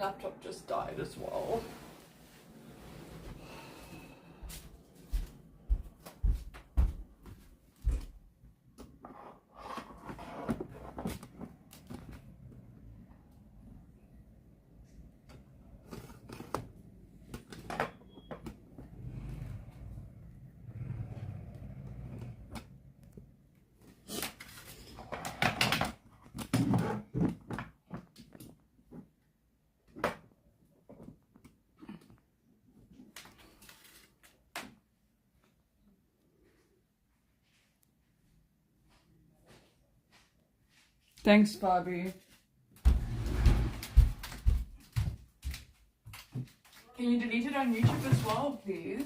laptop just died as well. Thanks, Bobby. Can you delete it on YouTube as well, please?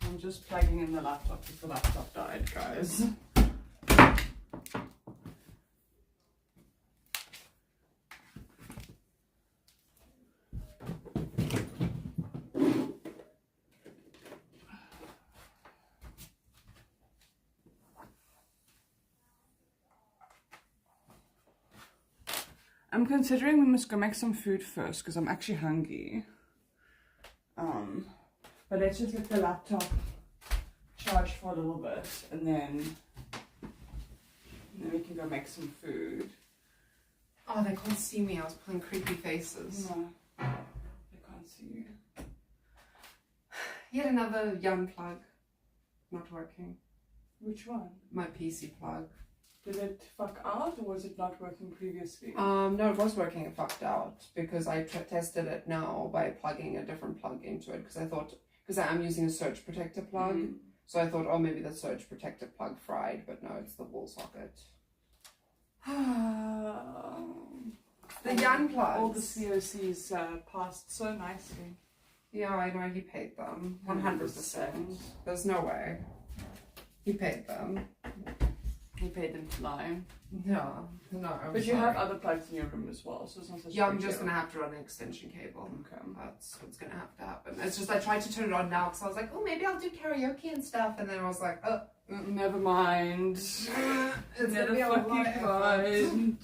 I'm just plugging in the laptop because the laptop died, guys. I'm considering we must go make some food first because I'm actually hungry. But let's just let the laptop charge for a little bit and then we can go make some food. Oh, they can't see me. I was pulling creepy faces. No, they can't see you. Yet another young plug. Not working. Which one? My PC plug. Did it fuck out or was it not working previously? No, it was working. It fucked out because I tested it now by plugging a different plug into it because I thought, because I am using a surge protector plug, so I thought, oh, maybe the surge protector plug fried, but no, it's the wall socket. The young plugs. All the COCs passed so nicely. Yeah, I know, he paid them. 100%. There's no way. He paid them. He paid them to lie. Yeah, no. But you have other plugs in your room as well, so it's not such a Yeah, I'm big just deal. going to have to run an extension cable. Okay. That's what's going to have to happen. It's just I tried to turn it on now because I was like, oh, maybe I'll do karaoke and stuff. And then I was like, oh. Never mind. It's Never gonna be a lot of fucking effort. mind.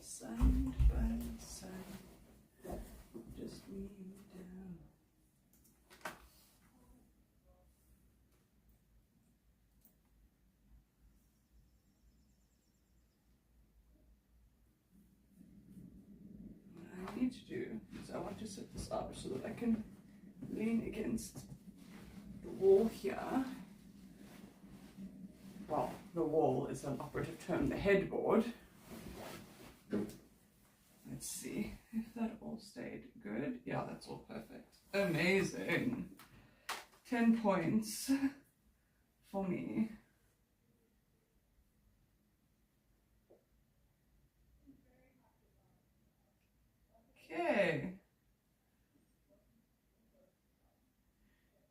Side by side, just me down. What I need to do is I want to set this up so that I can lean against the wall here. Well, the wall is an operative term, the headboard. Let's see if that all stayed good. Yeah, that's all perfect. Amazing. 10 points for me. Okay.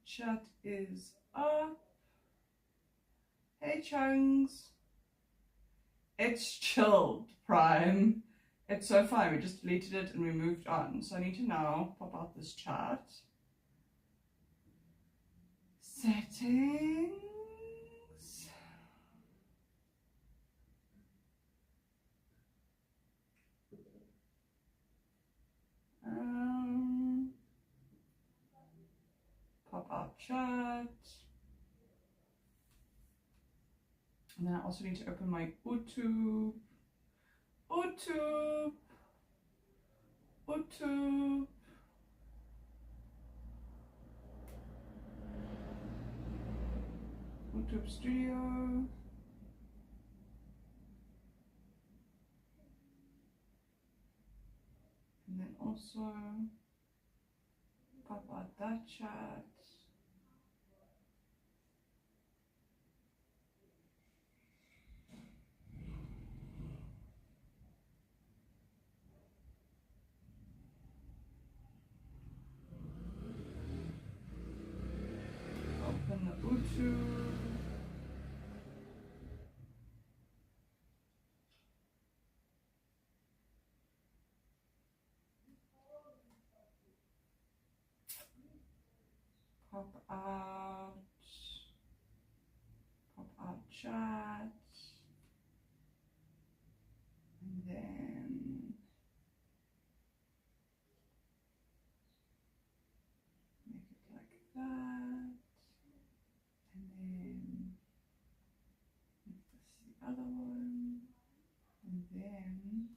Chat is up. Hey Chungs. It's chilled, Prime. It's so fine. We just deleted it and we moved on. So I need to now pop out this chat. Settings. Pop out chat. And then I also need to open my YouTube. YouTube. YouTube Studio. And then also pop out that chat. pop out chat, and then make it like that, and then make this the other one, and then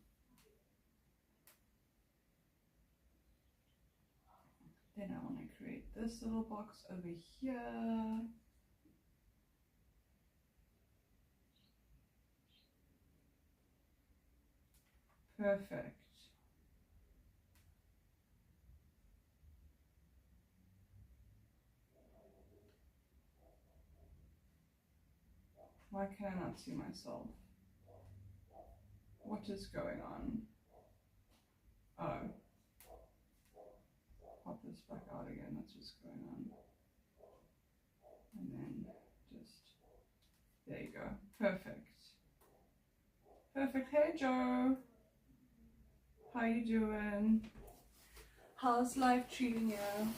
I want to create this little box over here. Perfect. Why can I not see myself? What is going on? Oh. Pop this back out again, that's what's going on. And then just, there you go. Perfect. Perfect. Hey Joe. How you doing? How's life treating you?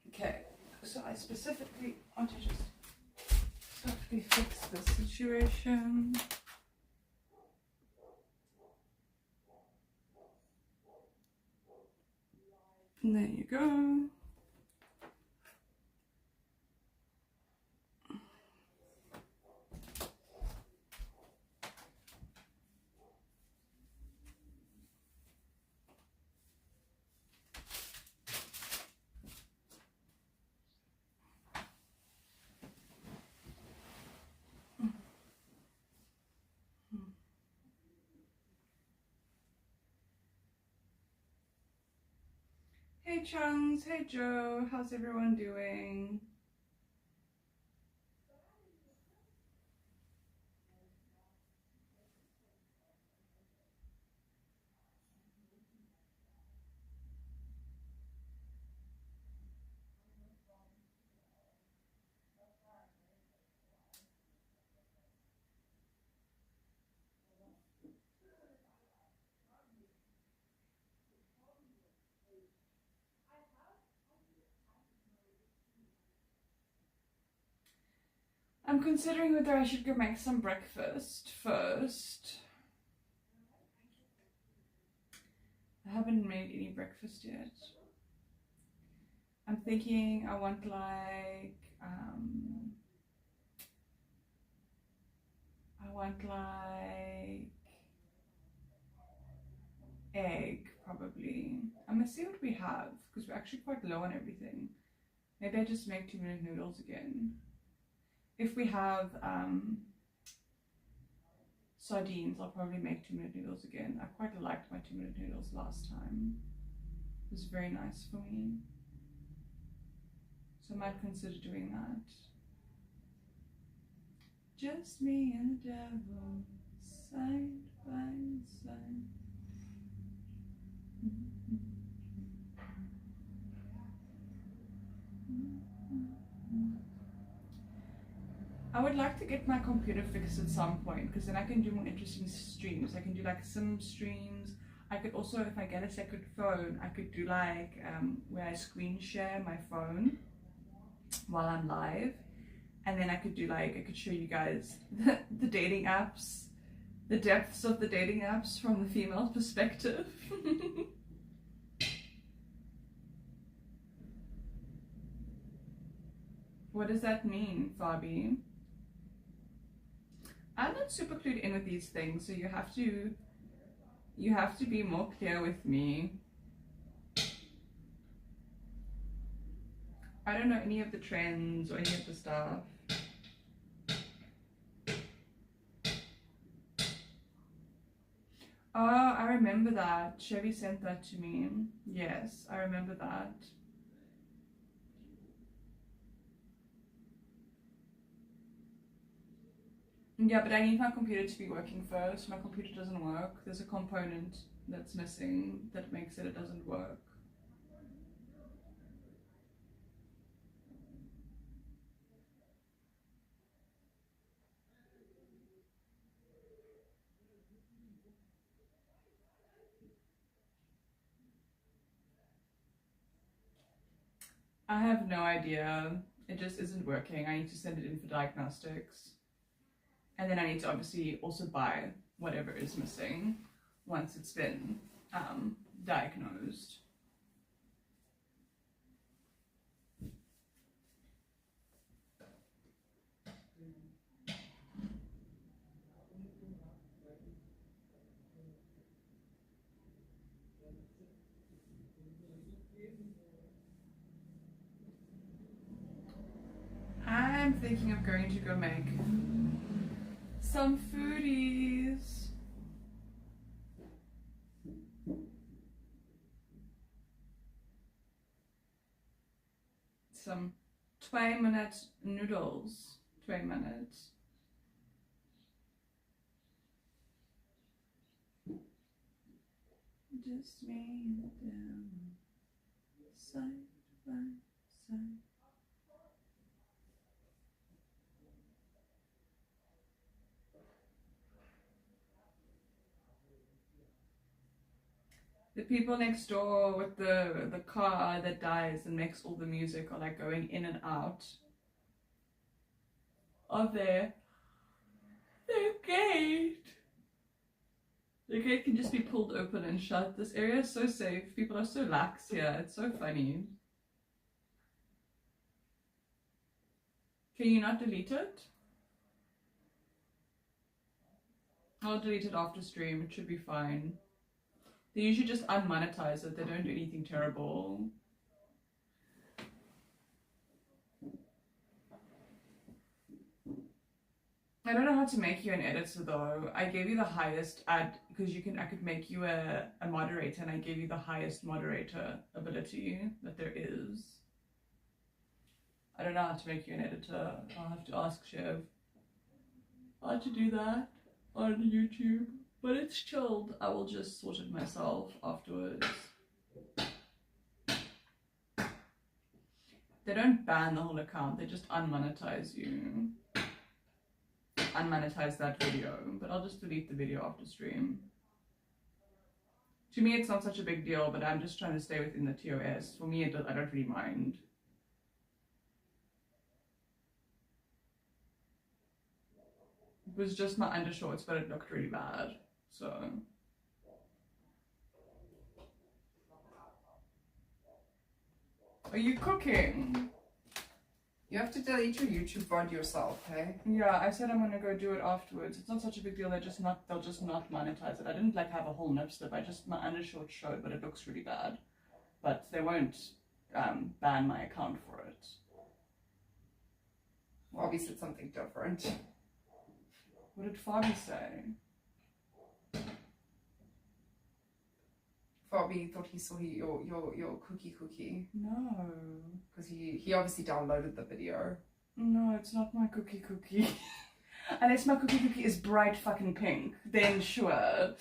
Okay, so I specifically want to just softly fix the situation. And there you go. Hey Chunks, hey Joe, how's everyone doing? I'm considering whether I should go make some breakfast first. I haven't made any breakfast yet. I'm thinking I want like egg probably. I'm gonna see what we have because we're actually quite low on everything. Maybe I just make 2-minute noodles again. If we have sardines, I'll probably make 2-minute noodles again. I quite liked my 2-minute noodles last time. It was very nice for me. So I might consider doing that. Just me and the devil, side by side. I would like to get my computer fixed at some point because then I can do more interesting streams. I can do like sim streams. I could also, if I get a second phone, I could do like where I screen share my phone while I'm live. And then I could do like, I could show you guys the dating apps, the depths of the dating apps from the female perspective. What does that mean, Fabi? I'm not super clued in with these things, so you have to be more clear with me. I don't know any of the trends or any of the stuff. Oh, I remember that. Chevy sent that to me. Yes, I remember that. Yeah, but I need my computer to be working first. My computer doesn't work. There's a component that's missing that makes it doesn't work. I have no idea. It just isn't working. I need to send it in for diagnostics. And then I need to obviously also buy whatever is missing once it's been diagnosed. I'm thinking of going to go make some foodies. Some 2-minute noodles. 2 minutes. Just me and them, side by side. The people next door with the car that dies and makes all the music are like going in and out of their gate. The gate can just be pulled open and shut. This area is so safe. People are so lax here. It's so funny. Can you not delete it? I'll delete it after stream. It should be fine. They usually just unmonetize it. They don't do anything terrible. I don't know how to make you an editor though. I gave you the highest ad because I could make you a moderator, and I gave you the highest moderator ability that there is. I don't know how to make you an editor. I'll have to ask Chev how to do that on YouTube. But it's chilled. I will just sort it myself afterwards. They don't ban the whole account. They just unmonetize you. Unmonetize that video. But I'll just delete the video after stream. To me, it's not such a big deal, but I'm just trying to stay within the TOS. For me, I don't really mind. It was just my undershorts, but it looked really bad. So are you cooking? You have to delete your YouTube VOD yourself, hey? Yeah, I said I'm gonna go do it afterwards. It's not such a big deal. They'll just not monetize it. I didn't like have a whole nip slip. My undershort showed, but it looks really bad. But they won't ban my account for it. Fabi said something different. What did Fabi say? Fabi thought he saw your cookie. No. Because he obviously downloaded the video. No, it's not my cookie. Unless my cookie is bright fucking pink, then sure.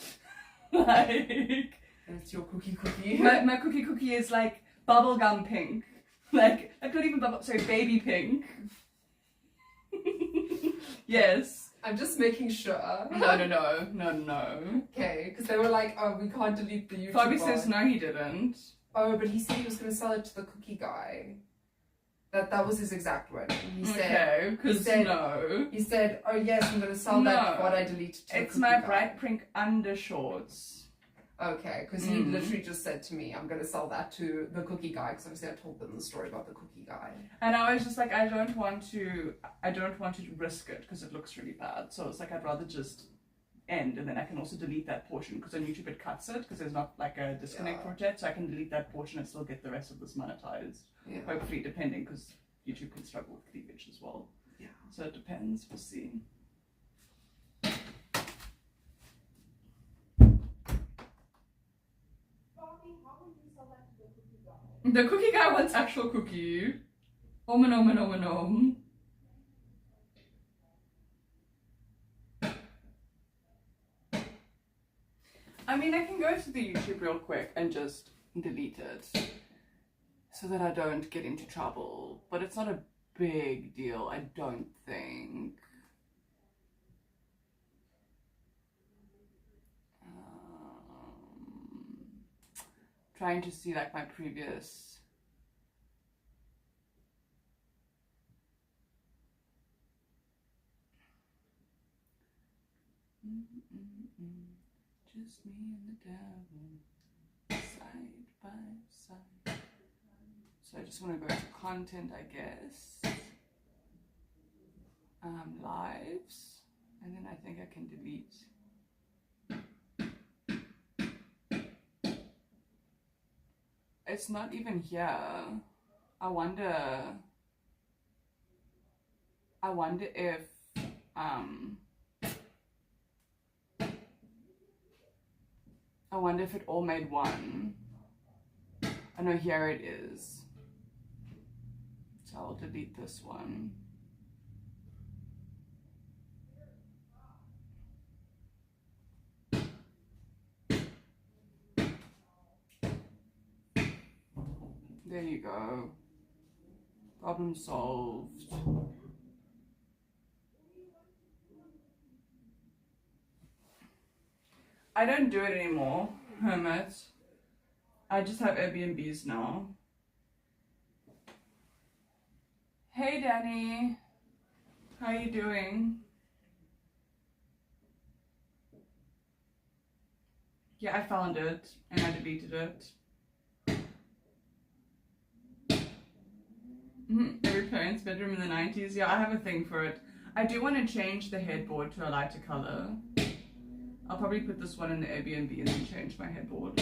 Like... And it's your cookie. My cookie is like bubblegum pink. Like not even baby pink. Yes. I'm just making sure. No. Okay, because they were like, oh, we can't delete the YouTube. Fabi says no, he didn't. Oh, but he said he was going to sell it to the cookie guy. That was his exact word. He said, okay, because no. He said, oh yes, I'm going to sell that what I deleted to the It's cookie my guy. bright pink undershorts. Okay, because he literally just said to me, I'm going to sell that to the cookie guy, because obviously I told them the story about the cookie guy. And I was just like, I don't want to risk it because it looks really bad. So it's like, I'd rather just end, and then I can also delete that portion, because on YouTube it cuts it, because there's not like a disconnect project, so I can delete that portion and still get the rest of this monetized. Yeah. Hopefully, depending, because YouTube can struggle with cleavage as well. Yeah. So it depends, we'll see. The cookie guy wants actual cookie. Om. I mean, I can go to the YouTube real quick and just delete it so that I don't get into trouble. But it's not a big deal, I don't think. Trying to see like my previous Just me and the devil, side by side. So I just want to go to content, I guess. Lives, and then I think I can delete. It's not even here. I wonder if it all made one. I know here it is. So I'll delete this one. There you go. Problem solved. I don't do it anymore, Hermit. I just have Airbnbs now. Hey Danny, how you doing? Yeah, I found it and I deleted it. Every parent's bedroom in the 90s. Yeah, I have a thing for it. I do want to change the headboard to a lighter color. I'll probably put this one in the Airbnb and then change my headboard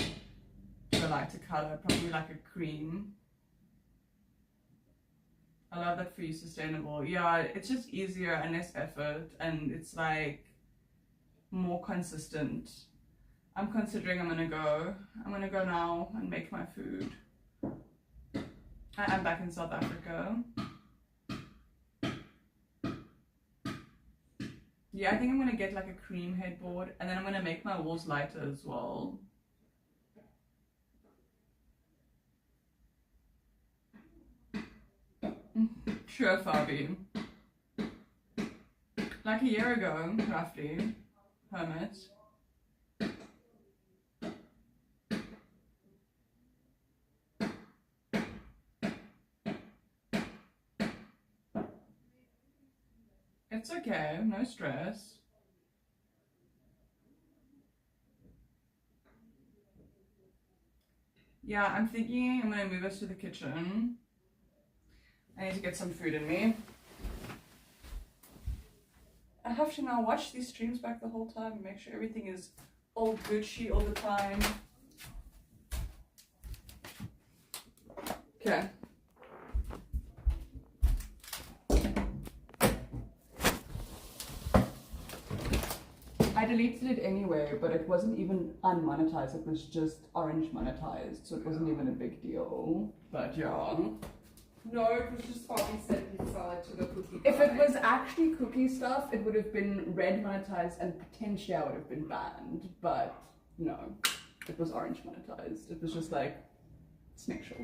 to a lighter color, probably like a cream. I love that for you, sustainable. Yeah, it's just easier and less effort, and it's like more consistent. I'm considering I'm gonna go now and make my food. I am back in South Africa. Yeah, I think I'm gonna get like a cream headboard, and then I'm gonna make my walls lighter as well. Sure, Fabi. Like a year ago, roughly, Hermit. It's okay, no stress. Yeah, I'm thinking I'm gonna move us to the kitchen. I need to get some food in me. I have to now watch these streams back the whole time and make sure everything is all Gucci all the time. Okay. I deleted it anyway, but it wasn't even unmonetized. It was just orange monetized, so it wasn't even a big deal. But yeah. No, it was just Fabi set inside to the cookie If it pie. was actually cookie stuff, it would have been red monetized and potentially I would have been banned. But no, it was orange monetized. It was just like, let's make sure.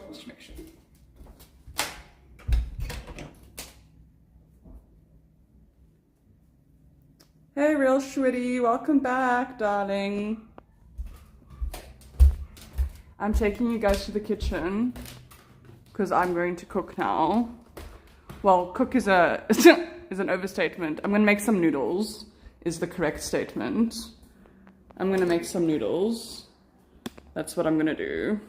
Let's make sure. Hey, Real Schwitty, welcome back, darling. I'm taking you guys to the kitchen because I'm going to cook now. Well, cook is is an overstatement. I'm going to make some noodles is the correct statement. I'm going to make some noodles. That's what I'm going to do.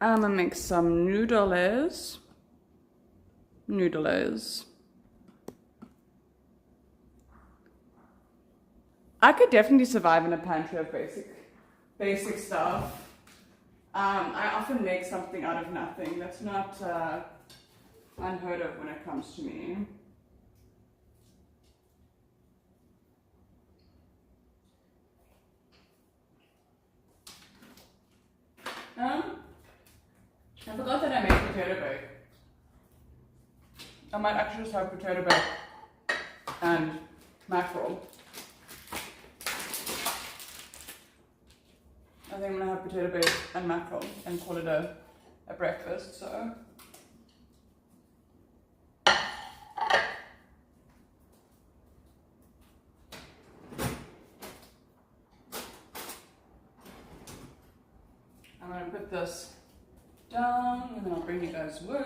I'm gonna make some noodles. I could definitely survive in a pantry of basic stuff. I often make something out of nothing. That's not unheard of when it comes to me. I forgot that I made potato bake. I might actually just have potato bake and mackerel. I I think I'm gonna have potato bake and mackerel and call it a breakfast. So. I'm gonna put this down and then I'll bring you guys with.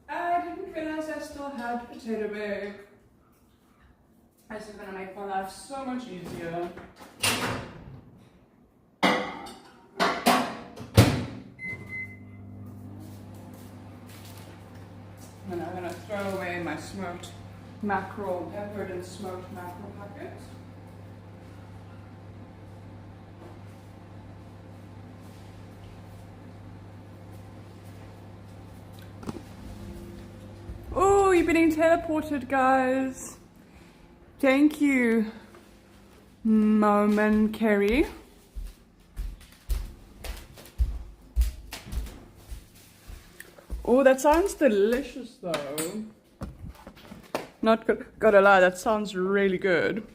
I didn't realize I still had potato bake. This is gonna make my life so much easier. And I'm gonna throw away my smoked mackerel, peppered and smoked mackerel packet. Oh, you're being teleported, guys. Thank you, Mom and Kerry. Oh, that sounds delicious though. Not gotta lie, that sounds really good.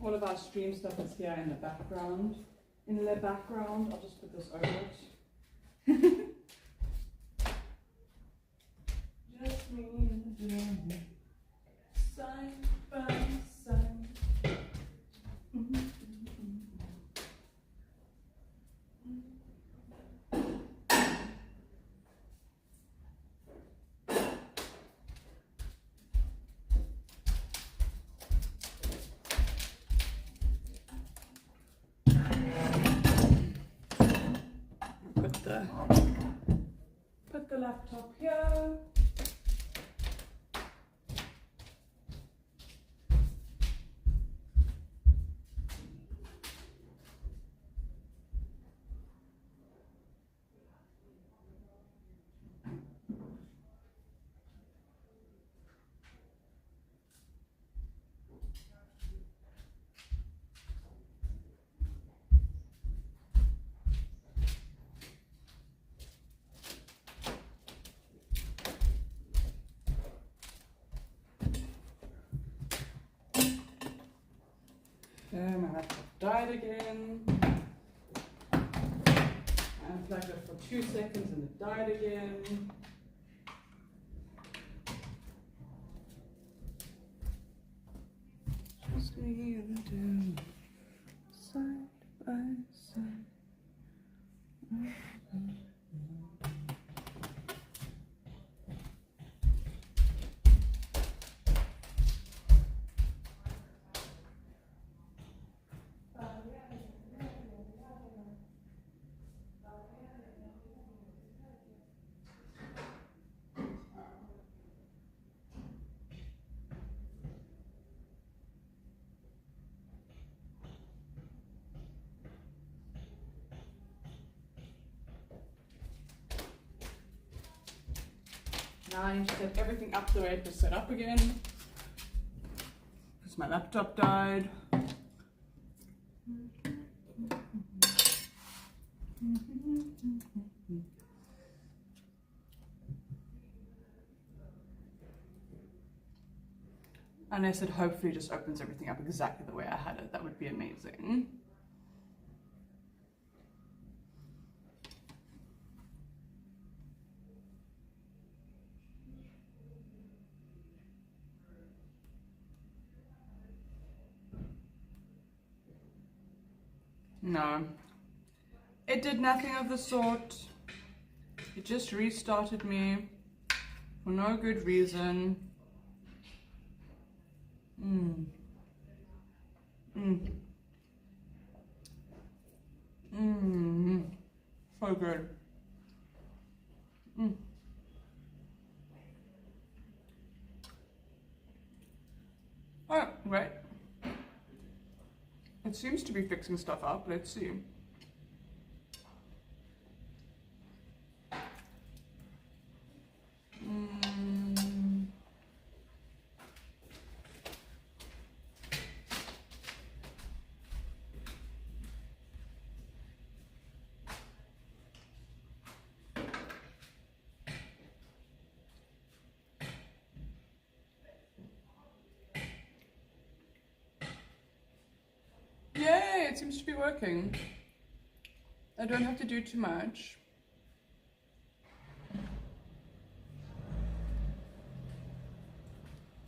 All of our stream stuff is here in the background. In the background, I'll just put this over it. Just me and the journey, side by side. Put the laptop here. There, my laptop died again. I unplugged it for 2 seconds and it died again. Just me and the two, side by side. Now I need to set everything up the way it was set up again, because my laptop died. Unless it hopefully just opens everything up exactly the way I had it. That would be amazing. No. It did nothing of the sort. It just restarted me for no good reason. So good. Oh, right. It seems to be fixing stuff up. Let's see. Yay, it seems to be working. I don't have to do too much.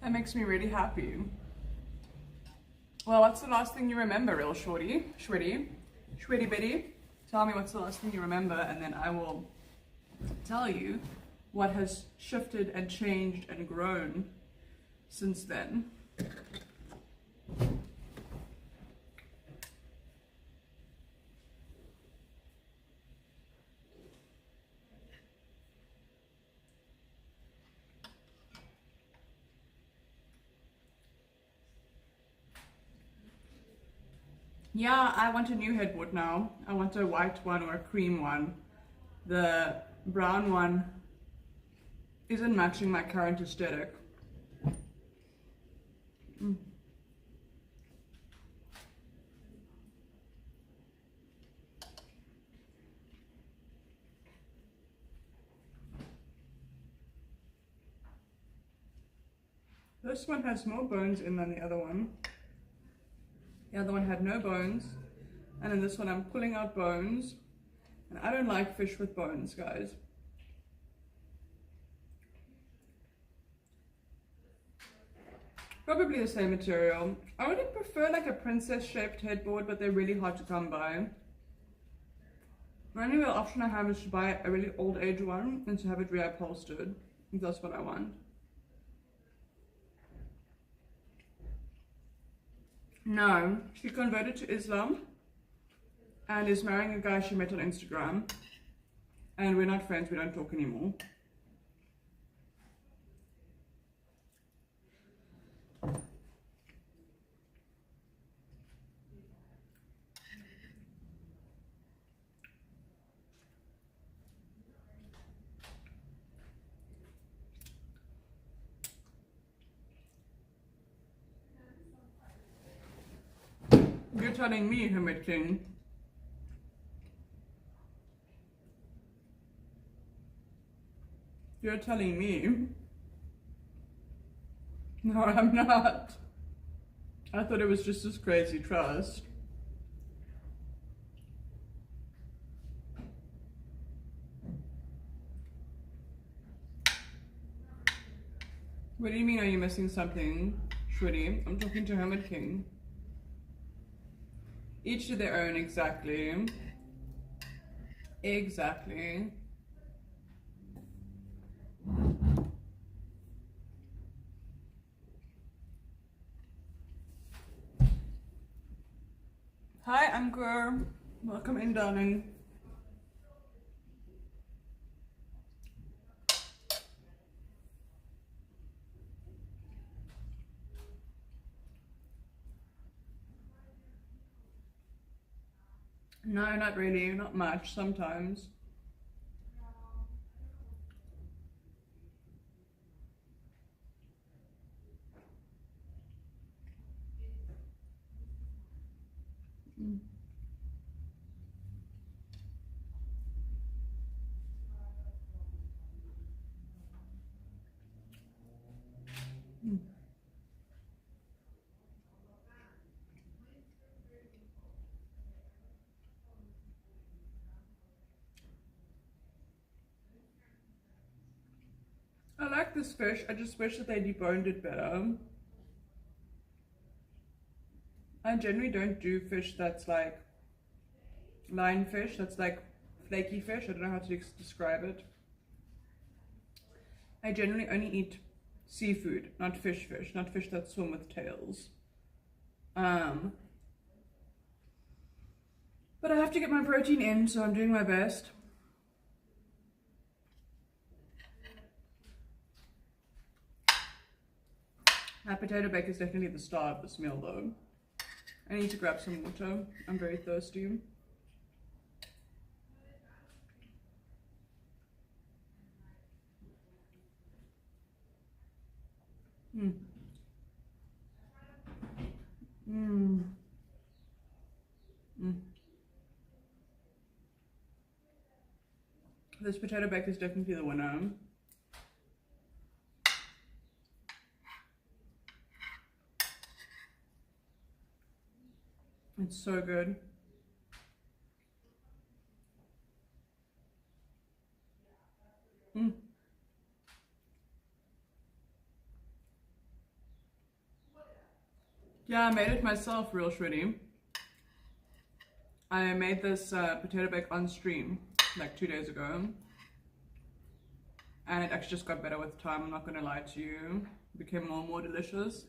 That makes me really happy. Well, what's the last thing you remember, real shorty? Shreddy bitty? Tell me what's the last thing you remember, and then I will tell you what has shifted and changed and grown since then. Yeah, I want a new headboard now. I want a white one or a cream one. The brown one isn't matching my current aesthetic. This one has more bones in than the other one. The other one had no bones, and in this one I'm pulling out bones, and I don't like fish with bones, guys. Probably the same material. I would prefer like a princess shaped headboard, but they're really hard to come by. The only real option I have is to buy a really old age one and to have it reupholstered. That's what I want. No, she converted to Islam and is marrying a guy she met on Instagram, and we're not friends, we don't talk anymore. You're telling me, Hermit King. You're telling me. No, I'm not. I thought it was just this crazy trust. What do you mean, are you missing something, Shreddy? I'm talking to Hermit King. Each to their own, exactly. Exactly. Hi, Anchor. Welcome in, darling. No, not really, not much, sometimes. this fish. I just wish that they deboned it better. I generally don't do fish that's like line fish, that's like flaky fish. I don't know how to describe it. I generally only eat seafood, not fish, not fish that swim with tails. But I have to get my protein in, so I'm doing my best. My potato bake is definitely the star of this meal though. I need to grab some water. I'm very thirsty. This potato bake is definitely the winner. It's so good. Yeah, I made it myself, real shreddy. I made this potato bake on stream like 2 days ago. And it actually just got better with time, I'm not gonna lie to you. It became more and more delicious.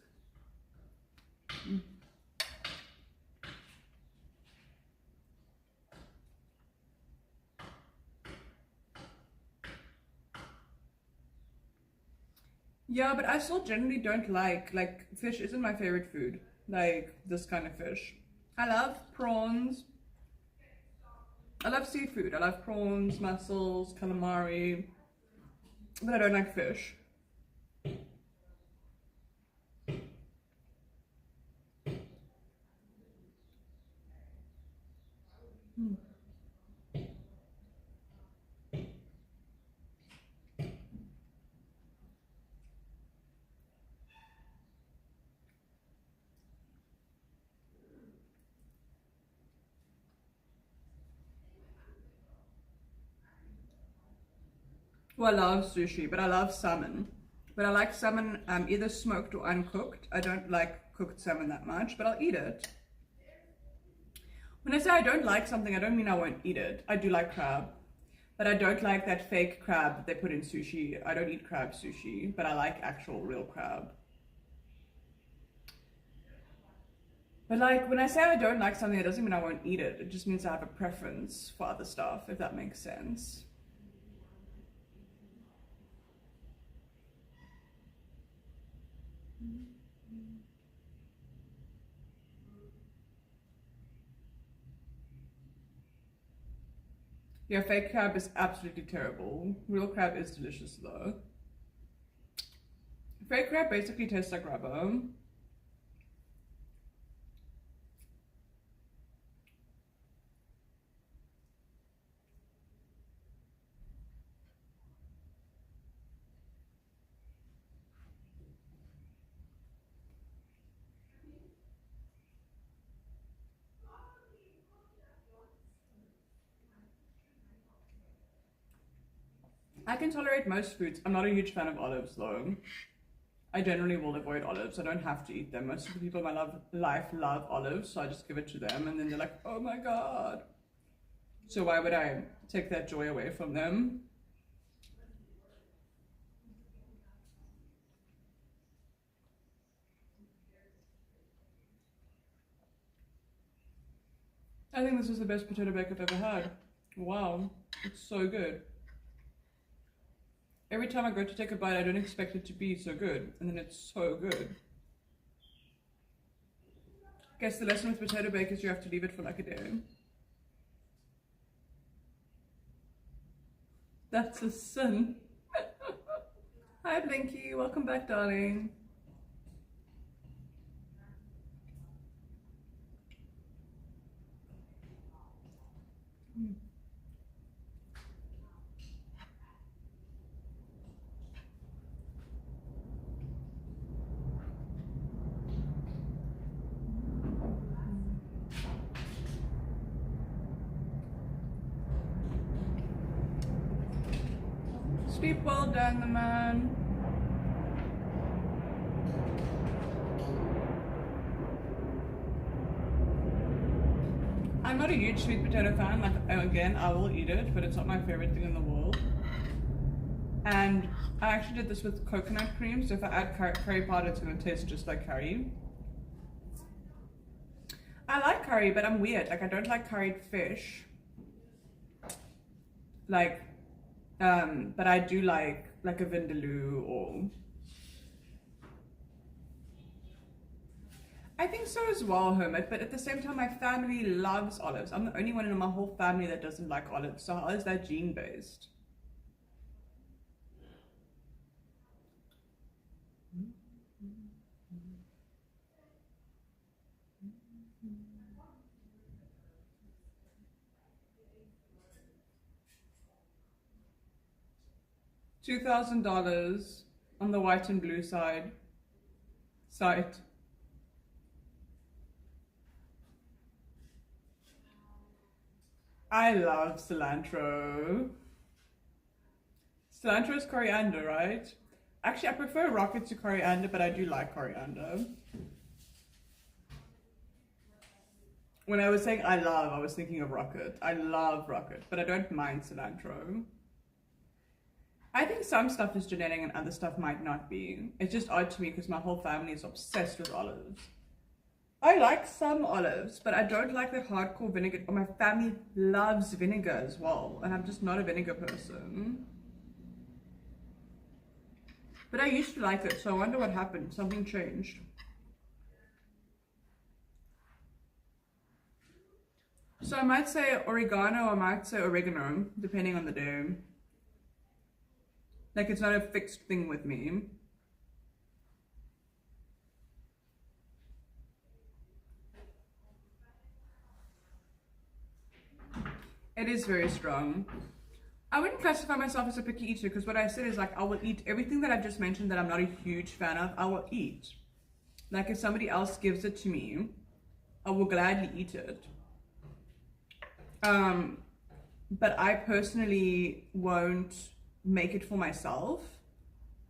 Yeah, but I still generally don't like fish isn't my favorite food, like this kind of fish. I love prawns. I love seafood. I love prawns, mussels, calamari, but I don't like fish. Well, I love sushi, but I love salmon. But I like salmon either smoked or uncooked. I don't like cooked salmon that much, but I'll eat it. When I say I don't like something, I don't mean I won't eat it. I do like crab, but I don't like that fake crab that they put in sushi. I don't eat crab sushi, but I like actual real crab. But like, when I say I don't like something, it doesn't mean I won't eat it. It just means I have a preference for other stuff, if that makes sense. Yeah, fake crab is absolutely terrible. Real crab is delicious though. Fake crab basically tastes like rubber. I can tolerate most foods. I'm not a huge fan of olives though. I generally will avoid olives. I don't have to eat them. Most of the people in my life love olives, so I just give it to them and then they're like, oh my god. So why would I take that joy away from them? I think this is the best potato bake I've ever had. Wow, it's so good. Every time I go to take a bite, I don't expect it to be so good, and then it's so good. I guess the lesson with potato bake is you have to leave it for like a day. That's a sin. Hi Blinky, welcome back darling. Sleep well, Dan the man. I'm not a huge sweet potato fan. Like, again, I will eat it, but it's not my favorite thing in the world. And I actually did this with coconut cream, so if I add curry powder, it's going to taste just like curry. I like curry, but I'm weird. Like, I don't like curried fish. Like, but I do like a vindaloo or... I think so as well, Hermit, but at the same time, my family loves olives. I'm the only one in my whole family that doesn't like olives, so how is that gene-based? $2,000 on the white and blue site. I love cilantro. Cilantro is coriander, right? Actually, I prefer rocket to coriander, but I do like coriander. When I was saying I love, I was thinking of rocket. I love rocket, but I don't mind cilantro. I think some stuff is genetic and other stuff might not be. It's just odd to me because my whole family is obsessed with olives. I like some olives, but I don't like the hardcore vinegar. My family loves vinegar as well, and I'm just not a vinegar person. But I used to like it, so I wonder what happened. Something changed. So I might say oregano, or I might say oregano, depending on the day. Like, it's not a fixed thing with me. It is very strong. I wouldn't classify myself as a picky eater because what I said is like I will eat everything that I've just mentioned that I'm not a huge fan of. I will eat. Like if somebody else gives it to me, I will gladly eat it. But I personally won't make it for myself.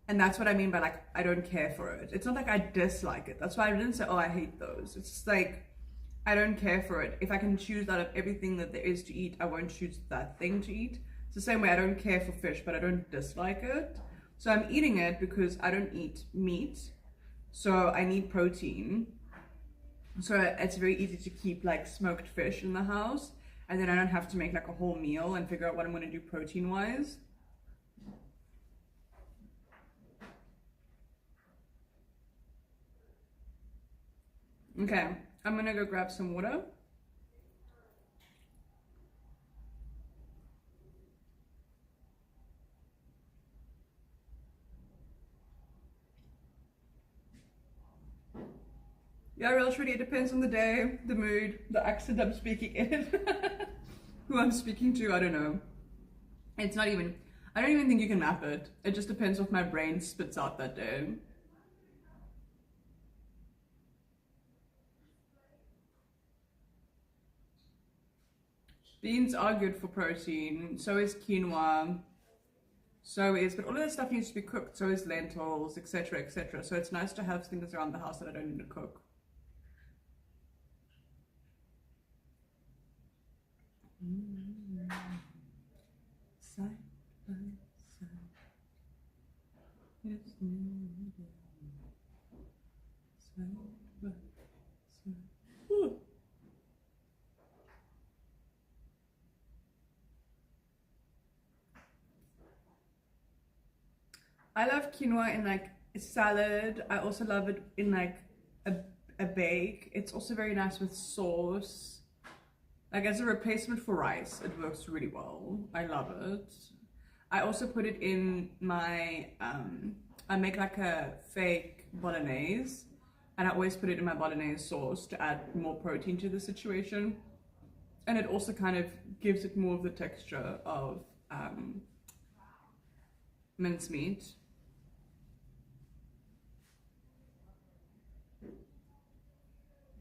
And that's what I mean by like I don't care for it. It's not like I dislike it. That's why I didn't say, oh, I hate those. It's just like I don't care for it. If I can choose out of everything that there is to eat, I won't choose that thing to eat. It's the same way I don't care for fish, but I don't dislike it. So I'm eating it because I don't eat meat. So I need protein. So it's very easy to keep like smoked fish in the house. And then I don't have to make like a whole meal and figure out what I'm going to do protein wise. Okay, I'm going to go grab some water. Yeah, real shorty, it depends on the day, the mood, the accent I'm speaking in. Who I'm speaking to, I don't know. It's not even, I don't even think you can map it. It just depends what my brain spits out that day. Beans are good for protein, so is quinoa, but all of this stuff needs to be cooked, so is lentils, etc, etc. So it's nice to have things around the house that I don't need to cook. Side by side. Yes, side by side. Ooh. I love quinoa in like a salad. I also love it in like a bake. It's also very nice with sauce. Like as a replacement for rice, it works really well. I love it. I also put it in my, I make like a fake bolognese, and I always put it in my bolognese sauce to add more protein to the situation. And it also kind of gives it more of the texture of mincemeat.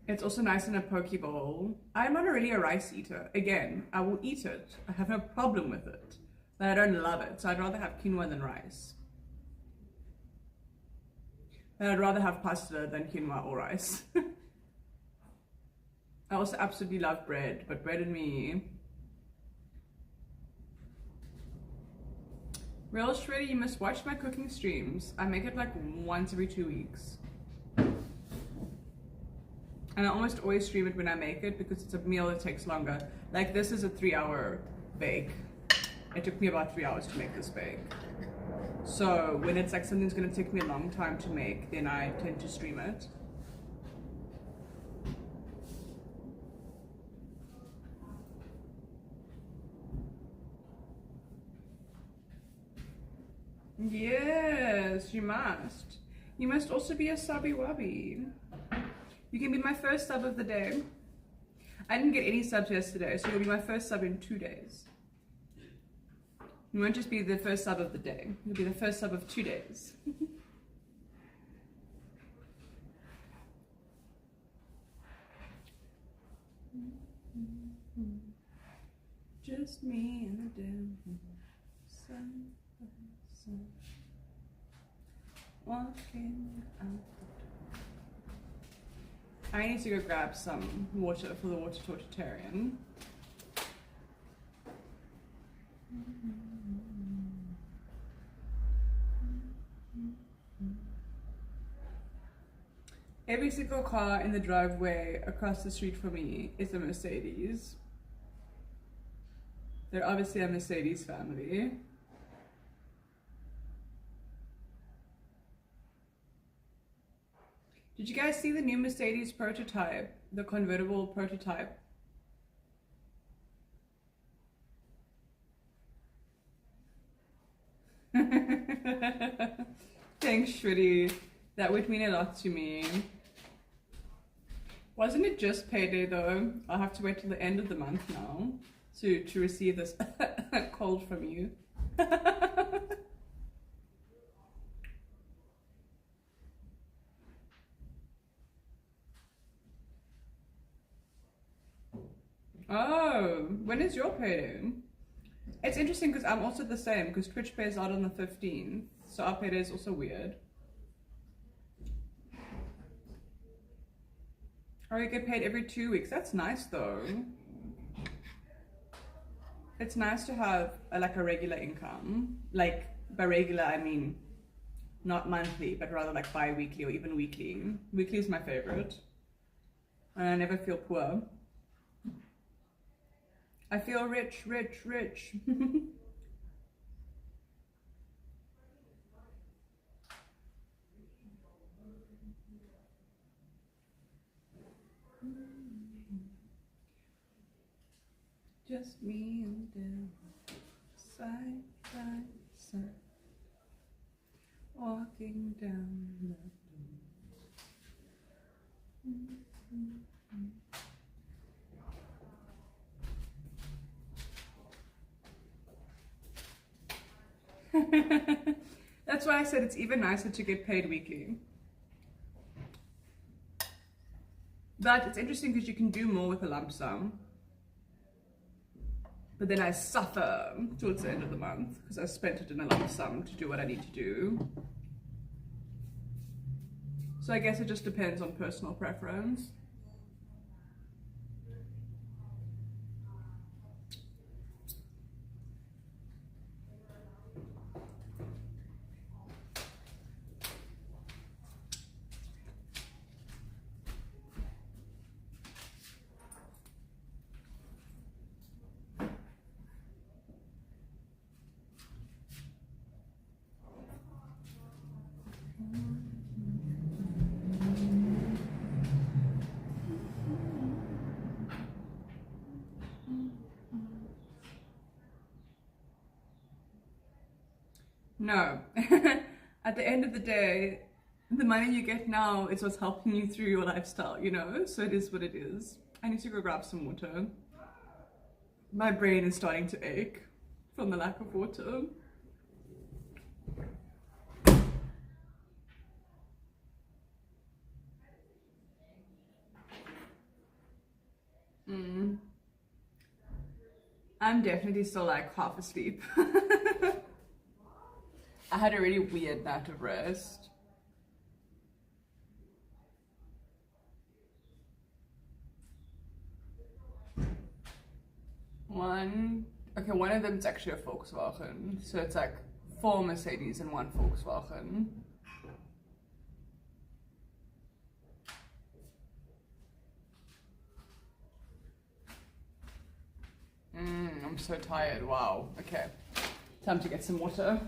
It's also nice in a poke bowl. I'm not really a rice eater. Again, I will eat it. I have no problem with it. But I don't love it. So I'd rather have quinoa than rice. And I'd rather have pasta than quinoa or rice. I also absolutely love bread, but bread and me. Real Shreddy, you must watch my cooking streams. I make it like once every 2 weeks. And I almost always stream it when I make it because it's a meal that takes longer. Like this is a 3-hour bake. It took me about 3 hours to make this bake. So when it's like something's gonna take me a long time to make, then I tend to stream it. Yes, you must. You must also be a subby wubby. You can be my first sub of the day. I didn't get any subs yesterday, so you'll be my first sub in 2 days. You won't just be the first sub of the day. You'll be the first sub of 2 days. Just me and the devil. Sun, sun. Walking out. I need to go grab some water for the water tortitarian. Every single car in the driveway across the street from me is a Mercedes. They're obviously a Mercedes family. Did you guys see the new Mercedes prototype? The convertible prototype? Thanks, Shreddy. That would mean a lot to me. Wasn't it just payday though? I'll have to wait till the end of the month now to receive this cold from you. Oh, when is your payday? It's interesting because I'm also the same because Twitch pays out on the 15th, so our payday is also weird. Or you get paid every 2 weeks. That's nice though. It's nice to have like a regular income. Like by regular I mean not monthly, but rather like bi-weekly or even weekly. Weekly is my favorite. And I never feel poor. I feel rich, rich, rich. Just me and them, side by side, walking down the road. That's why I said it's even nicer to get paid weekly. But it's interesting because you can do more with a lump sum. But then I suffer towards the end of the month because I spent it in a lump sum to do what I need to do. So I guess it just depends on personal preference. No. At the end of the day, the money you get now is what's helping you through your lifestyle, you know? So it is what it is. I need to go grab some water. My brain is starting to ache from the lack of water. I'm definitely still like half asleep. I had a really weird night of rest. one of them is actually a Volkswagen, so it's like 4 Mercedes and 1 Volkswagen. I'm so tired. Wow. Okay, time to get some water.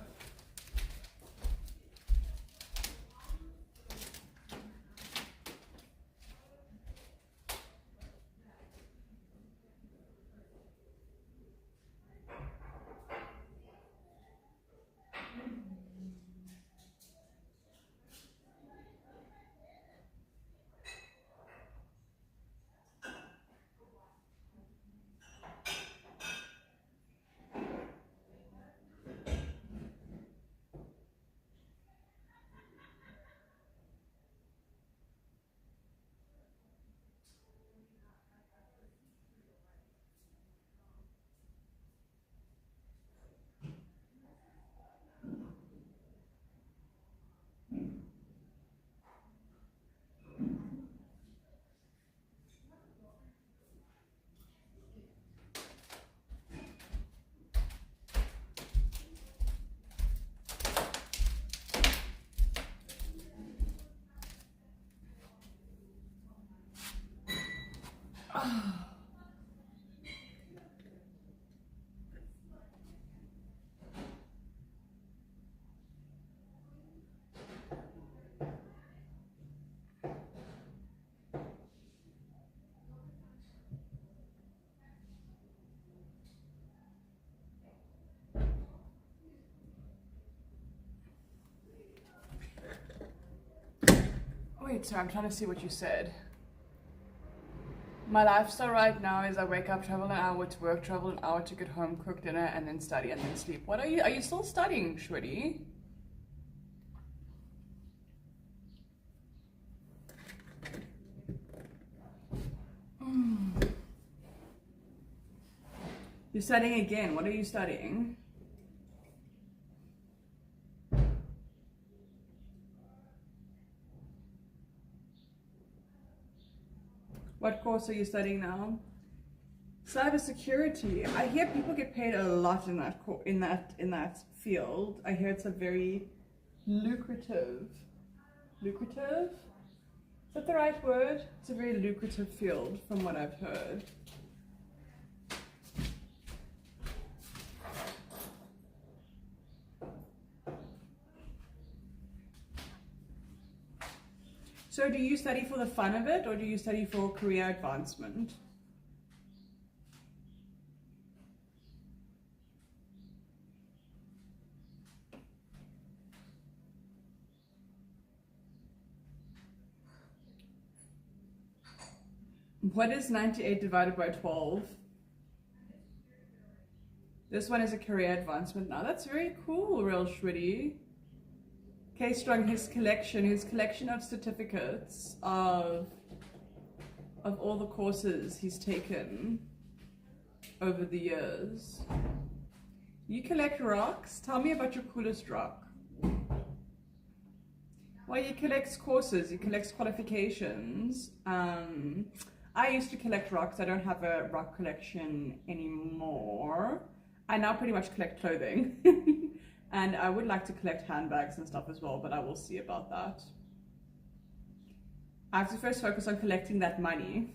Wait, sorry, I'm trying to see what you said. My lifestyle right now is I wake up, travel an hour to work, travel an hour to get home, cook dinner, and then study, and then sleep. What are you still studying, Shwedi? You're studying again. What are you studying? What course are you studying now? Cybersecurity. I hear people get paid a lot in that field. I hear it's a very lucrative. Lucrative? Is that the right word? It's a very lucrative field from what I've heard. So do you study for the fun of it, or do you study for career advancement? What is 98 divided by 12? This one is a career advancement now. That's very cool, real Shwedi. K Strong, his collection of certificates of all the courses he's taken over the years. You collect rocks? Tell me about your coolest rock. Well, he collects courses, he collects qualifications. I used to collect rocks. I don't have a rock collection anymore. I now pretty much collect clothing. And I would like to collect handbags and stuff as well, but I will see about that. I have to first focus on collecting that money.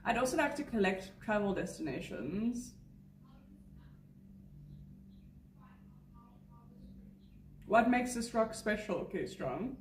I'd also like to collect travel destinations. What makes this rock special, K Strong?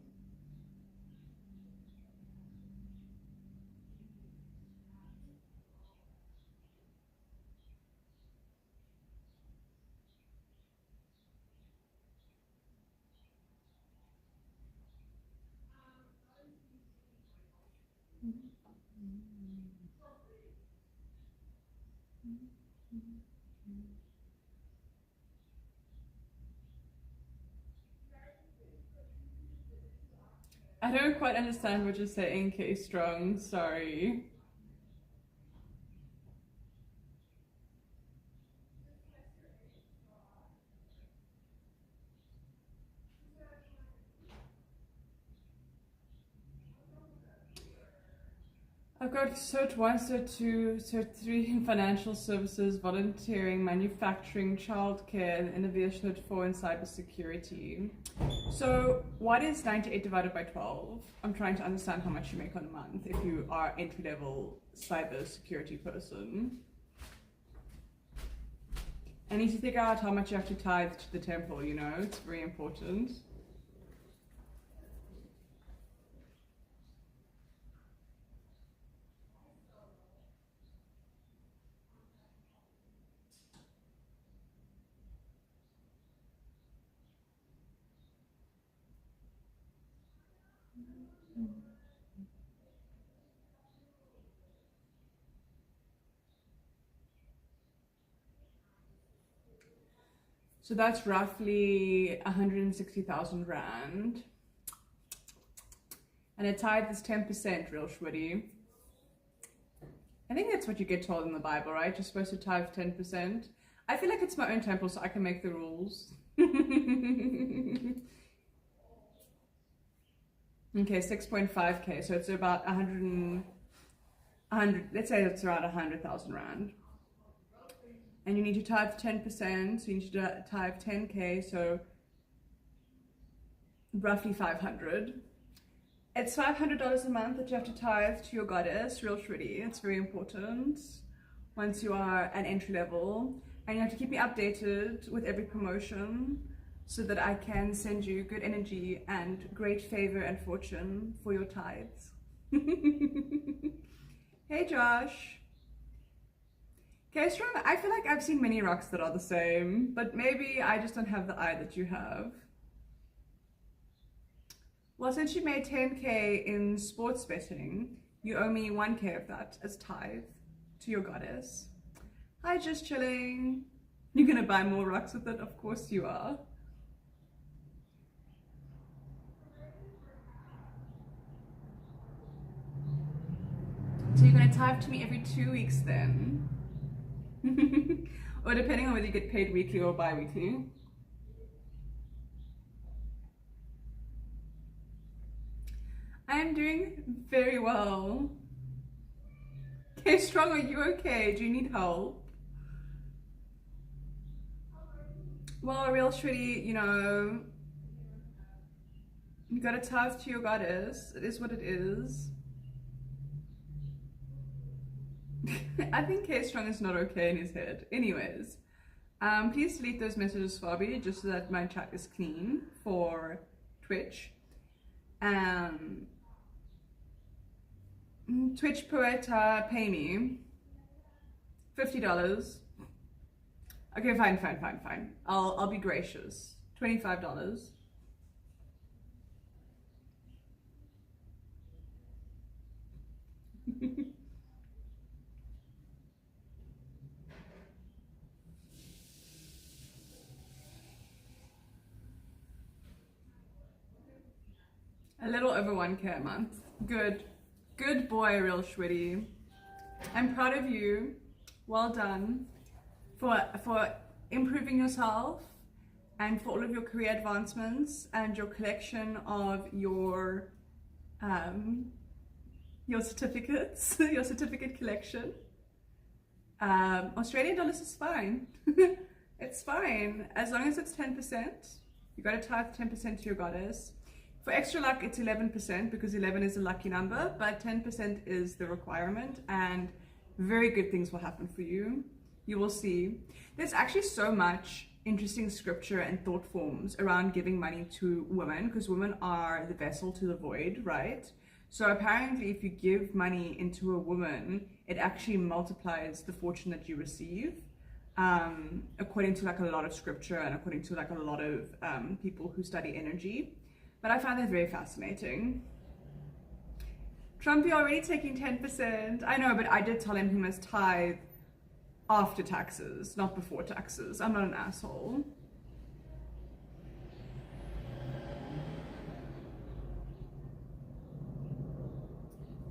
I don't quite understand what you're saying, K Strong, sorry. I've got Cert 1, Cert 2, Cert 3 in financial services, volunteering, manufacturing, childcare, and innovation Cert 4 in cybersecurity. So what is 98 divided by 12? I'm trying to understand how much you make on a month if you are entry-level cybersecurity person. I need to figure out how much you have to tithe to the temple, you know, it's very important. So that's roughly 160,000 Rand. And a tithe is 10%, real shwitty. I think that's what you get told in the Bible, right? You're supposed to tithe 10%. I feel like it's my own temple, so I can make the rules. Okay, 6.5K, so it's about 100, let's say it's around 100,000 Rand. And you need to tithe 10%, so you need to tithe 10K, so roughly 500. It's $500 a month that you have to tithe to your goddess, real shwitty. It's very important once you are an entry level. And you have to keep me updated with every promotion so that I can send you good energy and great favor and fortune for your tithes. Hey Josh. Okay, Strong, I feel like I've seen many rocks that are the same, but maybe I just don't have the eye that you have. Well, since you made 10K in sports betting, you owe me 1K of that as tithe to your goddess. Hi, just chilling. You're gonna buy more rocks with it? Of course you are. So you're gonna tithe to me every 2 weeks then? Or depending on whether you get paid weekly or bi-weekly. I'm doing very well. Okay, Strong, are you okay? Do you need help? Well, real shwitty, you know, you gotta tithe to your goddess. It is what it is. I think K-Strong is not okay in his head. Anyways, please delete those messages, Fabi, just so that my chat is clean for Twitch. Twitch Poeta, pay me $50. Okay, fine. I'll be gracious. $25. A little over 1K a month. Good boy, real shwitty. I'm proud of you. Well done for improving yourself and for all of your career advancements and your collection of your certificates, your certificate collection. Australian dollars is fine. It's fine as long as it's 10%. You got to tithe 10% to your goddess. For extra luck, it's 11% because 11 is a lucky number, but 10% is the requirement, and very good things will happen for you. You will see. There's actually so much interesting scripture and thought forms around giving money to women, because women are the vessel to the void, right? So apparently if you give money into a woman, it actually multiplies the fortune that you receive, according to like a lot of scripture and according to like a lot of people who study energy. But I find that very fascinating. Trump, you're already taking 10%. I know, but I did tell him he must tithe after taxes, not before taxes. I'm not an asshole.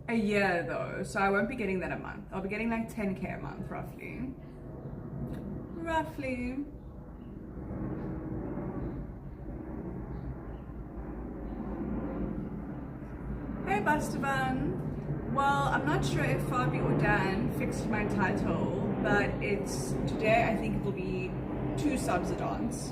A year though, so I won't be getting that a month. I'll be getting like 10K a month, roughly. Hey Bastavan, Well, I'm not sure if Fabi or Dan fixed my title, but it's today. I think it will be 2 subs a dance.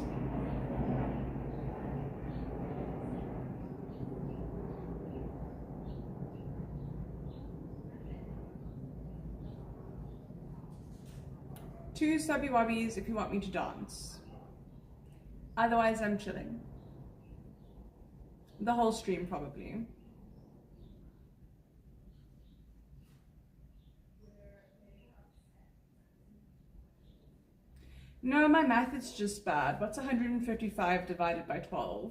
Two subby wobbies if you want me to dance. Otherwise, I'm chilling. The whole stream, probably. No, my math is just bad. What's 155 divided by 12?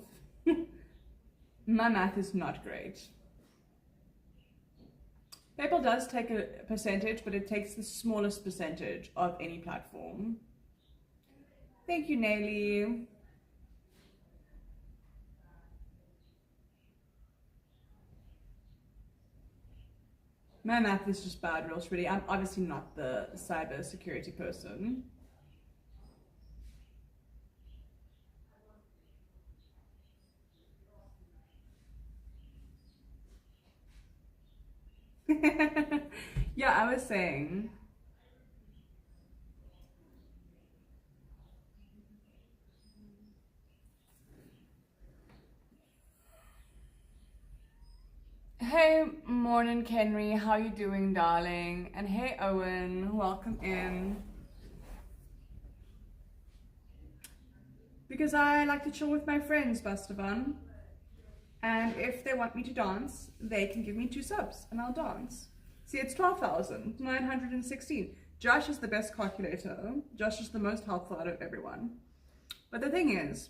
My math is not great. PayPal does take a percentage, but it takes the smallest percentage of any platform. Thank you, Nelly. My math is just bad, real shitty. I'm obviously not the cyber security person. Yeah, I was saying. Hey, morning, Kenry. How you doing, darling? And hey, Owen. Welcome in. Because I like to chill with my friends, Bastavan. And if they want me to dance, they can give me 2 subs and I'll dance. See, it's 12,916. Josh is the best calculator. Josh is the most helpful out of everyone. But the thing is,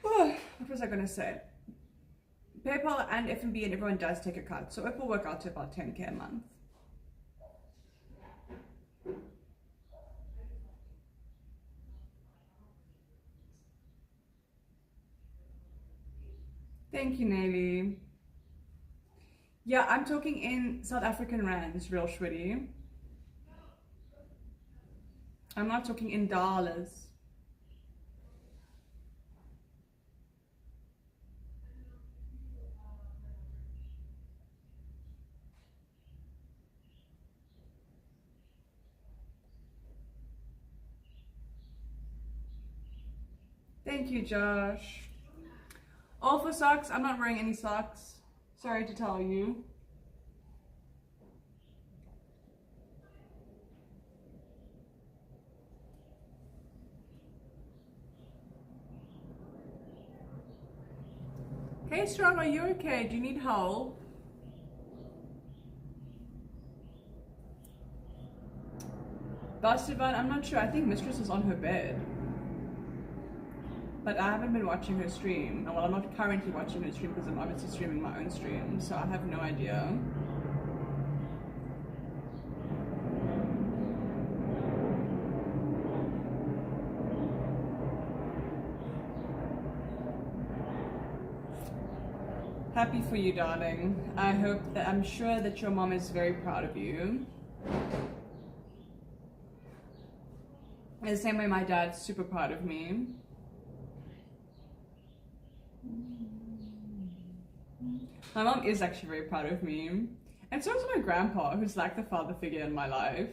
what was I going to say? PayPal and F&B and everyone does take a cut. So it will work out to about 10K a month. Thank you, Nelly. Yeah, I'm talking in South African rands, real shwitty. I'm not talking in dollars. Thank you, Josh. All for socks. I'm not wearing any socks. Sorry to tell you. Hey, Strong, are you okay? Do you need help? Bastivan, I'm not sure. I think Mistress is on her bed. But I haven't been watching her stream. Well, I'm not currently watching her stream because I'm obviously streaming my own stream, so I have no idea. Happy for you, darling. I'm sure that your mom is very proud of you. In the same way my dad's super proud of me. My mom is actually very proud of me. And so is my grandpa, who's like the father figure in my life.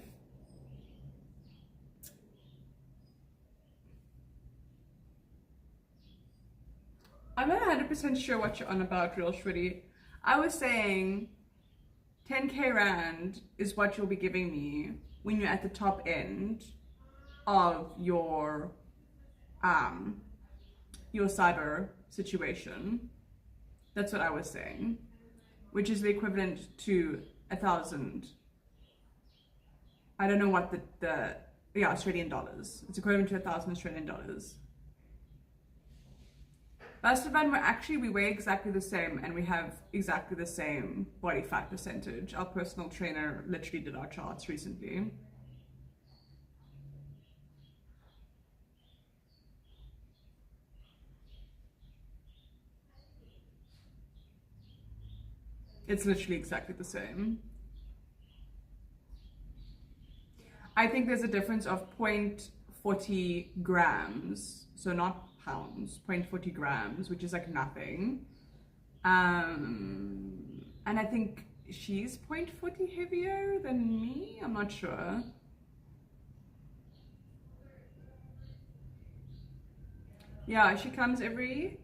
I'm not 100% sure what you're on about, real shwitty. I was saying 10K Rand is what you'll be giving me when you're at the top end of your cyber situation. That's what I was saying, which is the equivalent to 1,000. I don't know what the Australian dollars. It's equivalent to 1,000 Australian dollars. Bastavan, we weigh exactly the same and we have exactly the same body fat percentage. Our personal trainer literally did our charts recently. It's literally exactly the same. I think there's a difference of 0.40 grams, so not pounds, 0.40 grams, which is like nothing. And I think she's 0.40 heavier than me. I'm not sure. Yeah, she comes every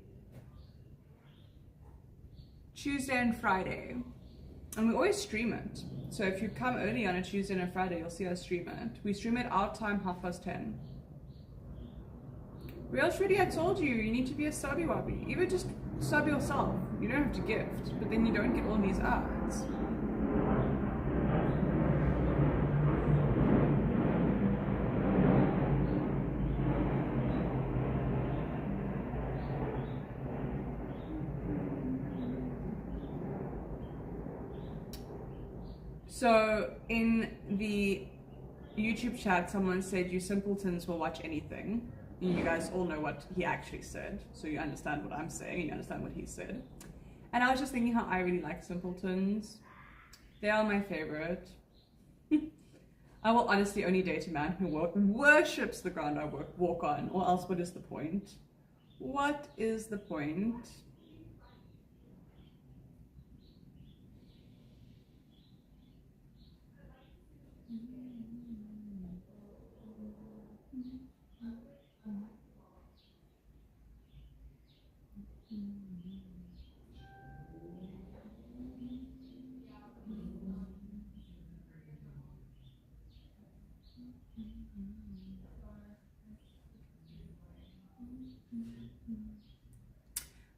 Tuesday and Friday. And we always stream it. So if you come early on a Tuesday and a Friday, you'll see us stream it. We stream it our time, 10:30. Real Shreddy, I told you, you need to be a subby wobby. Even just sub yourself. You don't have to gift, but then you don't get all these ads. So in the YouTube chat, someone said, you simpletons will watch anything. You guys all know what he actually said, so you understand what I'm saying, you understand what he said. And I was just thinking how I really like simpletons. They are my favorite. I will honestly only date a man who worships the ground I walk on, or else what is the point? What is the point?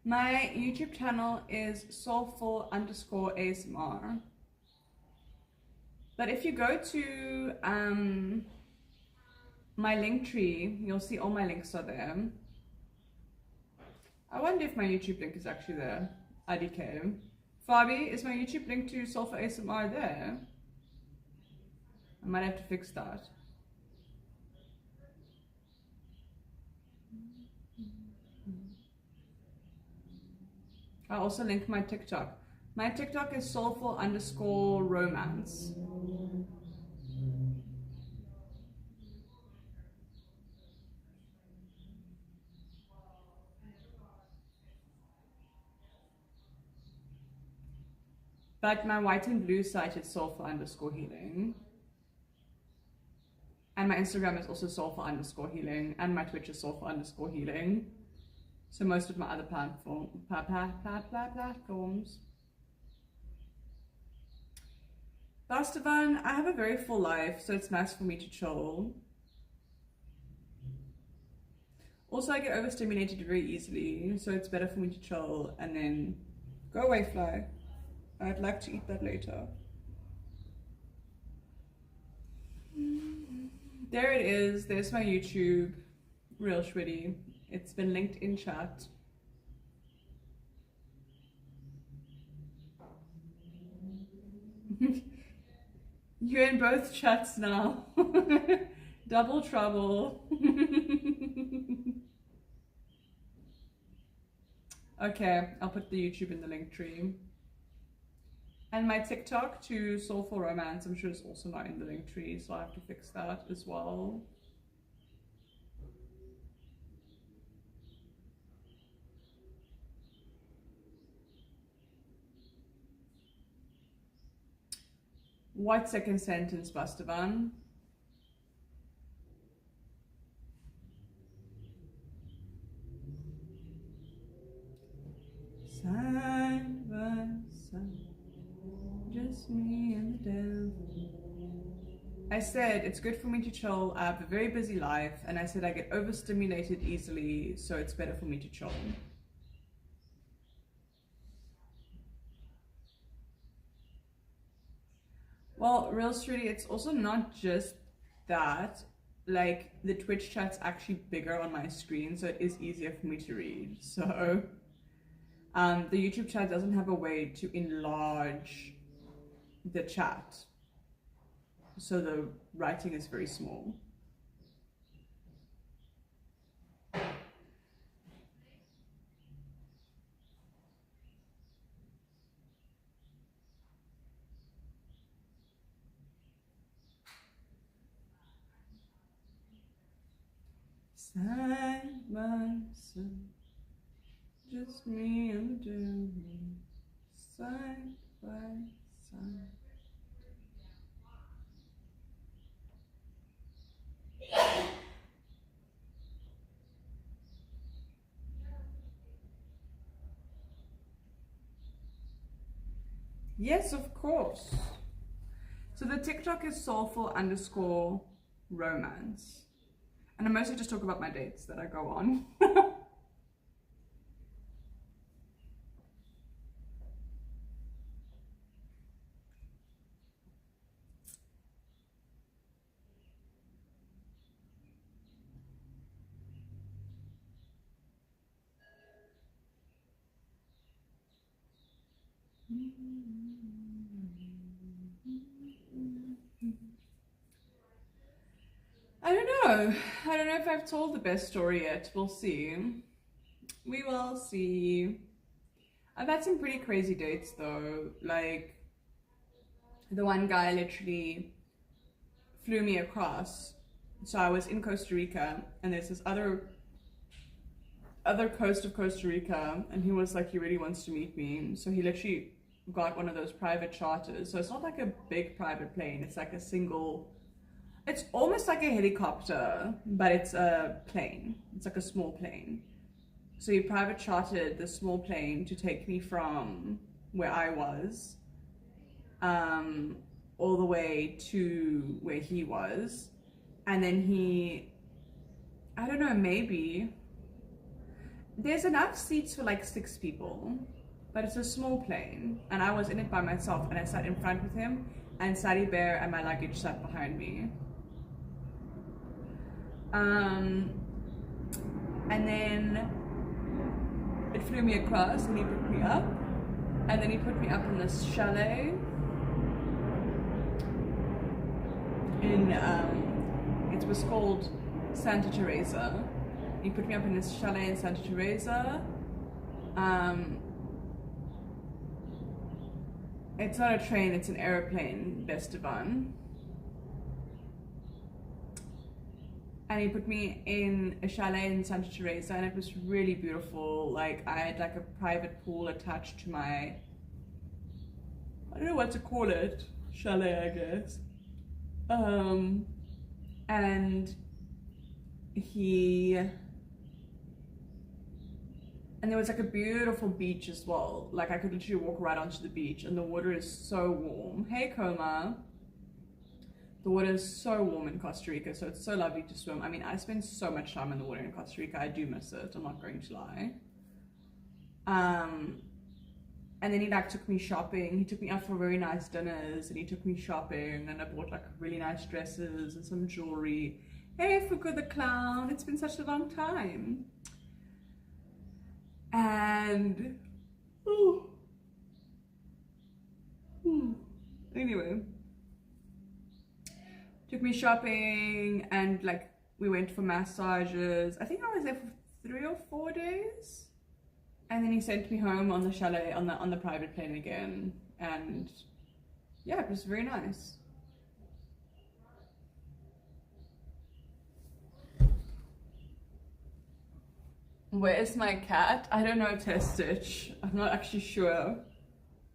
My YouTube channel is soulful_ASMR. But if you go to my link tree, you'll see all my links are there. I wonder if my YouTube link is actually there. IDK. Fabi, is my YouTube link to Soulful ASMR there? I might have to fix that. I'll also link my TikTok. My TikTok is soulful_romance. But my white and blue site is soulful_healing. And my Instagram is also soulful_healing. And my Twitch is soulful_healing. So most of my other platforms. Bastavan, I have a very full life, so it's nice for me to chill. Also, I get overstimulated very easily, so it's better for me to chill and then go away, fly. I'd like to eat that later. There it is. There's my YouTube. Real Shreddy. It's been linked in chat. You're in both chats now. Double trouble. Okay, I'll put the YouTube in the link tree. And my TikTok to Soulful Romance, I'm sure it's also not in the link tree, so I have to fix that as well. What second sentence, Bastavan? Side by side, just me and the devil. I said it's good for me to chill. I have a very busy life, and I said I get overstimulated easily, so it's better for me to chill. Well, Real Shreddy, it's also not just that. Like, the Twitch chat's actually bigger on my screen, so it is easier for me to read. So, the YouTube chat doesn't have a way to enlarge the chat. So the writing is very small. Side myself, just me and you, side by side. Yes, of course. So the TikTok is soulful_romance. And I mostly just talk about my dates that I go on. I don't know. I don't know if I've told the best story yet. We'll see. We will see. I've had some pretty crazy dates though. Like, the one guy literally flew me across. So I was in Costa Rica, and there's this other coast of Costa Rica, and he was like, he really wants to meet me. So he literally got one of those private charters. So it's not like a big private plane. It's like a single. It's almost like a helicopter, but it's a plane. It's like a small plane. So he private chartered the small plane to take me from where I was, all the way to where he was. And then I don't know, maybe, there's enough seats for like 6 people, but it's a small plane. And I was in it by myself, and I sat in front with him, and Sadie Bear and my luggage sat behind me. And then it flew me across, and he picked me up, and then he put me up in this chalet in, it was called Santa Teresa. He put me up in this chalet in Santa Teresa. It's not a train, it's an aeroplane, Bestevan. And he put me in a chalet in Santa Teresa, and it was really beautiful. Like, I had like a private pool attached to my, I don't know what to call it, chalet, I guess. And there was like a beautiful beach as well. Like, I could literally walk right onto the beach, and the water is so warm. Hey, Coma. The water is so warm in Costa Rica, so it's so lovely to swim. I mean, I spend so much time in the water in Costa Rica. I do miss it, I'm not going to lie. And then he like took me shopping. He took me out for very nice dinners, and he took me shopping, and I bought like really nice dresses and some jewelry. Hey, Fuku the clown, it's been such a long time. And anyway, took me shopping, and like we went for massages. I think I was there for 3 or 4 days, and then he sent me home on the chalet on the private plane again. And yeah, it was very nice. Where's my cat? I don't know, Test Stitch. I'm not actually sure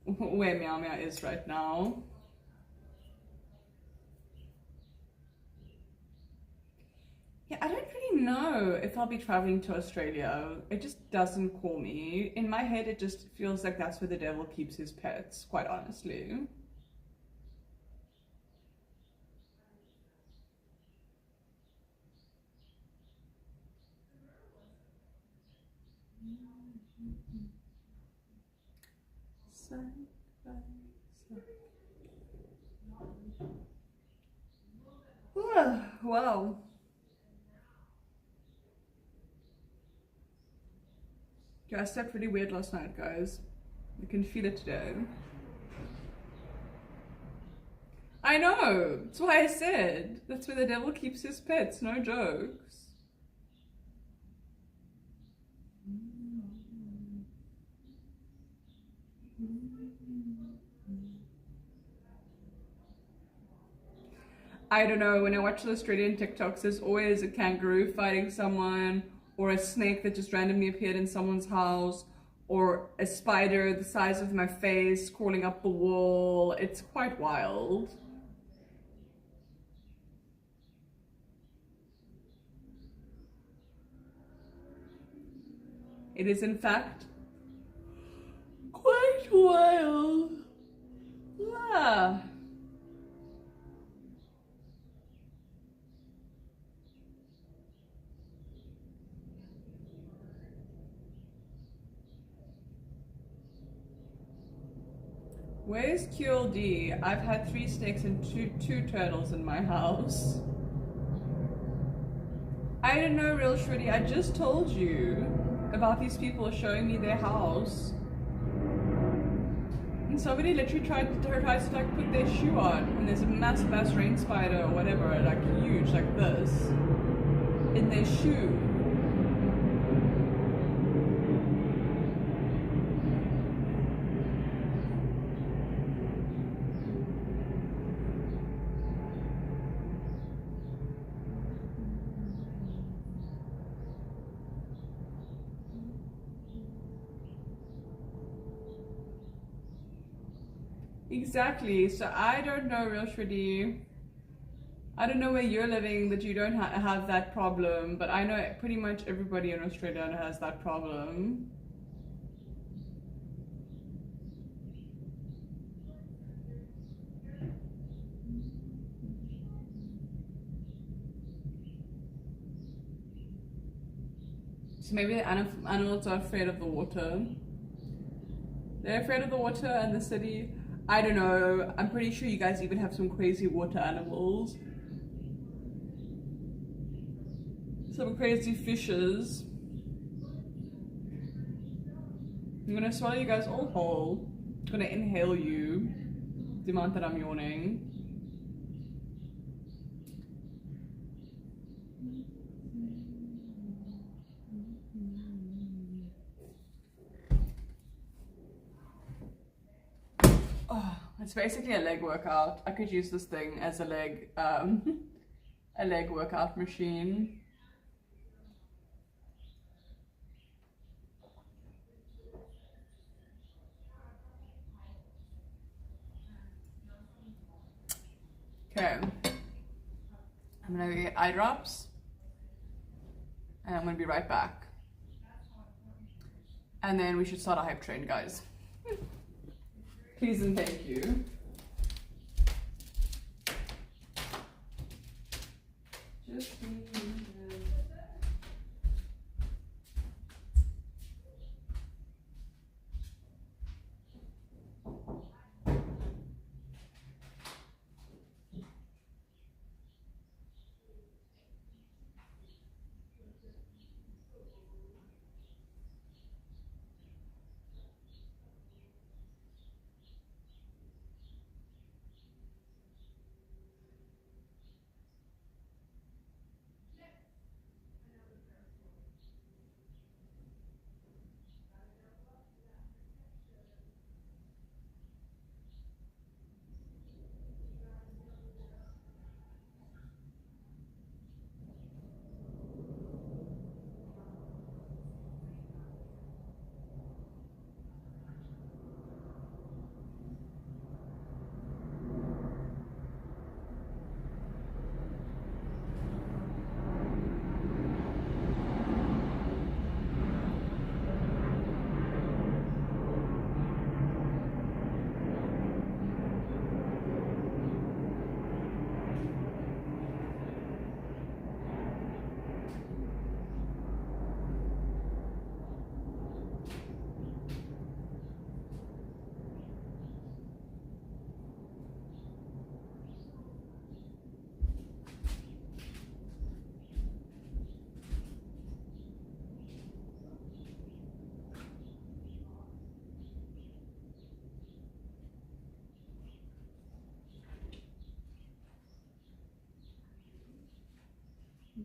where Meow Meow is right now. Yeah, I don't really know if I'll be traveling to Australia. It just doesn't call me. In my head, it just feels like that's where the devil keeps his pets, quite honestly. Wow. Yeah, I slept really weird last night, guys. You can feel it today. I know! That's why I said. That's where the devil keeps his pets, no jokes. I don't know, when I watch the Australian TikToks, there's always a kangaroo fighting someone, or a snake that just randomly appeared in someone's house, or a spider the size of my face crawling up the wall. It's quite wild. It is in fact quite wild. Ah. Where's QLD? I've had 3 snakes and two turtles in my house. I don't know, Real Shreddy. I just told you about these people showing me their house. And somebody literally tries to like put their shoe on, and there's a massive ass rain spider or whatever, like huge, like this, in their shoe. Exactly. So I don't know, Real Shreddy. I don't know where you're living that you don't have that problem, but I know pretty much everybody in Australia has that problem. So maybe the animals are afraid of the water. They're afraid of the water and the city. I don't know. I'm pretty sure you guys even have some crazy water animals. Some crazy fishes. I'm gonna swallow you guys all whole. I'm gonna inhale you. The amount that I'm yawning. Oh, it's basically a leg workout. I could use this thing as a leg workout machine. Okay, I'm gonna get eye drops, and I'm gonna be right back. And then we should start our hype train, guys. Please and thank you.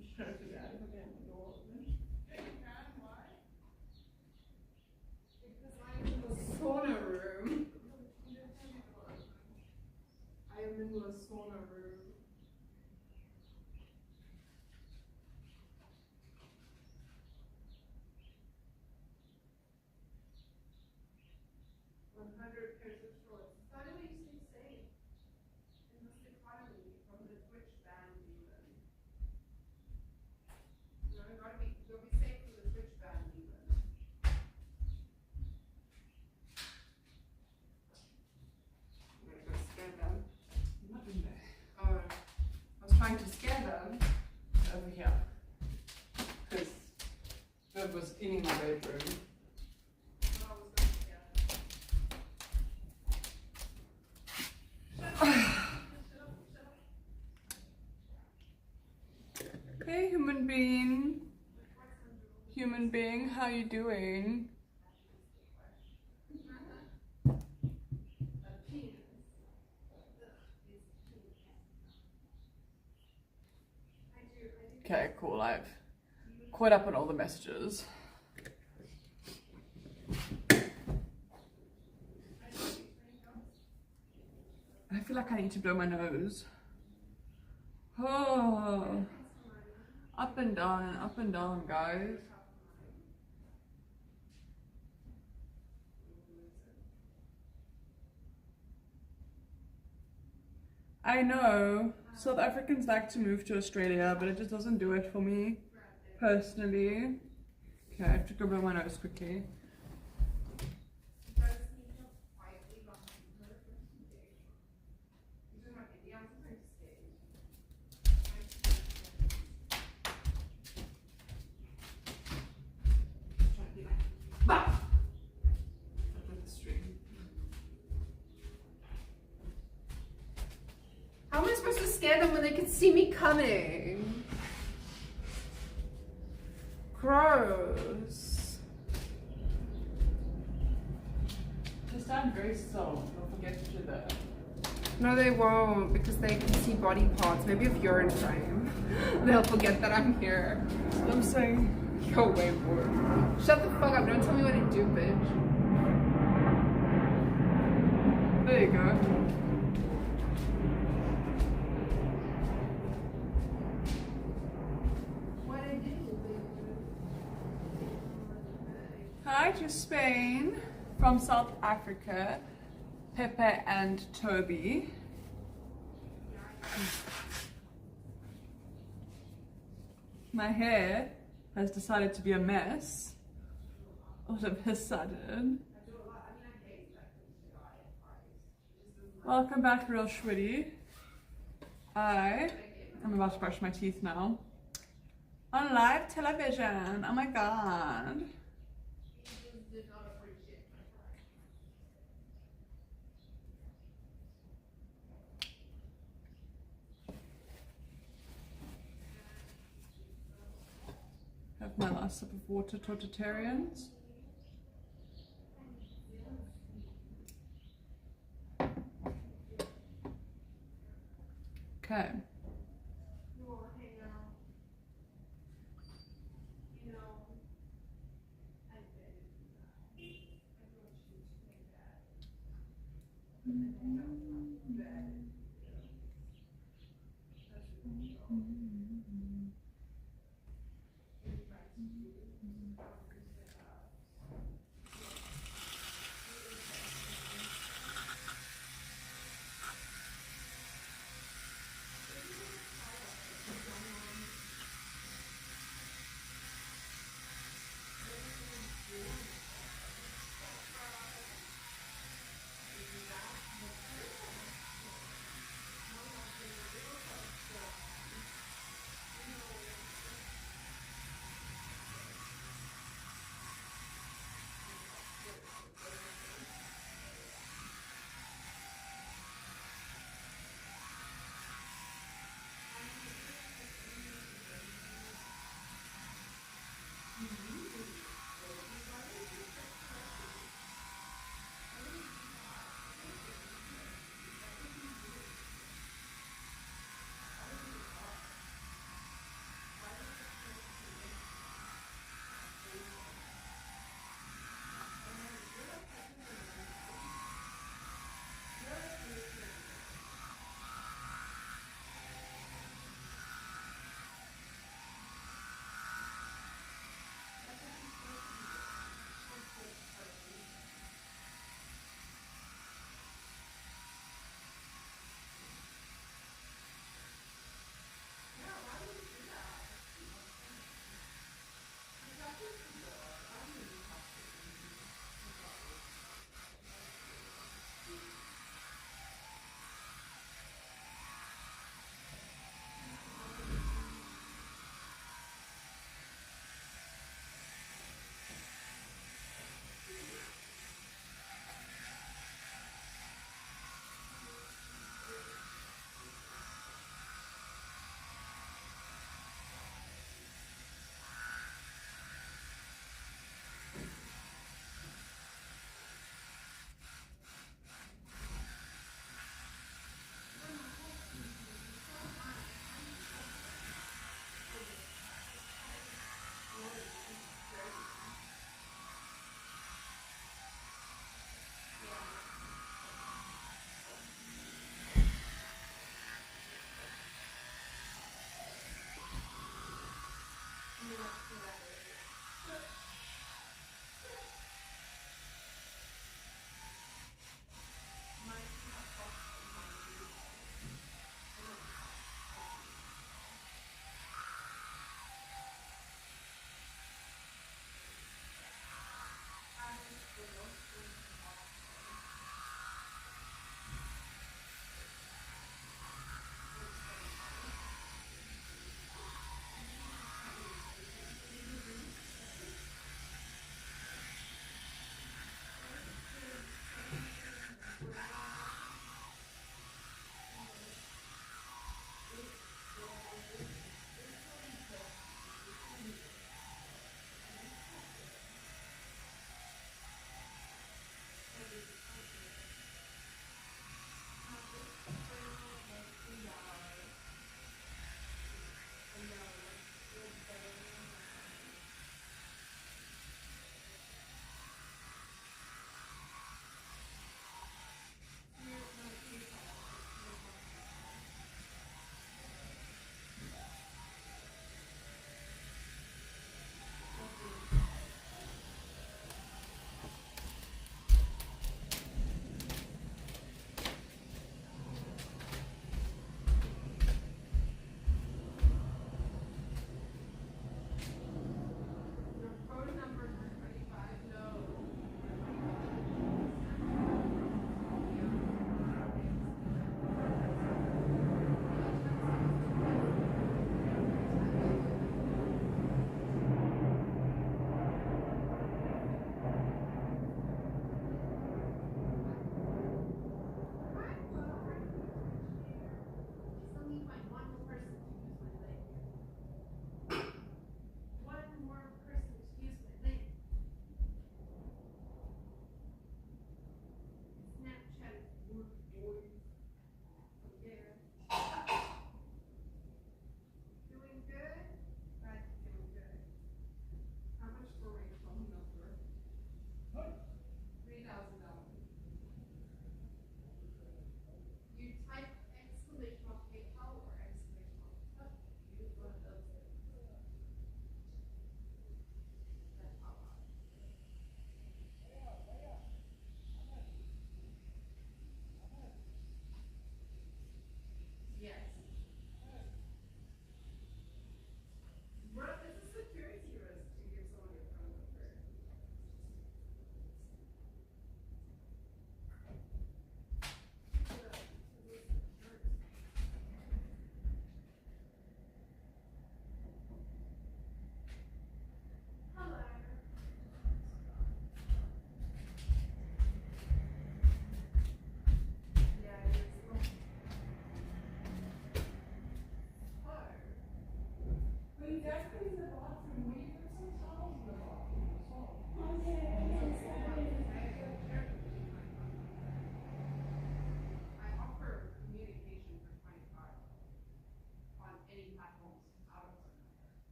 Just trying to figure out if I can have the door open. Because I'm in the sauna room. I am in the sauna room. stove was in my bedroom. Hey, human being. Human being, how you doing? Okay, cool. I've caught up on all the messages. I feel like I need to blow my nose. Oh, up and down, guys. I know South Africans like to move to Australia, but it just doesn't do it for me personally. Okay, I have to go blow my nose quickly. How am I supposed to scare them when they can see me coming? Gross. Just stand very still. Don't forget you're there. No, they won't, because they can see body parts. Maybe if you're in frame, they'll forget that I'm here. I'm saying, Go way more. Shut the fuck up. Don't tell me what to do, bitch. there you go. Hi to Spain from South Africa, Pepe and Toby. My hair has decided to be a mess all of a sudden. Welcome back, Real Schwitty. I'm about to brush my teeth now. On live television, oh my god. Have my last sip of water, Tortitarians. Okay.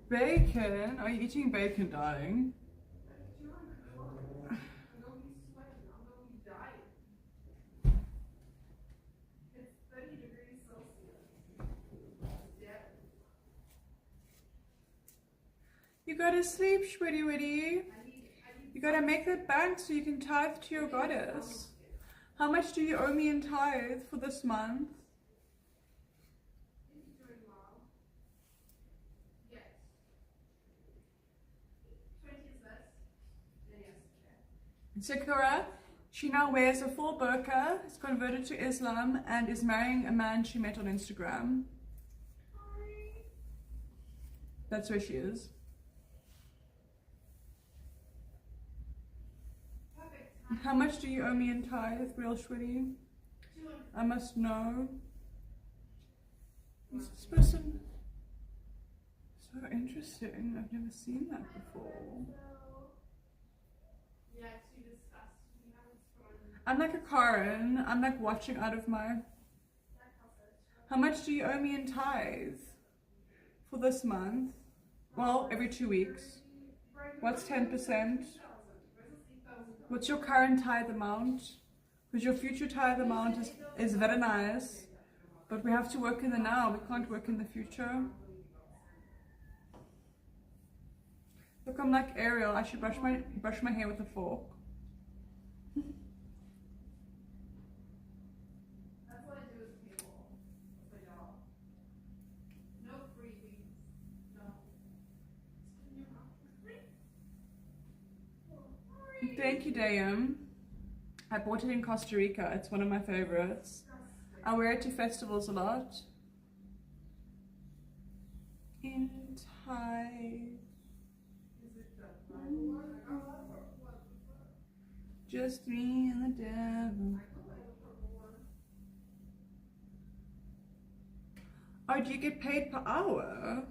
Bacon? Are you eating bacon, darling? You gotta sleep, Shwitty Witty. You gotta make that bank so you can tithe to your goddess. How much do you owe me in tithe for this month? Sakura, she now wears a full burqa, is converted to Islam, and is marrying a man she met on Instagram. That's where she is. How much do you owe me in tithe, real Shwitty? I must know. Who's this person? So interesting. I've never seen that before. I'm like a Karen. I'm like watching out of my... How much do you owe me in tithe for this month? Well, every 2 weeks. What's 10%? What's your current tithe amount? Because your future tithe amount is very nice. But we have to work in the now. We can't work in the future. Look, I'm like Ariel. I should brush my hair with a fork. Thank you, Dayam. I bought it in Costa Rica. It's one of my favorites. I wear it to festivals a lot. In Thai. Just me and the devil. Oh, do you get paid per hour?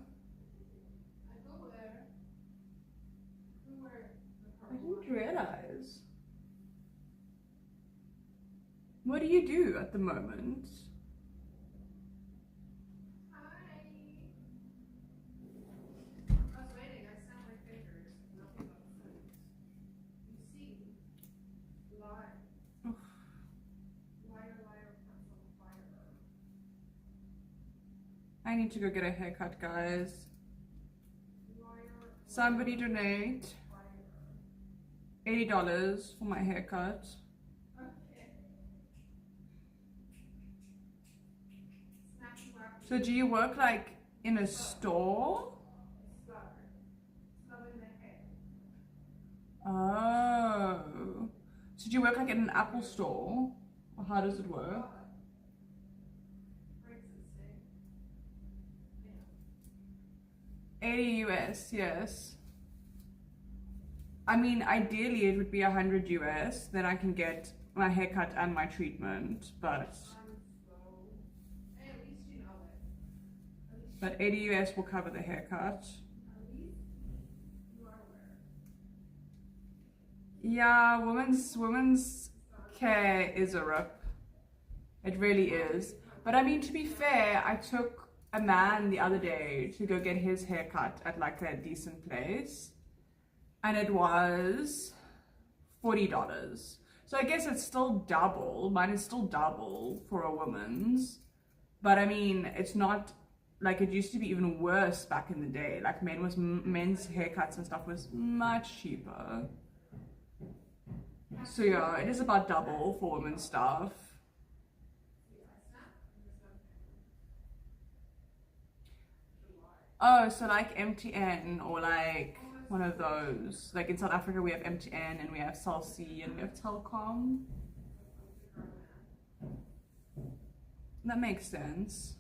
I didn't realize. What do you do at the moment? Hi. I was waiting. I snapped my fingers. Nothing but sense. You see, lie. Oh. Liar, liar, pants on fire. I need to go get a haircut, guys. Liar. Somebody donate $80 for my haircut. So do you work like in a store? Oh. So do you work like in an Apple store? Or how does it work? $80 US, yes. I mean, ideally it would be 100 US, then I can get my haircut and my treatment, but 80 US will cover the haircut. Yeah, women's care is a rip. It really is. But I mean, to be fair, I took a man the other day to go get his haircut at like a decent place, and it was $40. So I guess it's still double. Mine is still double for a woman's. But I mean, it's not like it used to be even worse back in the day. Like men's haircuts and stuff was much cheaper. So yeah, it is about double for women's stuff. Oh, so like MTN or like one of those. Like in South Africa we have MTN and we have Cell C and we have Telkom. That makes sense.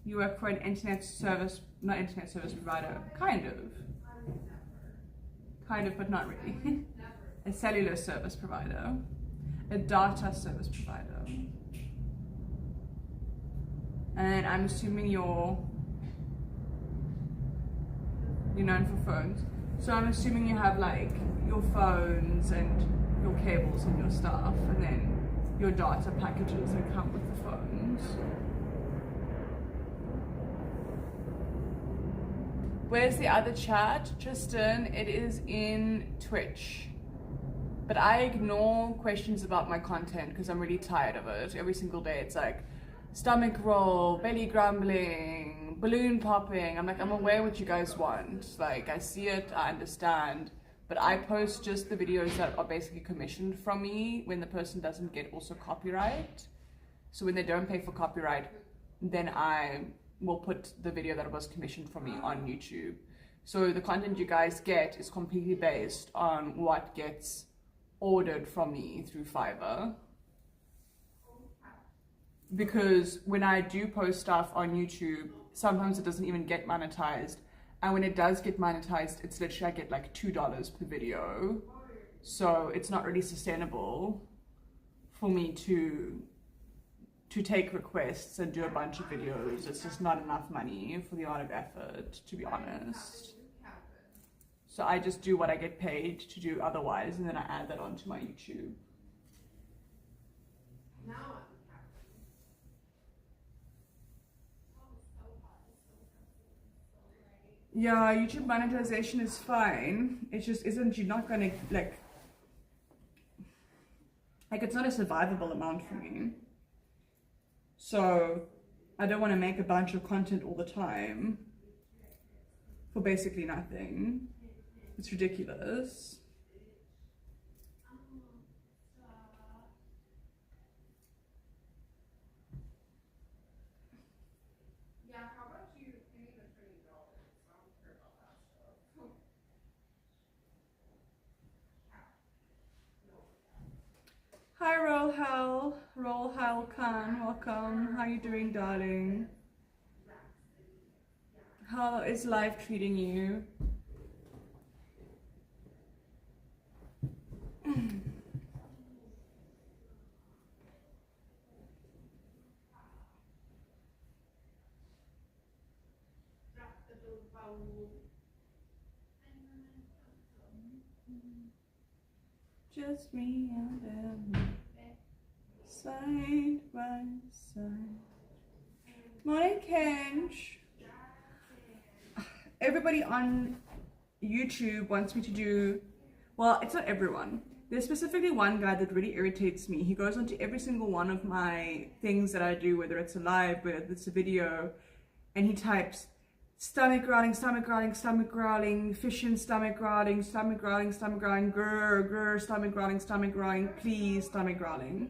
You work for an internet service, not internet service provider, kind of, but not really. A cellular service provider, a data service provider. And I'm assuming you're known for phones. So I'm assuming you have like your phones and your cables and your stuff, and then your data packages that come with the phones. Where's the other chat, Tristan? It is in Twitch. But I ignore questions about my content because I'm really tired of it. Every single day it's like stomach roll, belly grumbling, balloon popping. I'm like, I'm aware what you guys want. Like, I see it, I understand. But I post just the videos that are basically commissioned from me when the person doesn't get also copyright. So when they don't pay for copyright, then I will put the video that was commissioned from me on YouTube. So the content you guys get is completely based on what gets ordered from me through Fiverr. Because when I do post stuff on YouTube, sometimes it doesn't even get monetized. And when it does get monetized, it's literally I get like $2 per video. So it's not really sustainable for me to take requests and do a bunch of videos. It's just not enough money for the amount of effort, to be honest. So I just do what I get paid to do otherwise, and then I add that onto my YouTube. Yeah, YouTube monetization is fine. It just isn't, you're not gonna like it's not a survivable amount for me. So I don't want to make a bunch of content all the time for basically nothing. It's ridiculous. Hi Roll Hell Khan, welcome. How are you doing, darling? How is life treating you? Just me and them, side by side. Morning, Kench. Everybody on YouTube wants me to do, well, it's not everyone. There's specifically one guy that really irritates me. He goes onto every single one of my things that I do, whether it's a live, whether it's a video, and he types, stomach growling, stomach growling, stomach growling, fish in stomach growling, stomach growling, grr, grr, stomach growling, please, stomach growling.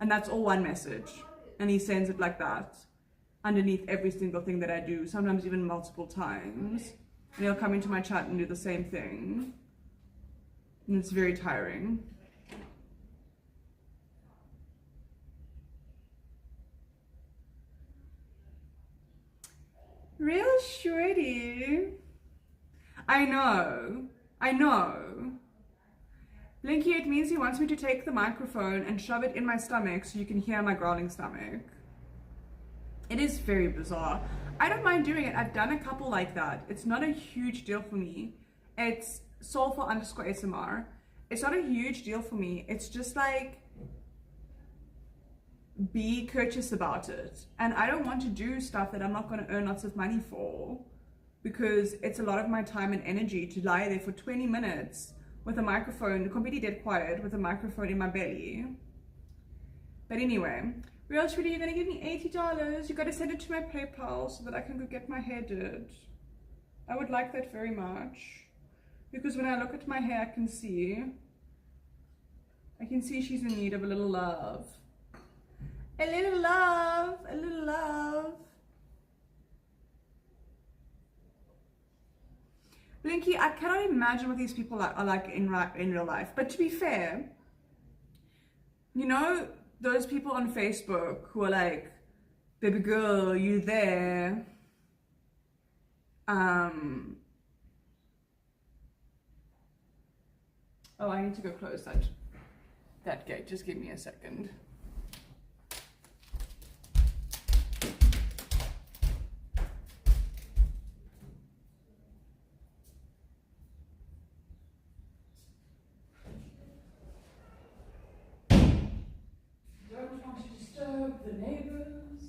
And that's all one message. And he sends it like that, underneath every single thing that I do, sometimes even multiple times. And he'll come into my chat and do the same thing. And it's very tiring. Real shorty. I know. Blinky, it means he wants me to take the microphone and shove it in my stomach so you can hear my growling stomach. It is very bizarre. I don't mind doing it. I've done a couple like that. It's not a huge deal for me. It's soulful_ASMR. It's not a huge deal for me. It's just like, be courteous about it. And I don't want to do stuff that I'm not going to earn lots of money for, because it's a lot of my time and energy to lie there for 20 minutes with a microphone, completely dead quiet, with a microphone in my belly. But anyway, Real Shreddy, you're going to give me $80. You got to send it to my PayPal so that I can go get my hair did. I would like that very much, because when I look at my hair, I can see she's in need of a little love. A little love, a little love. Blinky, I cannot imagine what these people are like in real life. But to be fair, you know those people on Facebook who are like, baby girl, you there? Oh, I need to go close that gate. Just give me a second. Don't want to disturb the neighbors.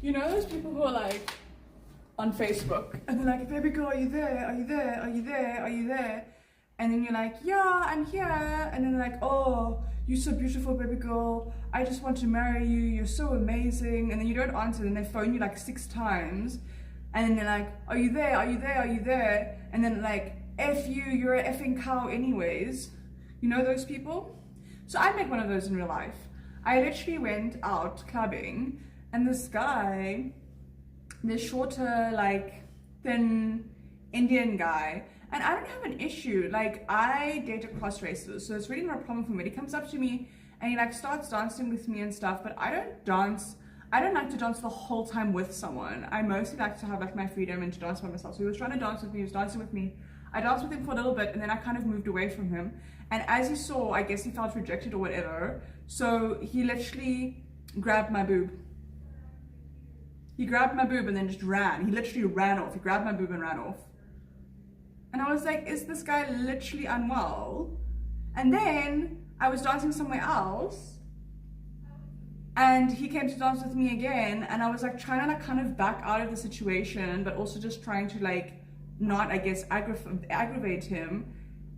You know those people who are like on Facebook and they're like, baby girl, are you there? Are you there? Are you there? Are you there? And then you're like, yeah, I'm here. And then they're like, oh, you're so beautiful, baby girl. I just want to marry you. You're so amazing. And then you don't answer. And they phone you like 6 times. And then they're like, are you there? Are you there? Are you there? And then like, F you, you're a effing cow anyways. You know those people? So I met one of those in real life. I literally went out clubbing, and this guy, this shorter, like, thin Indian guy, and I don't have an issue. Like, I date across races, so it's really not a problem for me. He comes up to me and he like starts dancing with me and stuff, but I don't dance. I don't like to dance the whole time with someone. I mostly like to have like my freedom and to dance by myself. So he was trying to dance with me, he was dancing with me. I danced with him for a little bit, and then I kind of moved away from him. And as he saw, I guess he felt rejected or whatever, so he literally grabbed my boob. He grabbed my boob and then just ran. He literally ran off. He grabbed my boob and ran off. And I was like, is this guy literally unwell? And then I was dancing somewhere else, and he came to dance with me again, and I was like trying to like kind of back out of the situation, but also just trying to like not, I guess, aggravate him.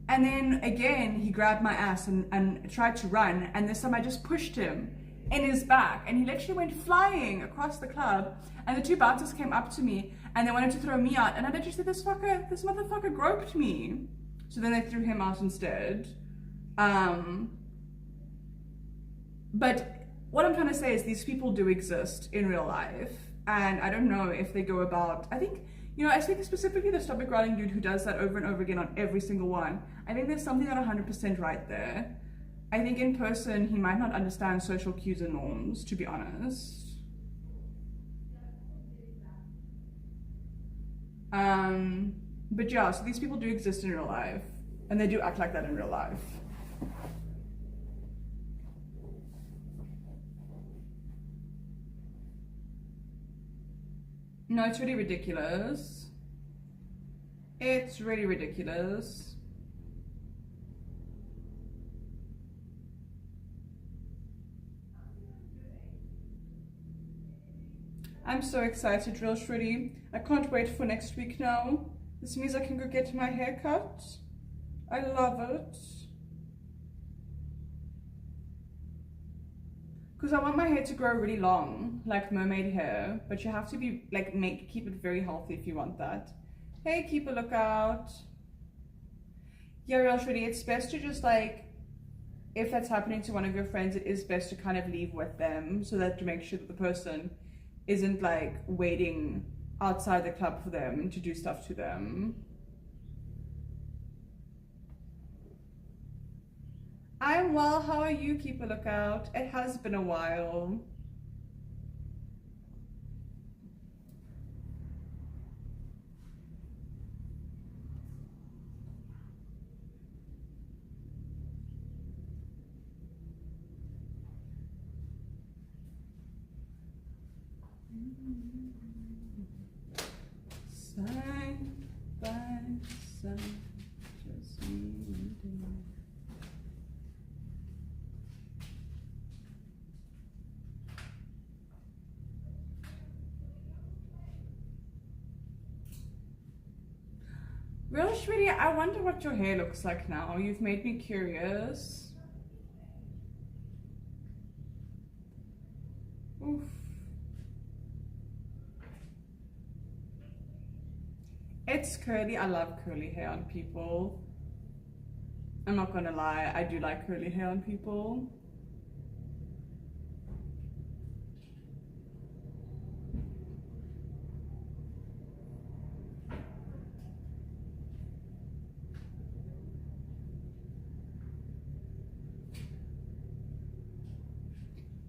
And then again, he grabbed my ass and tried to run, and this time I just pushed him in his back, and he literally went flying across the club, and the 2 bouncers came up to me and they wanted to throw me out, and I literally said, this motherfucker groped me. So then they threw him out instead. But what I'm trying to say is these people do exist in real life, and I don't know if they go about, I think, you know, I think specifically the stomach growling dude who does that over and over again on every single one, I think there's something not 100% right there. I think in person he might not understand social cues and norms, to be honest. But yeah, so these people do exist in real life, and they do act like that in real life. No, it's really ridiculous. It's really ridiculous. I'm so excited, Real Shreddy. I can't wait for next week now. This means I can go get my hair cut. I love it. Because I want my hair to grow really long, like mermaid hair, but you have to be like keep it very healthy if you want that. Hey, keep a lookout. Yeah, Real Shreddy, it's best to just like, if that's happening to one of your friends, it is best to kind of leave with them, so that to make sure that the person isn't like waiting outside the club for them to do stuff to them. I'm well, how are you? Keep a lookout. It has been a while. Side by side, just me and you. Real Shreddy, I wonder what your hair looks like now. You've made me curious. Oof. It's curly. I love curly hair on people. I'm not gonna lie, I do like curly hair on people.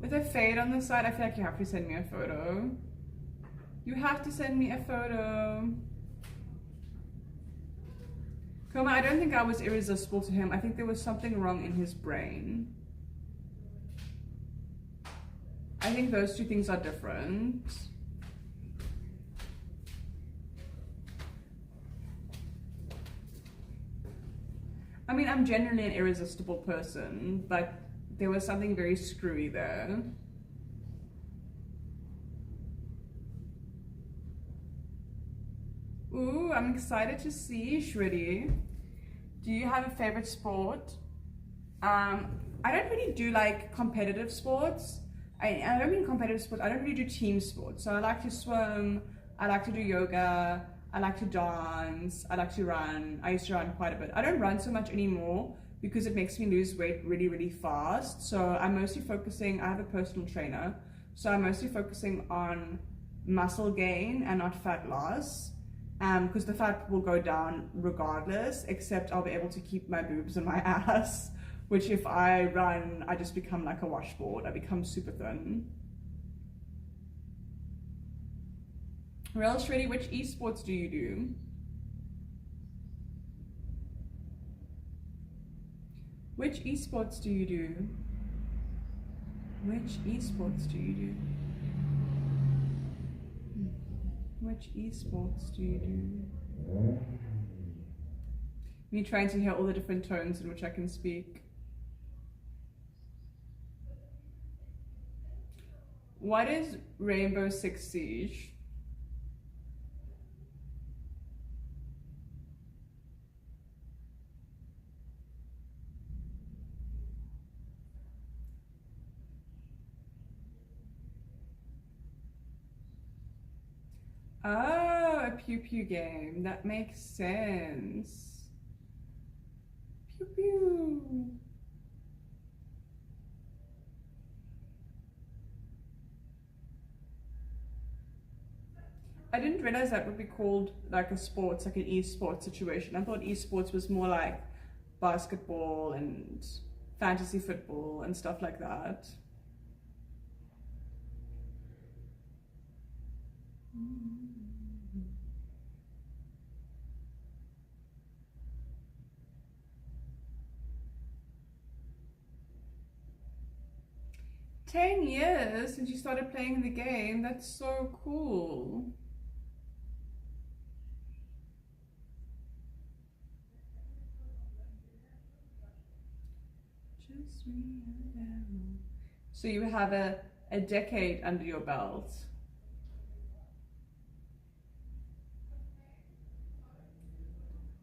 With a fade on the side, I feel like you have to send me a photo. You have to send me a photo. Coma, I don't think I was irresistible to him. I think there was something wrong in his brain. I think those two things are different. I mean, I'm generally an irresistible person, but there was something very screwy there. Ooh, I'm excited to see Shreddy. Do you have a favorite sport? I don't really do like competitive sports. I don't mean competitive sports, I don't really do team sports. So I like to swim, I like to do yoga, I like to dance, I like to run. I used to run quite a bit. I don't run so much anymore because it makes me lose weight really, really fast. So I'm mostly focusing, I have a personal trainer, so I'm mostly focusing on muscle gain and not fat loss. Because the fat will go down regardless, except I'll be able to keep my boobs and my ass, which if I run, I just become like a washboard. I become super thin. Real Shreddy, which esports do you do? Which esports do you do? Which esports do you do? Which esports do you do? Me trying to hear all the different tones in which I can speak. What is Rainbow Six Siege? Oh, a Pew Pew game. That makes sense. Pew Pew. I didn't realize that would be called like a sports, like an esports situation. I thought esports was more like basketball and fantasy football and stuff like that. 10 years since you started playing the game. That's so cool. So you have a decade under your belt.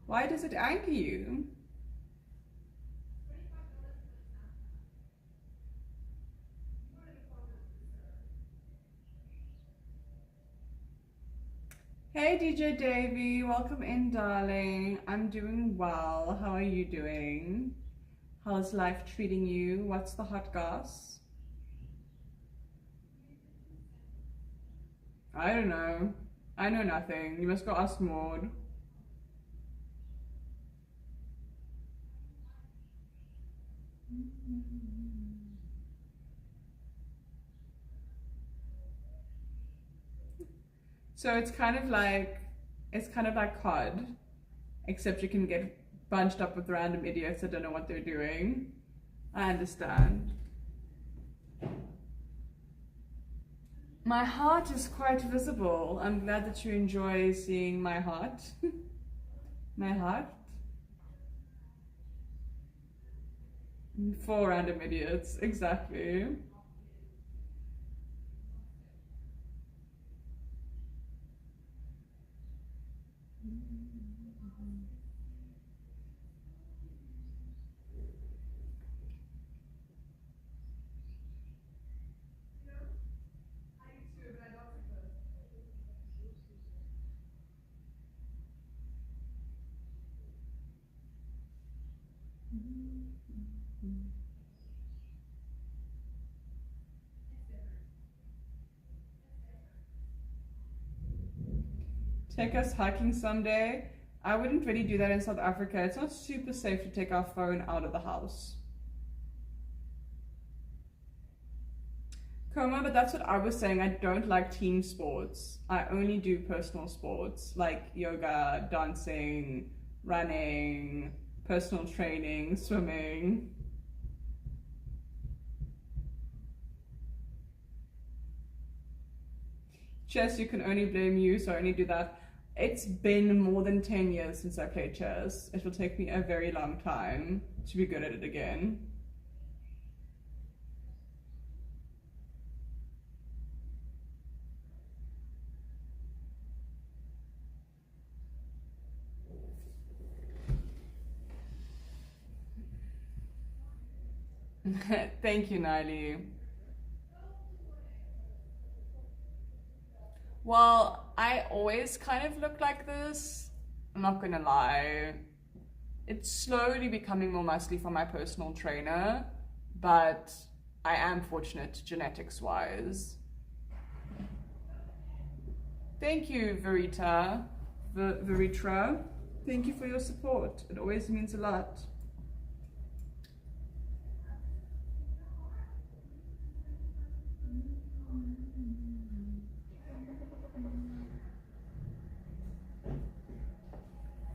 Why does it anger you? Hey DJ Davey, welcome in darling. I'm doing well. How are you doing? How's life treating you? What's the hot goss? I don't know. I know nothing. You must go ask Maud. So it's kind of like COD, except you can get bunched up with random idiots that don't know what they're doing. I understand. My heart is quite visible. I'm glad that you enjoy seeing my heart. My heart. For random idiots, exactly. Take us hiking someday. I wouldn't really do that in South Africa. It's not super safe to take our phone out of the house. Coma, but that's what I was saying. I don't like team sports. I only do personal sports like yoga, dancing, running, personal training, swimming. Chess, you can only blame you, so I only do that. It's been more than 10 years since I played chess. It will take me a very long time to be good at it again. Thank you, Niley. Well, I always kind of look like this. I'm not gonna lie. It's slowly becoming more muscly for my personal trainer, but I am fortunate genetics-wise. Thank you, Verita. Veritra. Thank you for your support. It always means a lot.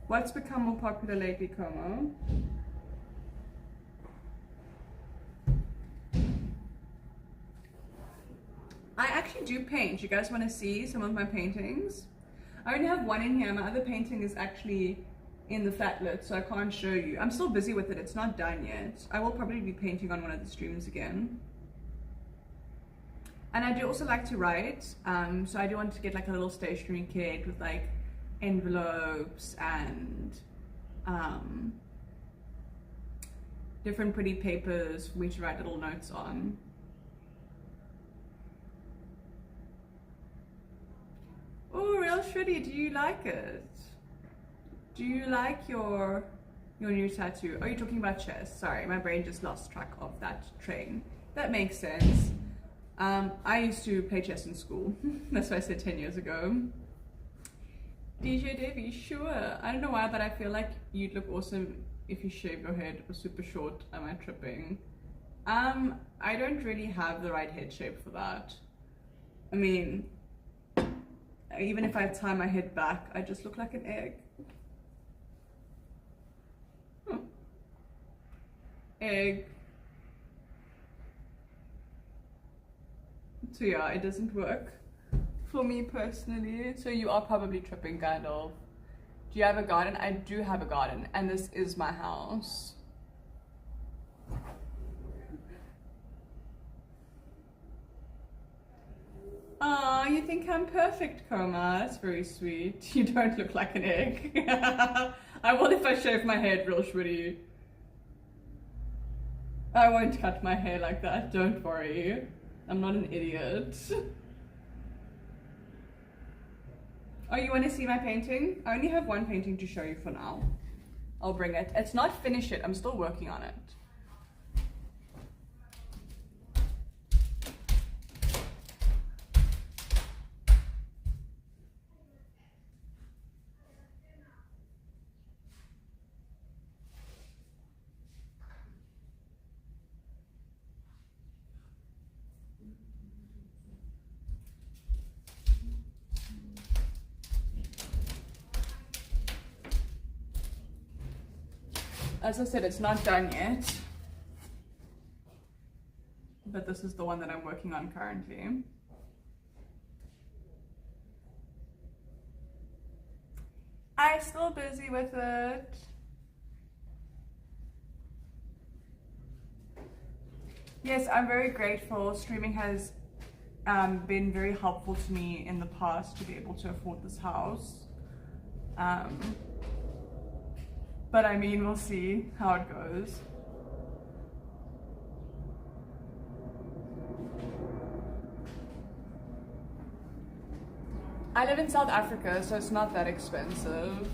What's become more popular lately, Como? I actually do paint. You guys want to see some of my paintings? I only have one in here. My other painting is actually in the Flatlit, so I can't show you. I'm still busy with it. It's not done yet. I will probably be painting on one of the streams again. And I do also like to write, so I do want to get like a little stationery kit with like envelopes and different pretty papers for me to write little notes on. Oh, real shitty, do you like it? Do you like your new tattoo? Oh, you're talking about chess. Sorry, my brain just lost track of that train. That makes sense. I used to play chess in school. That's what I said 10 years ago. DJ Davey, sure. I don't know why, but I feel like you'd look awesome if you shave your head or super short. Am I tripping? I don't really have the right head shape for that. I mean, even if I tie my head back, I just look like an egg. Egg. So yeah, it doesn't work for me personally. So you are probably tripping, Gandalf. Do you have a garden? I do have a garden, and this is my house. Ah, you think I'm perfect, Coma? That's very sweet. You don't look like an egg. I will if I shave my head real shitty. I won't cut my hair like that, don't worry. I'm not an idiot. Oh, you want to see my painting? I only have one painting to show you for now. I'll bring it. It's not finished yet. I'm still working on it. As I said, it's not done yet, but this is the one that I'm working on currently. I'm still busy with it. Yes, I'm very grateful. Streaming has been very helpful to me in the past to be able to afford this house. But I mean, we'll see how it goes. I live in South Africa, so it's not that expensive.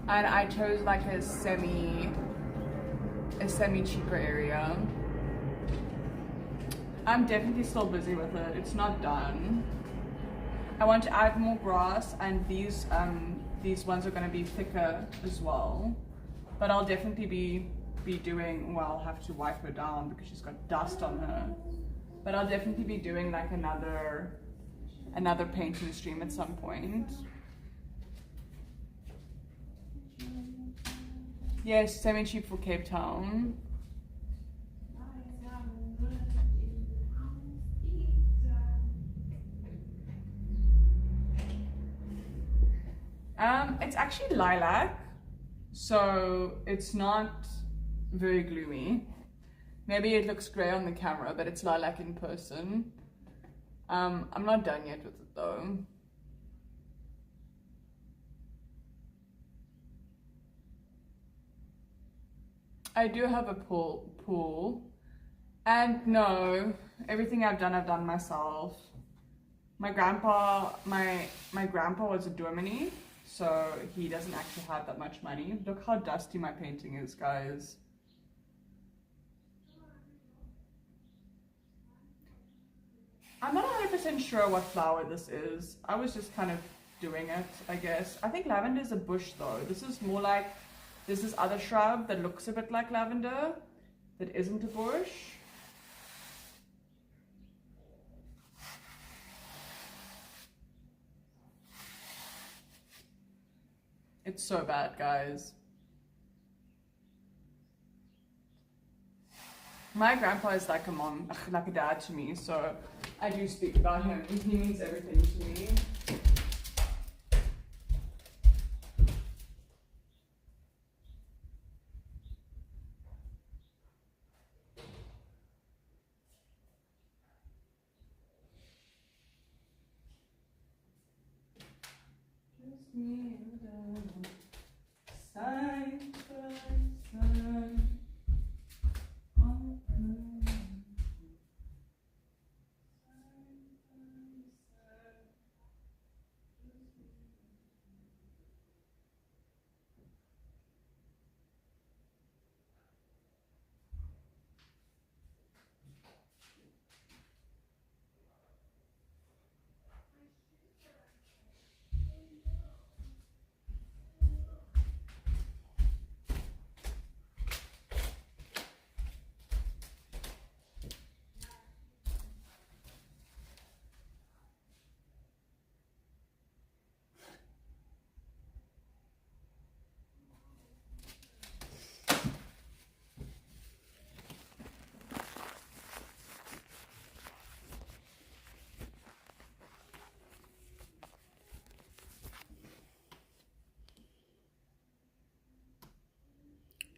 And I chose like a semi cheaper area. I'm definitely still busy with it. It's not done. I want to add more grass, and these ones are going to be thicker as well. But I'll definitely be doing, well, I'll have to wipe her down because she's got dust on her. But I'll definitely be doing like another painting stream at some point. Yes, semi-cheap for Cape Town. It's actually lilac, so it's not very gloomy. Maybe it looks grey on the camera, but it's lilac in person. I'm not done yet with it though. I do have a pool, and no, everything I've done myself. My grandpa was a dominee, so he doesn't actually have that much money. Look how dusty my painting is, guys. I'm not 100% sure what flower this is. I was just kind of doing it, I guess. I think lavender is a bush though. This is more like, there's this other shrub that looks a bit like lavender that isn't a bush. It's so bad, guys. My grandpa is like a mom, like a dad to me, so I do speak about him. He means everything to me. Just me and side by side.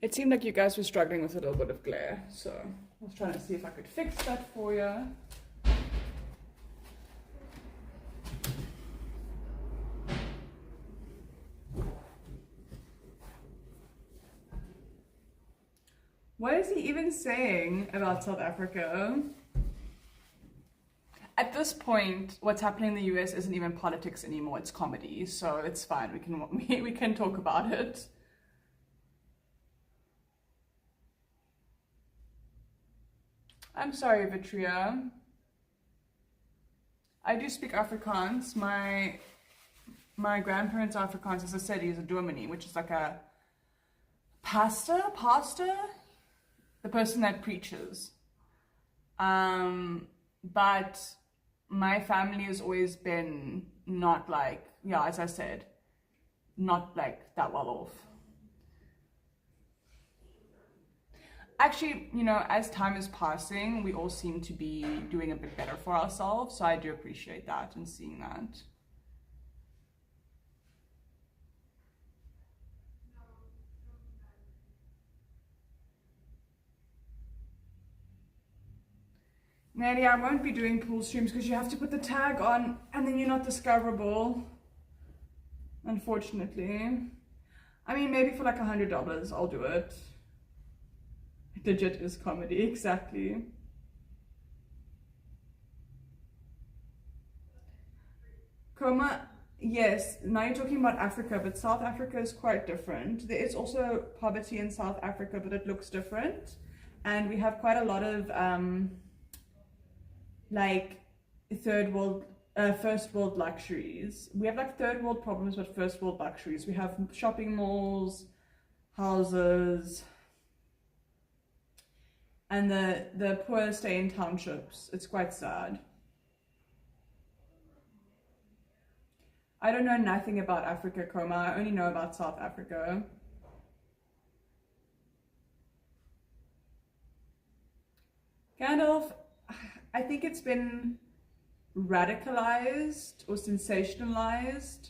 It seemed like you guys were struggling with a little bit of glare, so I was trying to see if I could fix that for you. What is he even saying about South Africa? At this point, what's happening in the US isn't even politics anymore, it's comedy, so it's fine, we can talk about it. I'm sorry, Vitria. I do speak Afrikaans. My grandparents are Afrikaans. As I said, he's a dominee, which is like a pastor, the person that preaches. But my family has always been not like, yeah, as I said, not like that well off. actually, you know, as time is passing, we all seem to be doing a bit better for ourselves. So I do appreciate that and seeing that. Nadia, I won't be doing pool streams because you have to put the tag on and then you're not discoverable. Unfortunately. I mean, maybe for like $100, I'll do it. Legit is comedy, exactly. Coma, yes, now you're talking about Africa, but South Africa is quite different. There is also poverty in South Africa, but it looks different. And we have quite a lot of like first world luxuries. We have like third world problems, but first world luxuries. We have shopping malls, houses, and the poor stay in townships. It's quite sad. I don't know nothing about Africa, Coma. I only know about South Africa. Gandalf, I think it's been radicalized or sensationalized.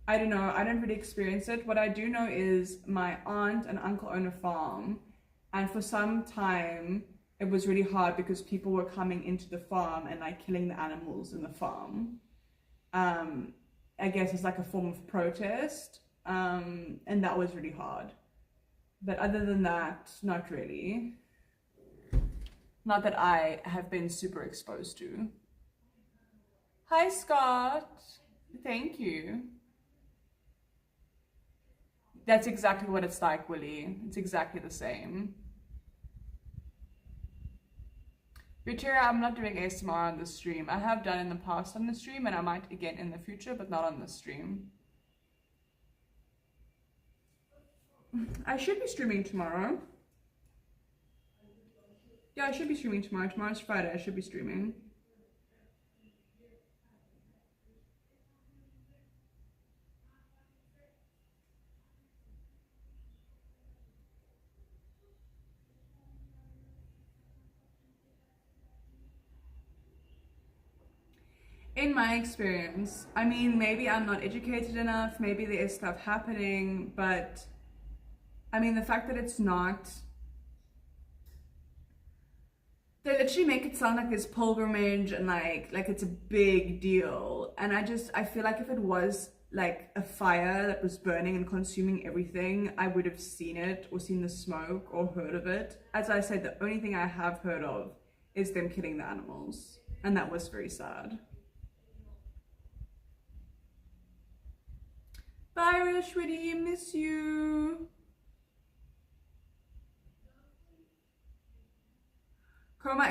I don't know. I don't really experience it. What I do know is my aunt and uncle own a farm, and for some time it was really hard because people were coming into the farm and like killing the animals in the farm. I guess it's like a form of protest, and that was really hard. But other than that, not really. Not that I have been super exposed to. Hi, Scott. Thank you. That's exactly what it's like, Willie. It's exactly the same. Victoria, I'm not doing ASMR on the stream. I have done in the past on the stream, and I might again in the future, but not on the stream. I should be streaming tomorrow. Yeah, I should be streaming tomorrow. Tomorrow's Friday. I should be streaming. In my experience, I mean, maybe I'm not educated enough, maybe there is stuff happening, but I mean, the fact that it's not, they literally make it sound like this pilgrimage and like it's a big deal. And I feel like if it was like a fire that was burning and consuming everything, I would have seen it or seen the smoke or heard of it. As I said, the only thing I have heard of is them killing the animals, and that was very sad. Bye, Rashwidi, miss you. Coma,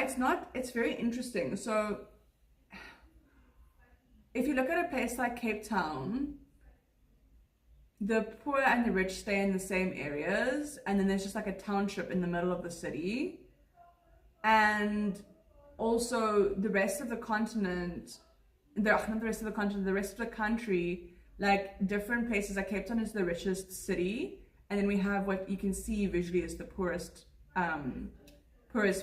it's very interesting. So if you look at a place like Cape Town, the poor and the rich stay in the same areas, and then there's just like a township in the middle of the city. And also the rest of the continent, the rest of the country, like different places, like Cape Town is the richest city, and then we have what you can see visually as the poorest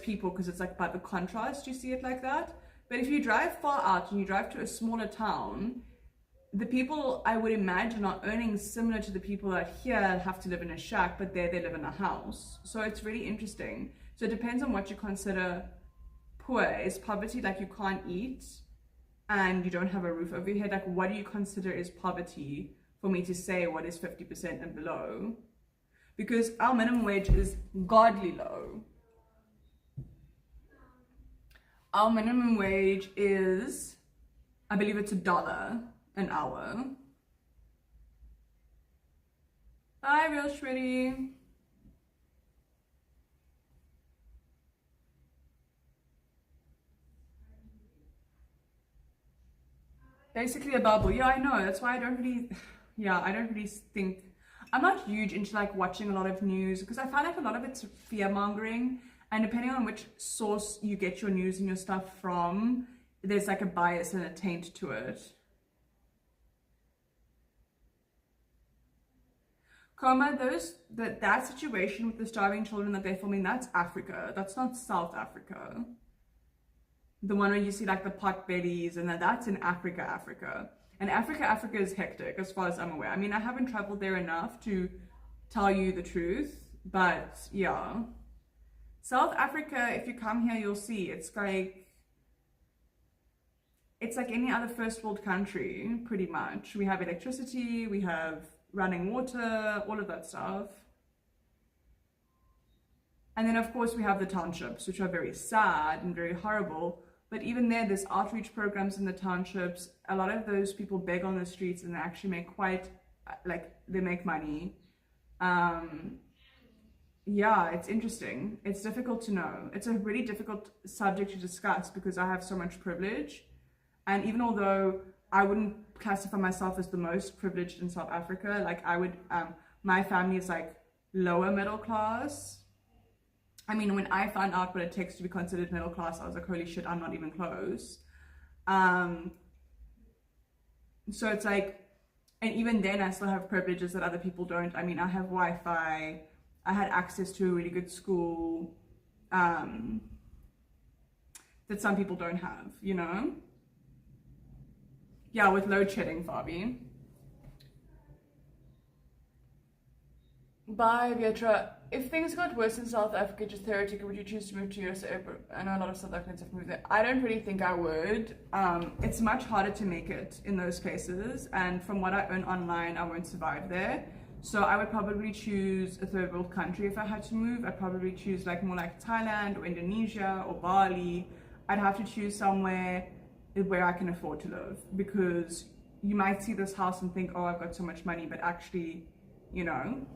people, because it's like by the contrast you see it like that. But if you drive far out and you drive to a smaller town, the people I would imagine are earning similar to the people that here have to live in a shack, but there they live in a house. So it's really interesting. So it depends on what you consider poor. Is poverty like you can't eat and you don't have a roof over your head? Like, what do you consider is poverty for me to say what is 50% and below? Because our minimum wage is godly low. Our minimum wage is, I believe it's $1 an hour. Bye, real shreddy. Basically a bubble. Yeah, I know. That's why I don't really think, I'm not huge into like watching a lot of news, because I find like a lot of it's fear mongering, and depending on which source you get your news and your stuff from, there's like a bias and a taint to it. Coma, that situation with the starving children that they're filming, that's Africa. That's not South Africa. The one where you see like the pot bellies and that's in Africa. And Africa is hectic as far as I'm aware. I mean, I haven't traveled there enough to tell you the truth, but yeah. South Africa, if you come here, you'll see it's like any other first world country, pretty much. We have electricity, we have running water, all of that stuff. And then of course we have the townships, which are very sad and very horrible. But even there's outreach programs in the townships. A lot of those people beg on the streets and they actually make they make money. Yeah, it's interesting. It's difficult to know. It's a really difficult subject to discuss because I have so much privilege. And even although I wouldn't classify myself as the most privileged in South Africa, like I would, my family is like lower middle class. I mean, when I found out what it takes to be considered middle class, I was like, holy shit, I'm not even close. So it's like, and even then I still have privileges that other people don't. I mean, I have Wi-Fi, I had access to a really good school, that some people don't have, you know? Yeah, with load shedding, Fabi. Bye, Vietra. If things got worse in South Africa, just theoretically, would you choose to move to USA? I know a lot of South Africans have moved there. I don't really think I would. It's much harder to make it in those places. And from what I earn online, I won't survive there. So I would probably choose a third world country if I had to move. I'd probably choose more like Thailand or Indonesia or Bali. I'd have to choose somewhere where I can afford to live, because you might see this house and think, oh, I've got so much money, but actually, you know.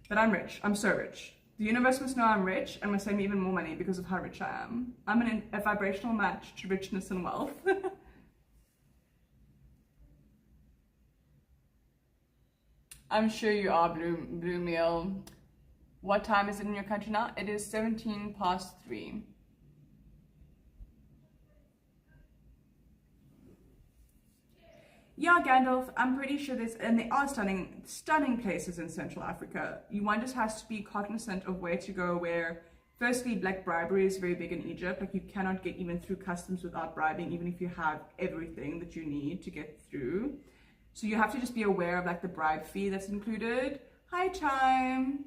But I'm rich. I'm so rich. The universe must know I'm rich and must send me even more money because of how rich I am. I'm a vibrational match to richness and wealth. I'm sure you are, Blue Meal. What time is it in your country now? It is 3:17. Yeah, Gandalf, I'm pretty sure and there are stunning places in Central Africa. One just has to be cognizant of where to go, where, firstly, black bribery is very big in Egypt. Like, you cannot get even through customs without bribing, even if you have everything that you need to get through. So you have to just be aware of the bribe fee that's included. Hi, Chime.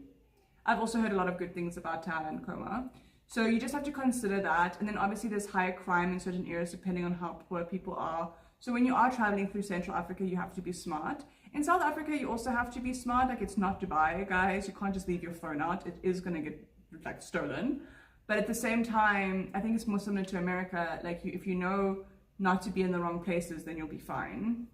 I've also heard a lot of good things about Thailand, Coma. So you just have to consider that. And then obviously there's higher crime in certain areas depending on how poor people are. So when you are traveling through Central Africa, you have to be smart. In South Africa, you also have to be smart. It's not Dubai, guys. You can't just leave your phone out. It is going to get stolen. But at the same time, I think it's more similar to America. If you know not to be in the wrong places, then you'll be fine.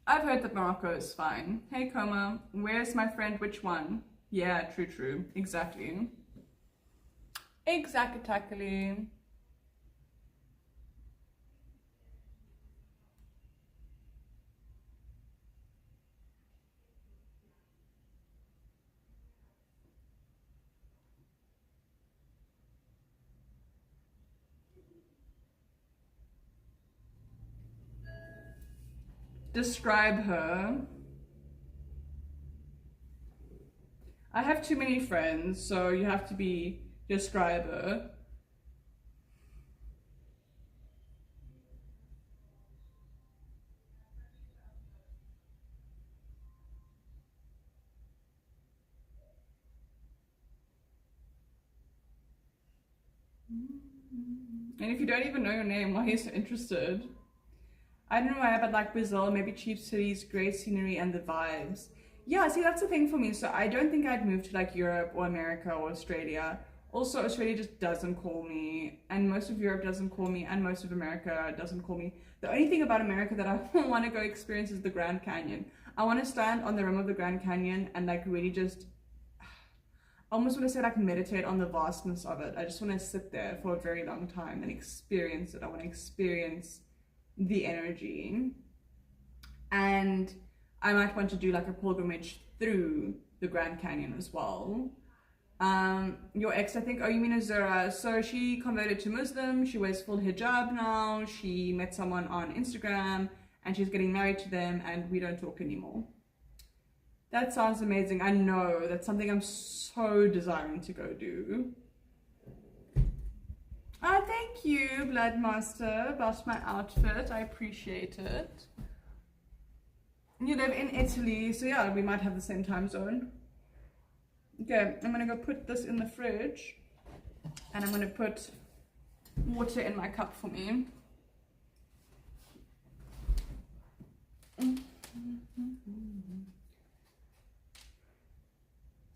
I've heard that Morocco is fine. Hey, Coma, where's my friend? Which one? Yeah, true. Exactly. Exactly. Describe her. I have too many friends, so you have to be describe her. And if you don't even know your name, why are you so interested? I don't know why, but Brazil, maybe cheap cities, great scenery, and the vibes. Yeah, see, that's the thing for me. So I don't think I'd move to Europe or America or Australia. Also, Australia just doesn't call me, and most of Europe doesn't call me, and most of America doesn't call me. The only thing about America that I want to go experience is the Grand Canyon. I want to stand on the rim of the Grand Canyon and really just, I almost want to say meditate on the vastness of it. I just want to sit there for a very long time and experience it. I want to experience the energy, and I might want to do a pilgrimage through the Grand Canyon as well. Your ex, I think, oh, you mean Azura. So she converted to Muslim, she wears full hijab now, she met someone on Instagram, and she's getting married to them, and we don't talk anymore. That sounds amazing. I know, that's something I'm so desiring to go do. Oh, thank you, Bloodmaster, about my outfit. I appreciate it. You live in Italy, so yeah, we might have the same time zone. Okay, I'm gonna go put this in the fridge, and I'm gonna put water in my cup for me.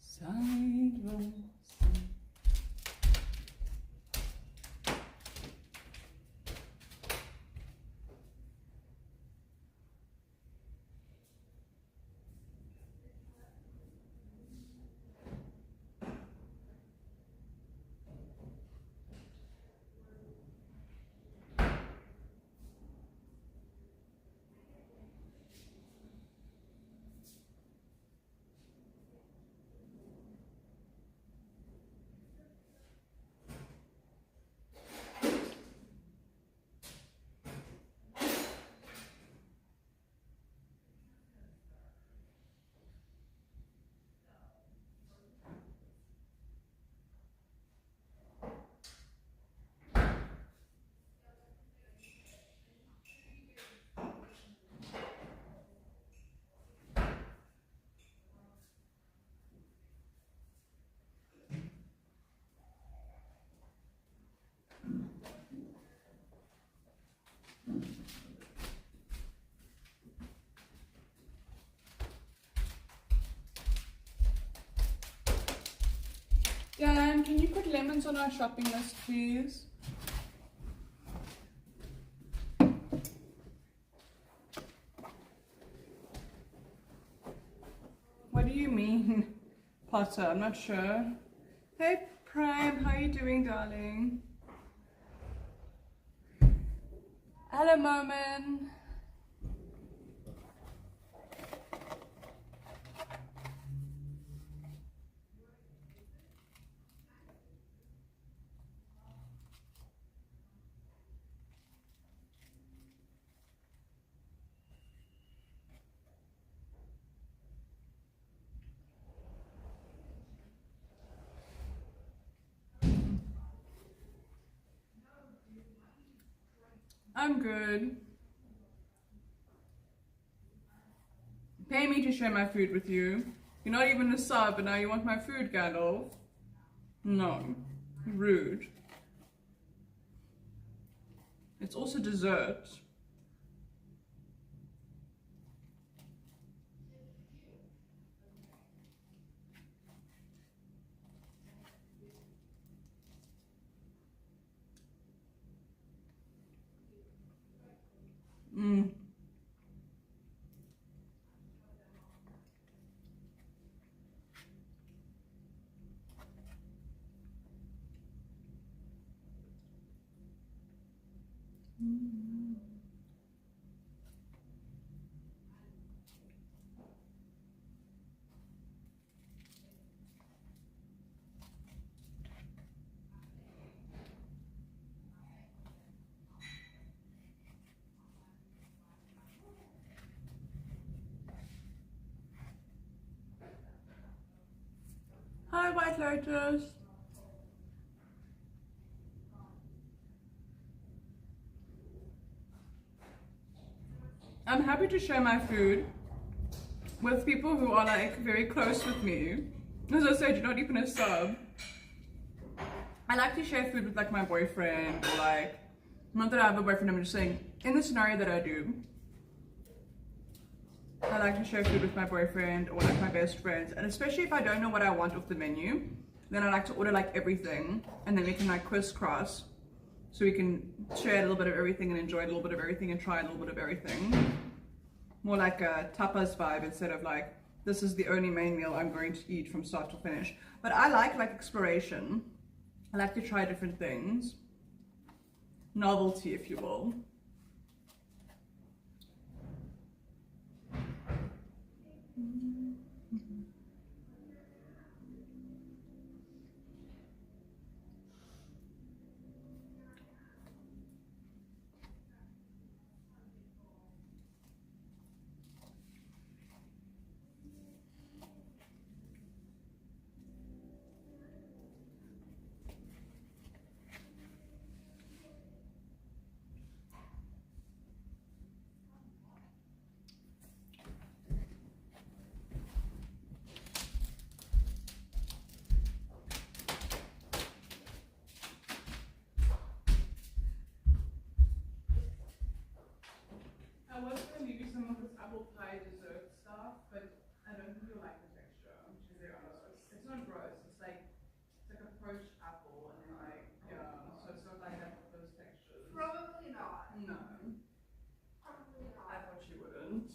Sidewalks. Dan, can you put lemons on our shopping list, please? What do you mean, Potter? I'm not sure. Hey, Prime, how you doing, darling? Hello, Moment. I'm good. Pay me to share my food with you. You're not even a sub, and now you want my food, Gandalf? No. Rude. It's also dessert. Hi, White Lotus. I'm happy to share my food with people who are like very close with me. As I said, you're not even a sub. I like to share food with like my boyfriend, or like, not that I have a boyfriend, I'm just saying, in the scenario that I do, I like to share food with my boyfriend or like my best friends, and especially if I don't know what I want off the menu, then I like to order like everything, and then we can like crisscross, so we can share a little bit of everything and enjoy a little bit of everything and try a little bit of everything. More like a tapas vibe instead of like, this is the only main meal I'm going to eat from start to finish. But I like exploration. I like to try different things. Novelty, if you will. I was going to leave you some of this apple pie dessert stuff, but I don't think you'll like the texture, which is very honest. It's not gross, it's like a poached apple, and then like, yeah, so it's not like that with those textures. Probably not. No, Probably not. I thought you wouldn't.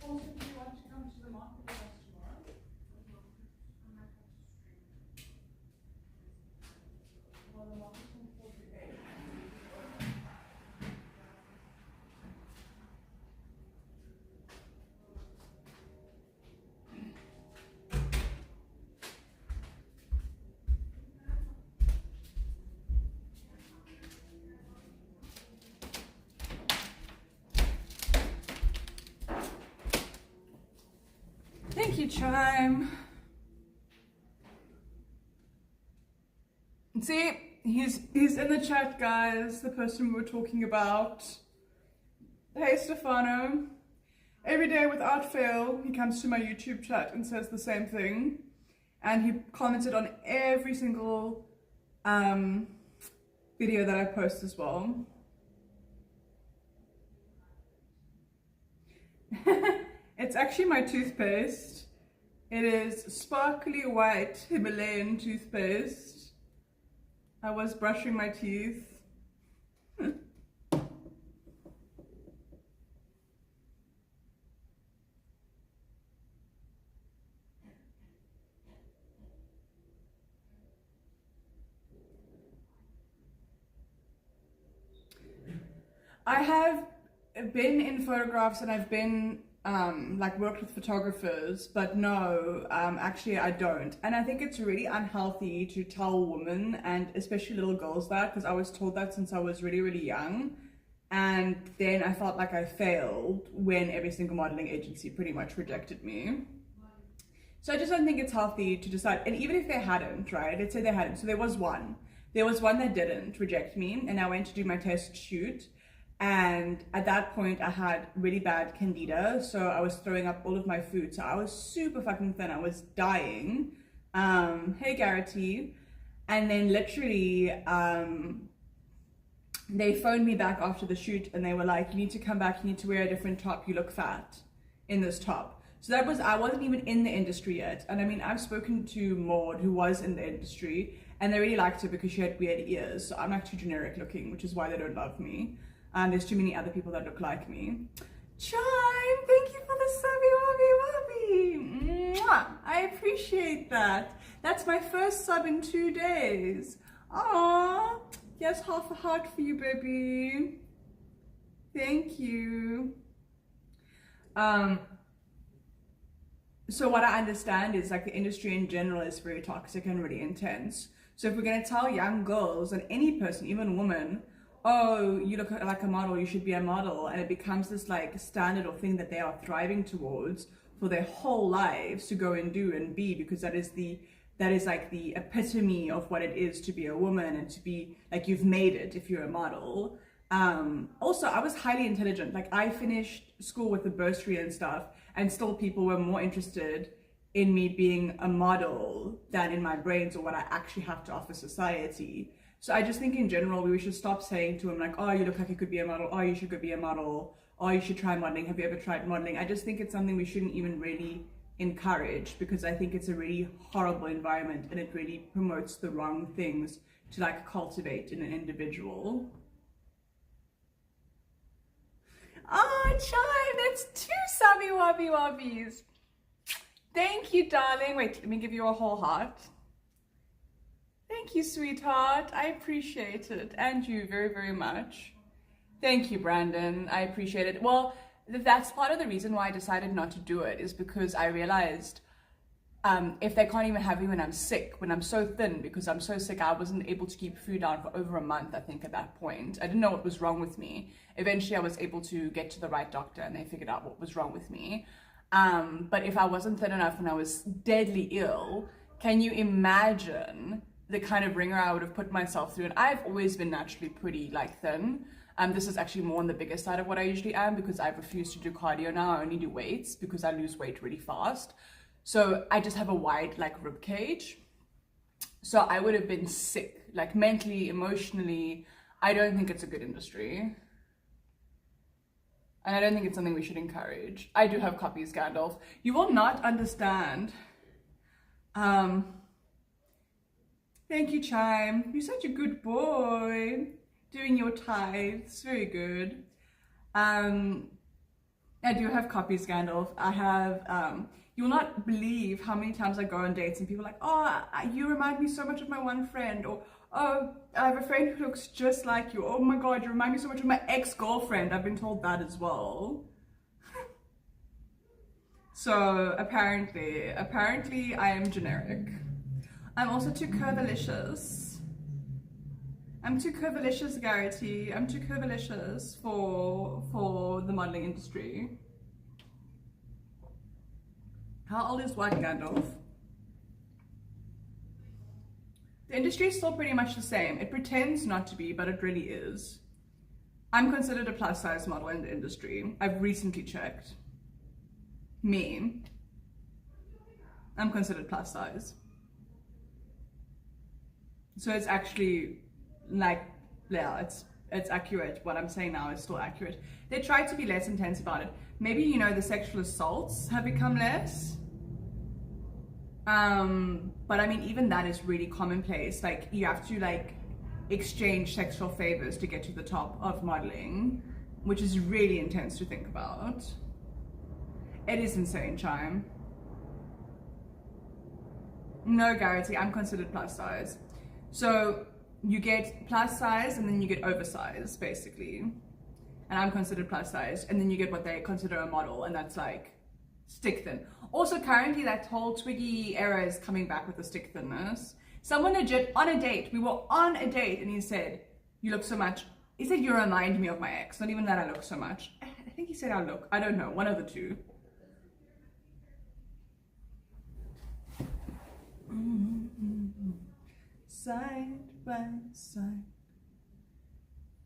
Also, do you want to come to the market with us tomorrow? Well, the market's from 4 to 8. Thank you, Chime. See, he's in the chat, guys. The person we were talking about. Hey, Stefano. Every day without fail, he comes to my YouTube chat and says the same thing. And he commented on every single video that I post as well. It's actually my toothpaste. It is sparkly white Himalayan toothpaste. I was brushing my teeth. I have been in photographs and I've been like worked with photographers, but no, actually I don't. And I think it's really unhealthy to tell women and especially little girls that, because I was told that since I was really, really young. And then I felt like I failed when every single modeling agency pretty much rejected me. So I just don't think it's healthy to decide. And even if they hadn't, right, let's say they hadn't. So there was one that didn't reject me, and I went to do my test shoot. And at that point I had really bad candida, so I was throwing up all of my food, so I was super fucking thin, I was dying. Hey Garrity. And then literally they phoned me back after the shoot and they were like, you need to come back, you need to wear a different top, you look fat in this top. So that was, I wasn't even in the industry yet. And I mean, I've spoken to Maud, who was in the industry, and they really liked her because she had weird ears, so I'm like too generic looking, which is why they don't love me. There's too many other people that look like me. Chime, thank you for the subby wobby wobby. Mwah, I appreciate that. That's my first sub in 2 days. Aww, yes, half a heart for you, baby. Thank you. So what I understand is like the industry in general is very toxic and really intense. So if we're gonna tell young girls and any person, even women, oh, you look like a model, you should be a model, and it becomes this like standard or thing that they are thriving towards for their whole lives to go and do and be, because that is like the epitome of what it is to be a woman and to be like, you've made it if you're a model. Also, I was highly intelligent. Like I finished school with a bursary and stuff, and still people were more interested in me being a model than in my brains or what I actually have to offer society. So I just think in general, we should stop saying to them like, oh, you look like you could be a model. Oh, you should go be a model. Oh, you should try modeling. Have you ever tried modeling? I just think it's something we shouldn't even really encourage, because I think it's a really horrible environment and it really promotes the wrong things to like cultivate in an individual. Oh, Chime, that's 2 subby wobby wobbies. Thank you, darling. Wait, let me give you a whole heart. Thank you, sweetheart. I appreciate it. And you very, very much. Thank you, Brandon. I appreciate it. Well, that's part of the reason why I decided not to do it, is because I realized if they can't even have me when I'm sick, when I'm so thin, because I'm so sick, I wasn't able to keep food down for over a month, I think, at that point. I didn't know what was wrong with me. Eventually, I was able to get to the right doctor and they figured out what was wrong with me. But if I wasn't thin enough when I was deadly ill, can you imagine the kind of ringer I would have put myself through? And I've always been naturally pretty thin. This is actually more on the bigger side of what I usually am, because I've refused to do cardio now. I only do weights because I lose weight really fast. So I just have a wide rib cage. So I would have been sick, mentally, emotionally. I don't think it's a good industry. And I don't think it's something we should encourage. I do have copies, Gandalf. You will not understand. Thank you, Chime. You're such a good boy. Doing your tithes. Very good. I do have copies, Gandalf. I have, you will not believe how many times I go on dates and people are like, oh, you remind me so much of my one friend. Or, oh, I have a friend who looks just like you. Oh my God, you remind me so much of my ex-girlfriend. I've been told that as well. So apparently I am generic. I'm also too curvilicious. I'm too curvilicious, Garrity. I'm too curvilicious for the modeling industry. How old is what, Gandalf? The industry is still pretty much the same. It pretends not to be, but it really is. I'm considered a plus size model in the industry. I've recently checked. Me. I'm considered plus size. So it's actually yeah, it's accurate. What I'm saying now is still accurate. They try to be less intense about it. Maybe, the sexual assaults have become less. But I mean, even that is really commonplace. You have to exchange sexual favors to get to the top of modeling, which is really intense to think about. It is insane, Chime. No, Garrity, I'm considered plus size. So you get plus size and then you get oversized, basically. And I'm considered plus size, and then you get what they consider a model, and that's stick thin. Also, currently that whole Twiggy era is coming back with the stick thinness. Someone legit on a date, we were on a date, and he said, you look so much. He said, you remind me of my ex. Not even that I look so much. I think he said I look. I don't know, one of the two. Side by side,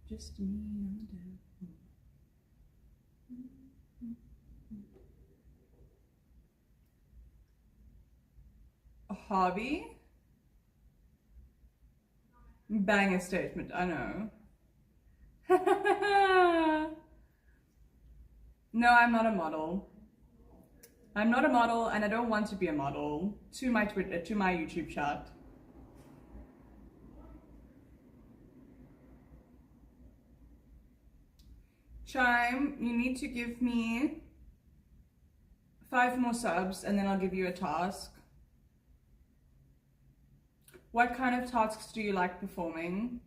just me and you. A hobby? Banger statement, I know. No, I'm not a model. I'm not a model, and I don't want to be a model. To my Twitter, to my YouTube chat. Chime, you need to give me 5 more subs and then I'll give you a task. What kind of tasks do you like performing?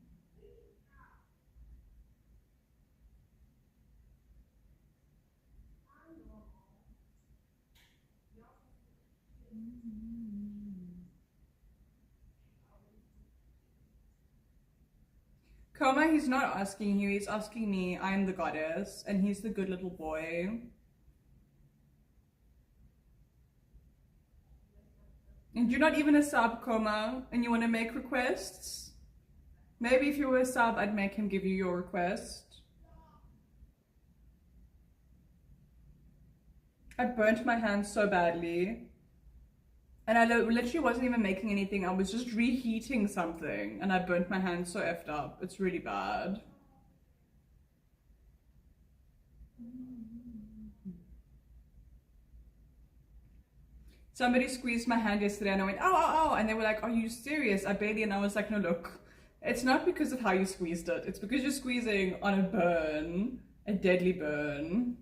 Koma, he's not asking you, he's asking me. I'm the goddess, and he's the good little boy. And you're not even a sub, Koma, and you want to make requests? Maybe if you were a sub, I'd make him give you your request. I burnt my hand so badly. And I literally wasn't even making anything. I was just reheating something and I burnt my hand so effed up. It's really bad. Somebody squeezed my hand yesterday and I went, ow, ow, ow. And they were like, are you serious? I barely, and I was like, no, look, it's not because of how you squeezed it. It's because you're squeezing on a burn, a deadly burn.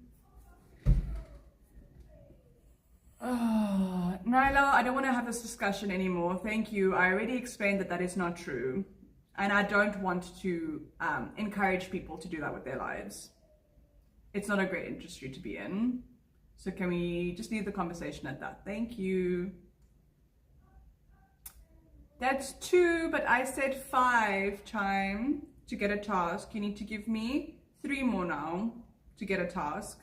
Oh, Nyla, I don't want to have this discussion anymore. Thank you. I already explained that that is not true. And I don't want to encourage people to do that with their lives. It's not a great industry to be in. So can we just leave the conversation at that? Thank you. That's 2, but I said 5, Chime, to get a task. You need to give me 3 more now to get a task.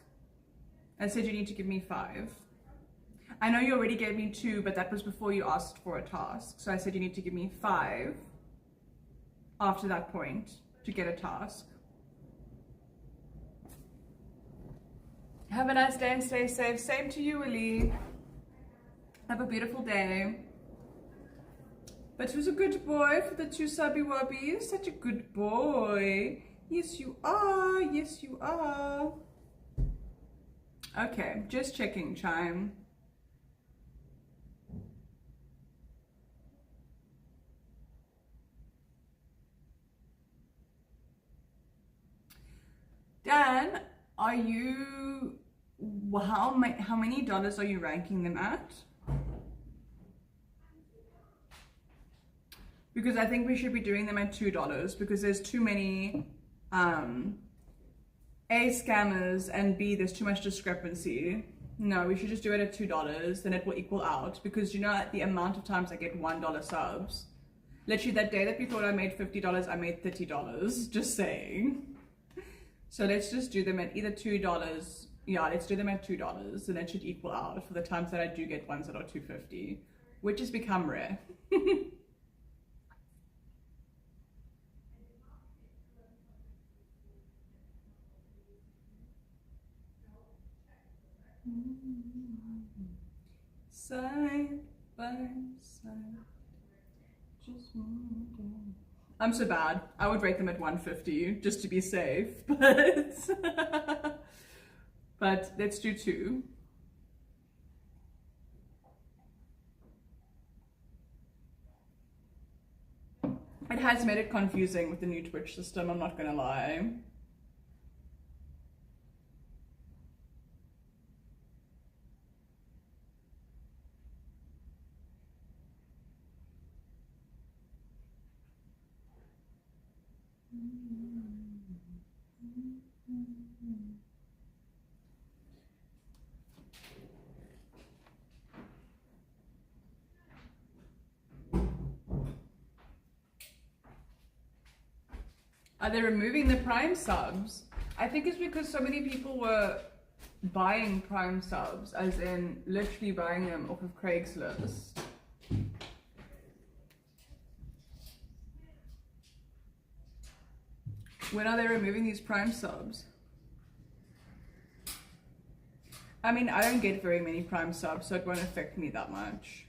I said you need to give me 5. I know you already gave me 2, but that was before you asked for a task. So I said you need to give me 5 after that point to get a task. Have a nice day and stay safe. Same to you, Willie. Have a beautiful day. But who's a good boy for the 2 subby wubbies? Such a good boy. Yes, you are. Yes, you are. Okay, just checking, Chime. Dan, are you, how many dollars are you ranking them at? Because I think we should be doing them at $2 because there's too many A, scammers, and B, there's too much discrepancy. No, we should just do it at $2, then it will equal out, because you know the amount of times I get $1 subs. Literally that day that we thought I made $50, I made $30, just saying. So let's just do them at either $2, yeah, let's do them at $2, and it should equal out for the times that I do get ones that are $2.50, which has become rare. Side by side, just moving. I'm so bad. I would rate them at 150 just to be safe, but but let's do 2. It has made it confusing with the new Twitch system, I'm not gonna lie. Are they removing the Prime subs? I think it's because so many people were buying Prime subs, as in literally buying them off of Craigslist. When are they removing these Prime subs? I mean, I don't get very many Prime subs, so it won't affect me that much.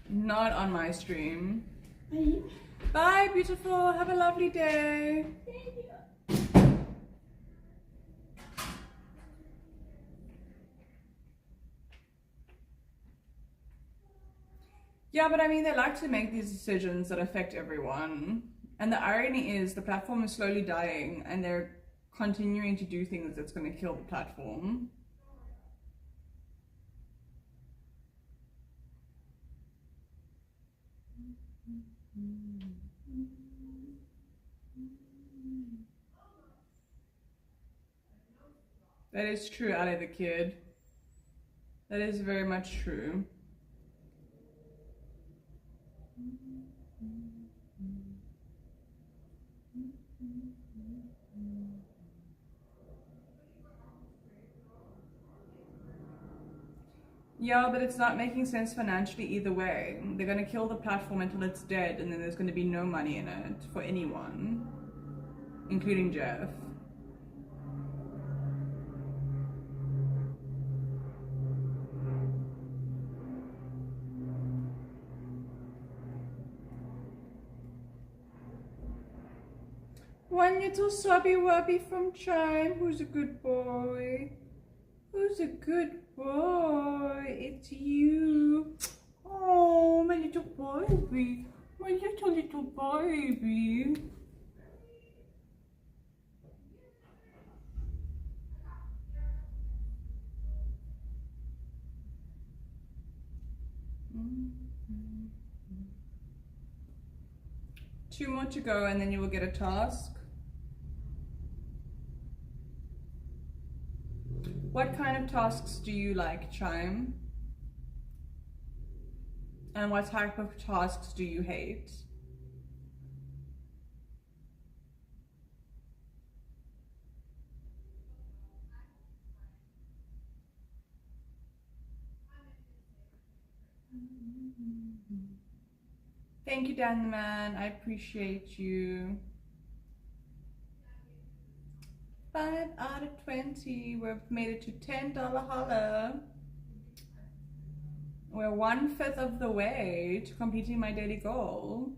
Not on my stream. Bye, beautiful. Have a lovely day. Yeah, but I mean, they like to make these decisions that affect everyone. And the irony is the platform is slowly dying and they're continuing to do things that's going to kill the platform. That is true, Ali the Kid. That is very much true. Yeah, but it's not making sense financially either way. They're going to kill the platform until it's dead, and then there's going to be no money in it for anyone, including Jeff. One little sobby wubby from Chime. Who's a good boy? Who's a good boy? It's you. Oh, my little baby. My little baby. 2 more to go and then you will get a task. What kind of tasks do you like, Chime? And what type of tasks do you hate? Thank you, Dan the Man. I appreciate you. 5 out of 20. We've made it to $10 holler. We're 1/5 of the way to completing my daily goal.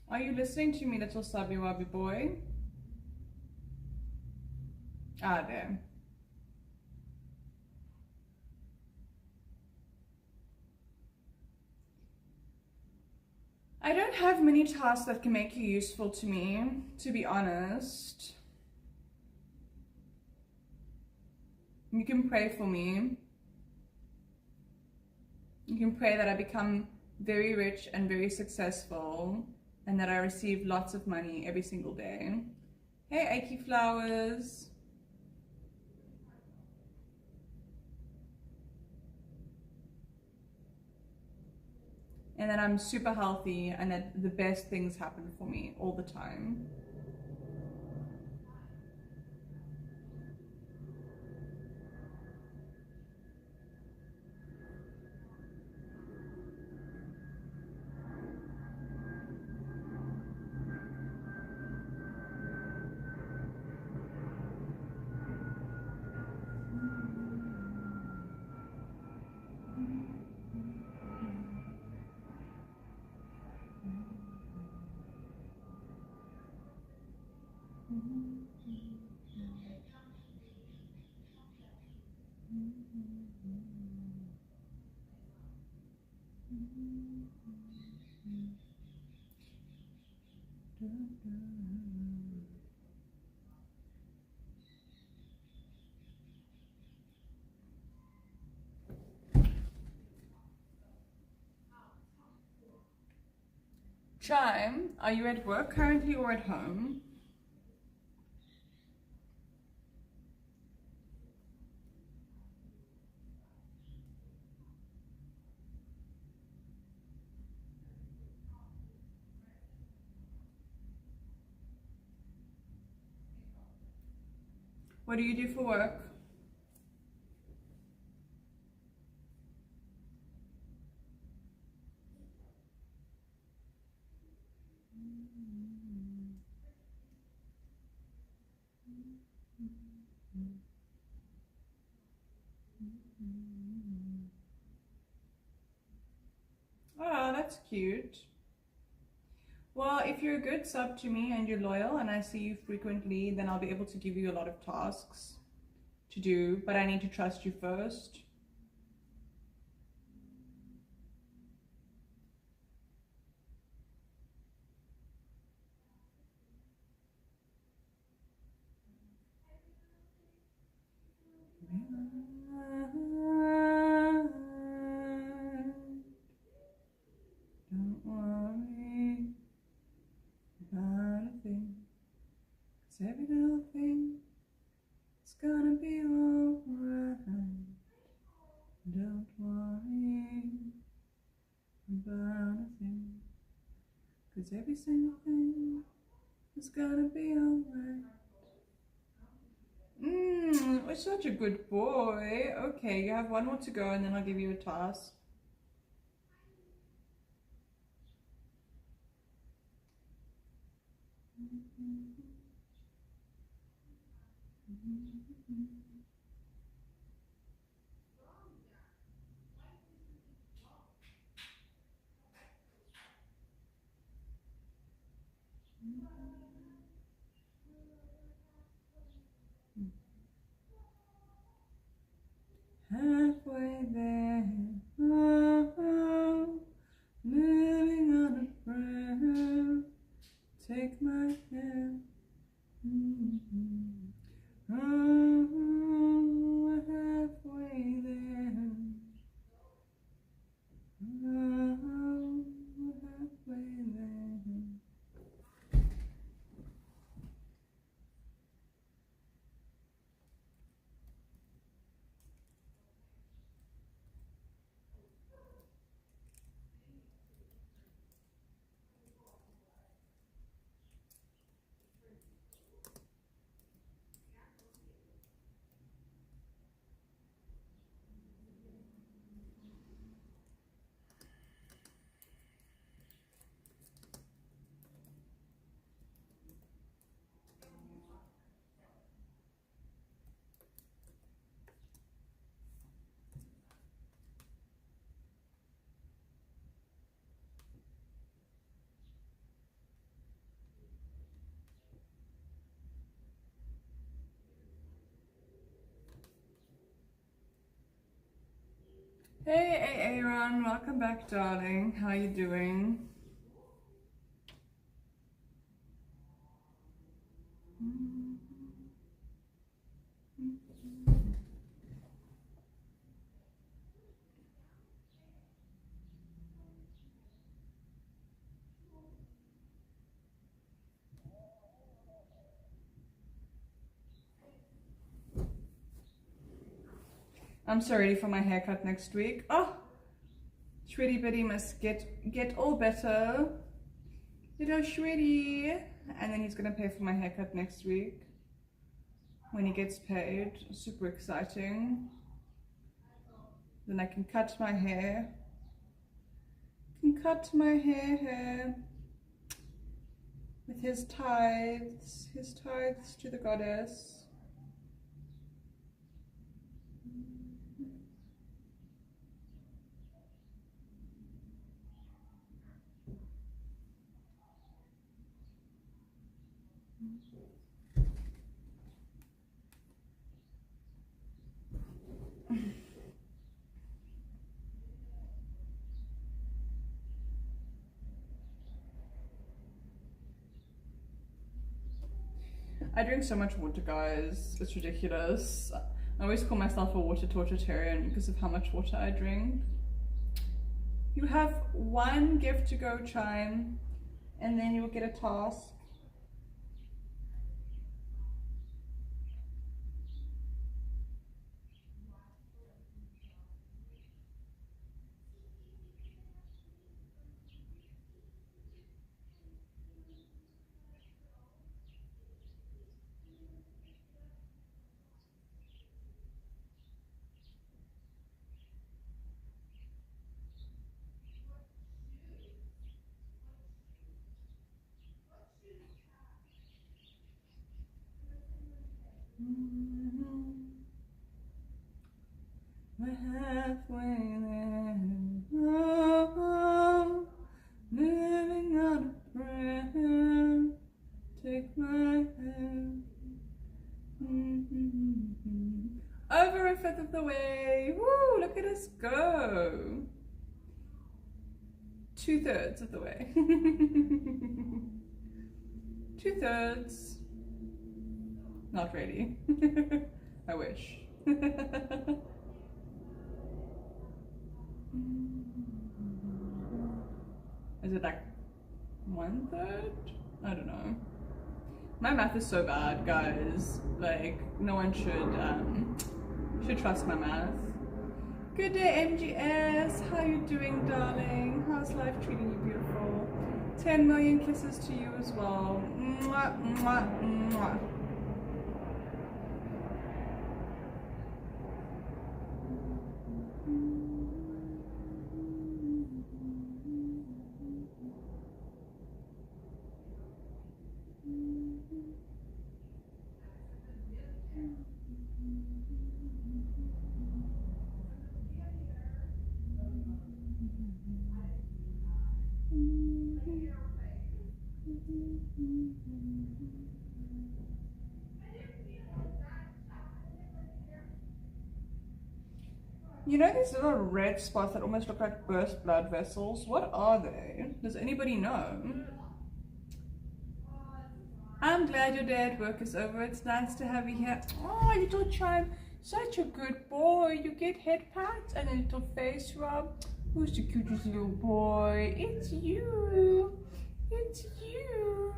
Are you listening to me, little Sabi Wabi boy? Ah, there. I don't have many tasks that can make you useful to me, to be honest. You can pray for me. You can pray that I become very rich and very successful, and that I receive lots of money every single day. Hey, Aiki Flowers. And that I'm super healthy and that the best things happen for me all the time. Chime, are you at work currently or at home? What do you do for work? Oh, that's cute. Well, if you're a good sub to me and you're loyal and I see you frequently, then I'll be able to give you a lot of tasks to do, but I need to trust you first. Don't worry about a thing, 'cause every little thing is gonna be alright. Don't worry about a thing, 'cause every single thing is gonna be alright. You're such a good boy. Okay, you have 1 more to go and then I'll give you a task. Halfway there, oh, oh, living on a prayer. Take my hand. Oh, we're halfway there. Oh, we're halfway there. Hey Aaron, welcome back, darling. How you doing? I'm so ready for my haircut next week. Oh, Shreddy Bitty must get all better. Little Shreddy. And then he's gonna pay for my haircut next week. When he gets paid. Super exciting. Then I can cut my hair. Cut my hair. With his tithes to the goddess. I drink so much water, guys. It's ridiculous. I always call myself a water torturitarian because of how much water I drink. You have one gift to go, Chime, and then you will get a task. We're halfway there. Oh, living on a prayer. Take my hand. Over a fifth of the way. Woo! Look at us go. 2/3 of the way. 2/3. Not really. I wish. Is it like 1/3? I don't know. My math is so bad, guys. Like, no one should trust my math. Good day, MGS. How you doing, darling? How's life treating you, beautiful? 10 million kisses to you as well. Mwah, mwah, mwah. You know these little red spots that almost look like burst blood vessels? What are they? Does anybody know? I'm glad your day at work is over. It's nice to have you here. Oh, little Chime, such a good boy. You get head pats and a little face rub. Who's the cutest little boy? It's you. It's you.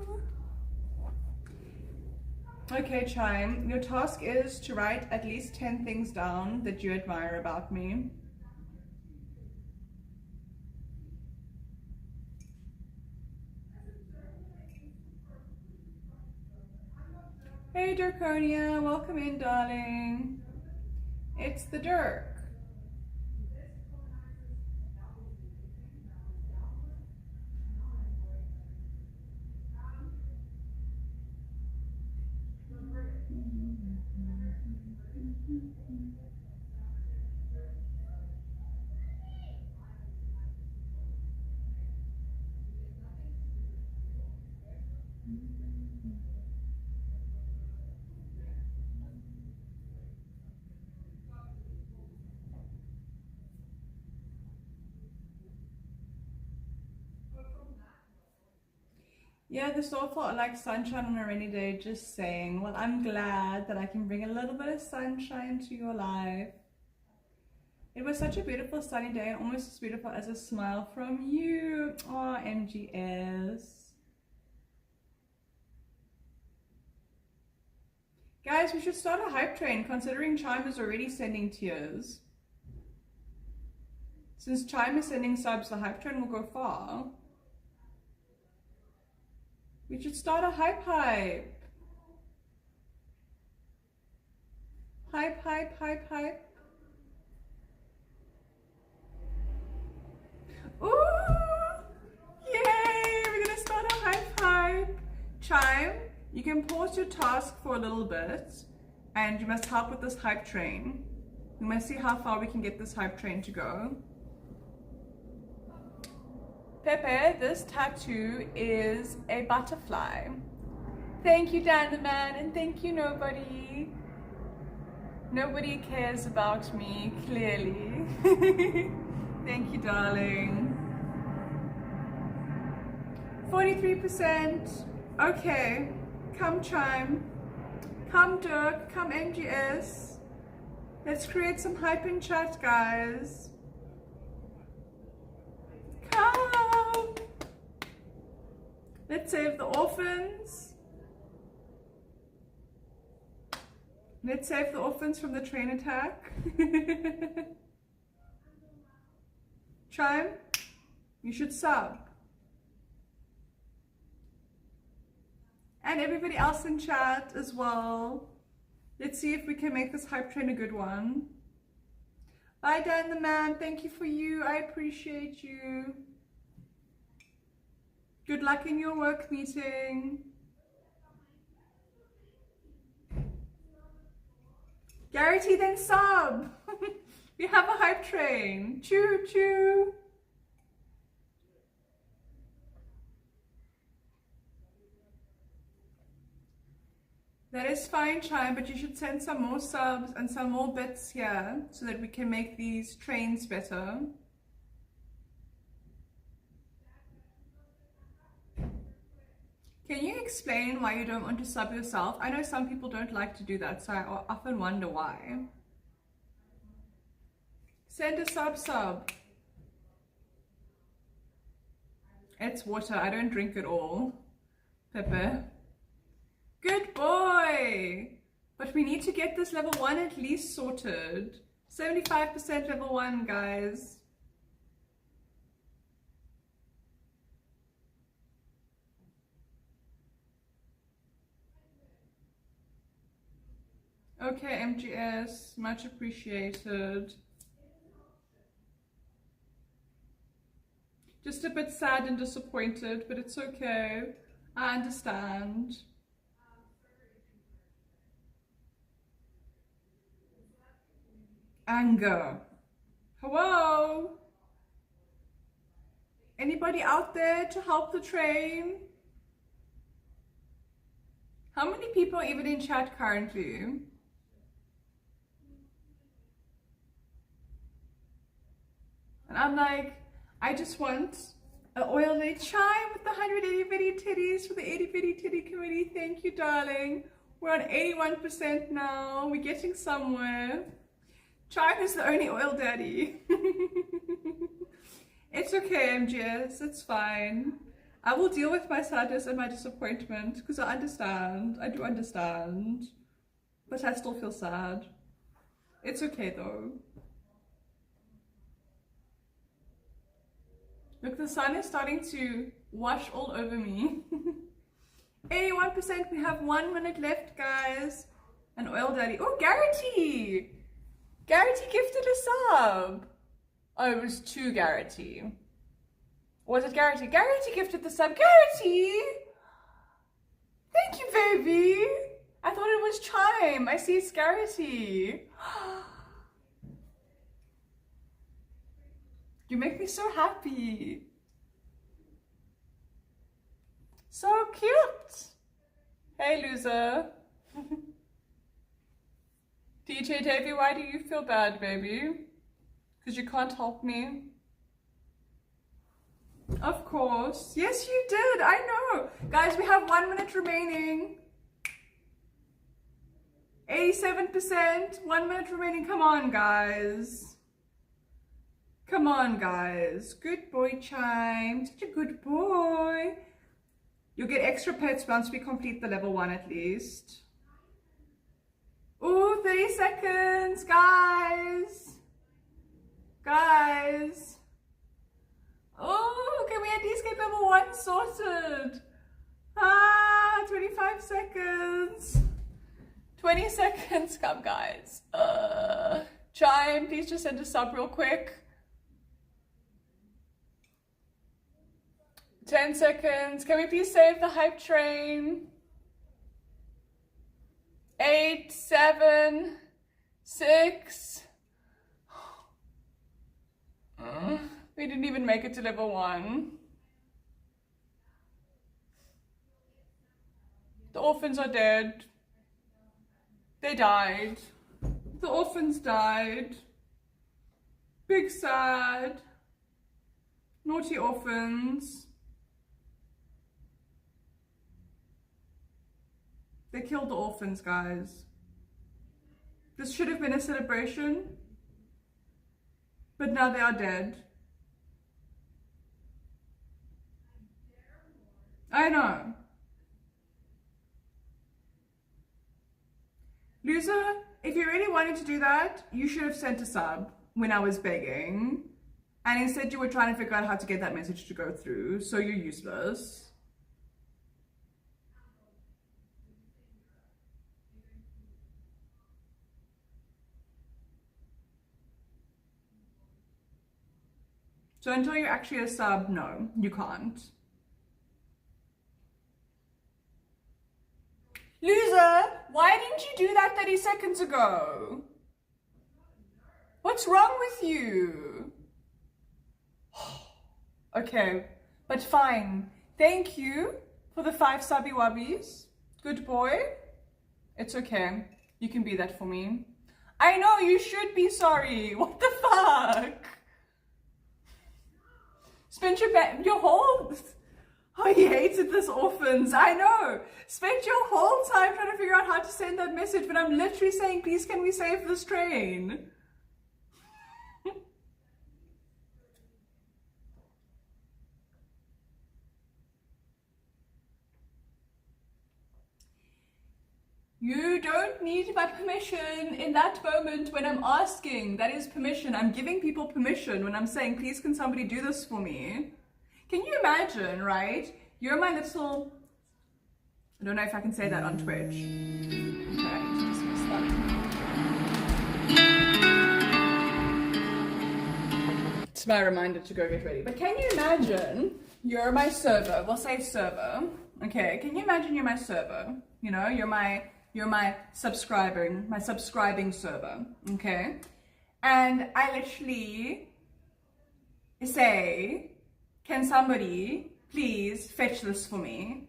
Okay, Chime, your task is to write at least 10 things down that you admire about me. Hey, Dirkonia, welcome in, darling. It's the Dirk. Yeah, the soul felt like sunshine on a rainy day, just saying. Well, I'm glad that I can bring a little bit of sunshine to your life. It was such a beautiful sunny day and almost as beautiful as a smile from you. Oh, MGS. Guys, we should start a hype train considering Chime is already sending tears. Since Chime is sending subs, the hype train will go far. We should start a hype. Hype. Ooh! Yay! We're gonna start a hype. Chime, you can pause your task for a little bit and you must help with this hype train. We must see how far we can get this hype train to go. Pepe, this tattoo is a butterfly. Thank you, Dan the Man, and thank you, nobody. Nobody cares about me, clearly. Thank you, darling. 43%. Okay, come Chime. Come Dirk, come MGS. Let's create some hype in chat, guys. Come! Let's save the orphans. Let's save the orphans from the train attack. Chime, you should sub. And everybody else in chat as well. Let's see if we can make this hype train a good one. Bye, Dan the Man. Thank you for you. I appreciate you. Good luck in your work meeting. Garrity, then sub. We have a hype train. Choo choo. That is fine, Chime, but you should send some more subs and some more bits here so that we can make these trains better. Can you explain why you don't want to sub yourself? I know some people don't like to do that, so I often wonder why. Send a sub. It's water, I don't drink it all. Pepe. Good boy! But we need to get this level 1 at least sorted. 75% level 1, guys. Okay, MGS, much appreciated. Just a bit sad and disappointed, but it's okay. I understand. anger. Hello? Anybody out there to help the train? How many people are even in chat currently? And I'm like, I just want an oil lit chime with the 100 itty bitty titties for the itty bitty titty committee. Thank you, darling. We're on 81% now. We're getting somewhere. Chime is the only oil daddy. It's okay, MGS. It's fine. I will deal with my sadness and my disappointment because I understand. I do understand. But I still feel sad. It's okay though. Look, the sun is starting to wash all over me. 81%, we have 1 minute left, guys. An oil daddy. Oh, Garrity! Garrity gifted a sub. Oh, it was to Garrity. Was it Garrity? Garrity gifted the sub. Garrity! Thank you, baby. I thought it was Chime. I see it's Garrity. You make me so happy. So cute. Hey, loser. DJ Davey, why do you feel bad, baby? Because you can't help me? Of course. Yes, you did. I know. Guys, we have 1 minute remaining. 87%. 1 minute remaining. Come on, guys. Come on, guys. Good boy, Chime. Such a good boy. You'll get extra pets once we complete the level 1 at least. Ooh, 30 seconds, guys. Guys. Oh, can we at least get level 1 sorted? 25 seconds. 20 seconds. Come, guys. Chime, please just send a sub real quick. 10 seconds. Can we please save the hype train? 8, 7, 6. We didn't even make it to level 1. The orphans are dead. They died. The orphans died. Big sad. Naughty orphans. They killed the orphans, guys. This should have been a celebration, but now they are dead. I know. Loser, if you really wanted to do that, you should have sent a sub when I was begging. And instead you were trying to figure out how to get that message to go through, so you're useless. So until you're actually a sub, no, you can't. Loser, why didn't you do that 30 seconds ago? What's wrong with you? Okay, but fine. Thank you for the 5 subby wubbies. Good boy. It's okay. You can be that for me. I know, you should be sorry. What the fuck? Spent your whole... Oh, he hated this orphans. I know. Spent your whole time trying to figure out how to send that message, but I'm literally saying, please can we save this train? You don't need my permission in that moment when I'm asking. That is permission. I'm giving people permission when I'm saying, please can somebody do this for me? Can you imagine, right? You're my little... I don't know if I can say that on Twitch. Okay, I need to dismiss that. It's my reminder to go get ready. But can you imagine you're my server? We'll say server. Okay, can you imagine you're my server? You know, you're my subscribing server, okay? And I literally say, can somebody please fetch this for me?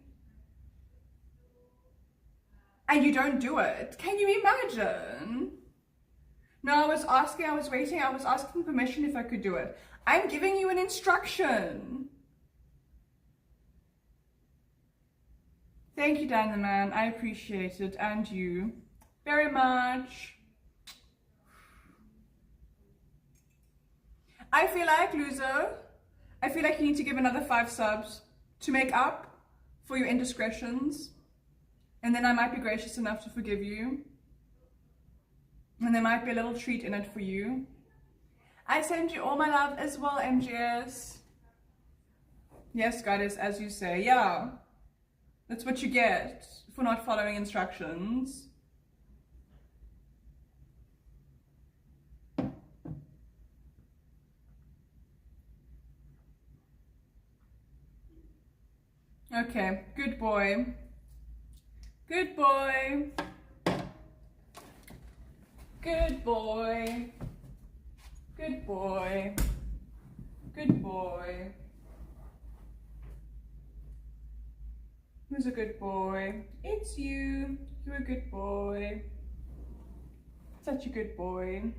And you don't do it. Can you imagine? No, I was asking permission if I could do it. I'm giving you an instruction. Thank you, Dan the Man. I appreciate it. And you very much. I feel like, loser, I feel like you need to give another 5 subs to make up for your indiscretions. And then I might be gracious enough to forgive you. And there might be a little treat in it for you. I send you all my love as well, MGS. Yes, goddess, as you say. Yeah. That's what you get for not following instructions. Okay, good boy. Good boy. Good boy. Good boy. Good boy. Who's a good boy? It's you. You're a good boy. Such a good boy.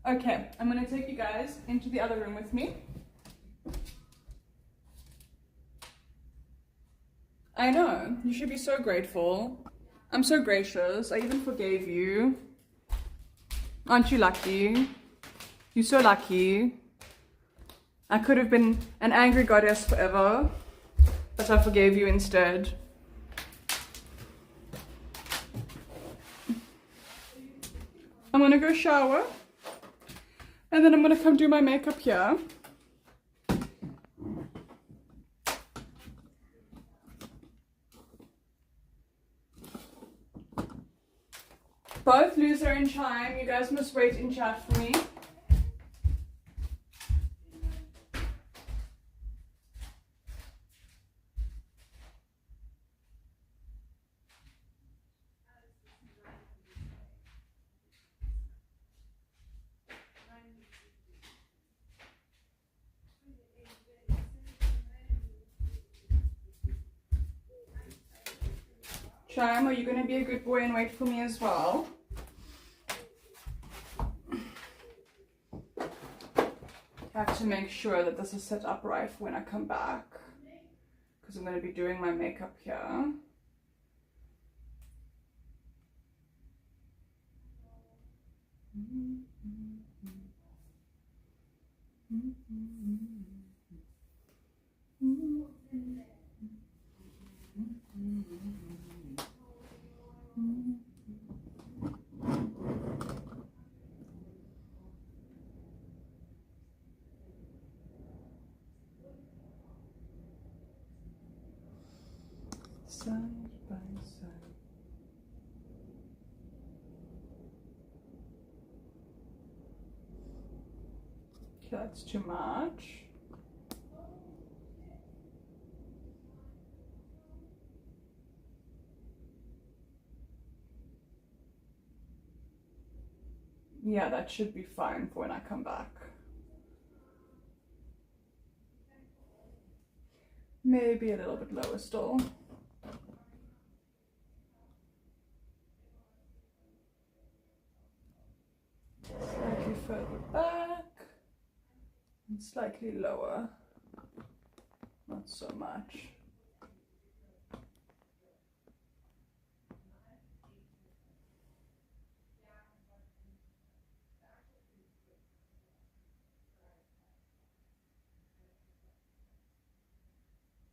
Okay, I'm gonna take you guys into the other room with me. I know, you should be so grateful. I'm so gracious. I even forgave you. Aren't you lucky? You're so lucky. I could have been an angry goddess forever, but I forgave you instead. I'm gonna go shower, and then I'm gonna come do my makeup here. Both Loser and Chime, you guys must wait in chat for me. Chime, are you going to be a good boy and wait for me as well? I have to make sure that this is set up right for when I come back, because I'm going to be doing my makeup here. Side by side. That's too much. Yeah, that should be fine for when I come back. Maybe a little bit lower still. Slightly further back and slightly lower. Not so much.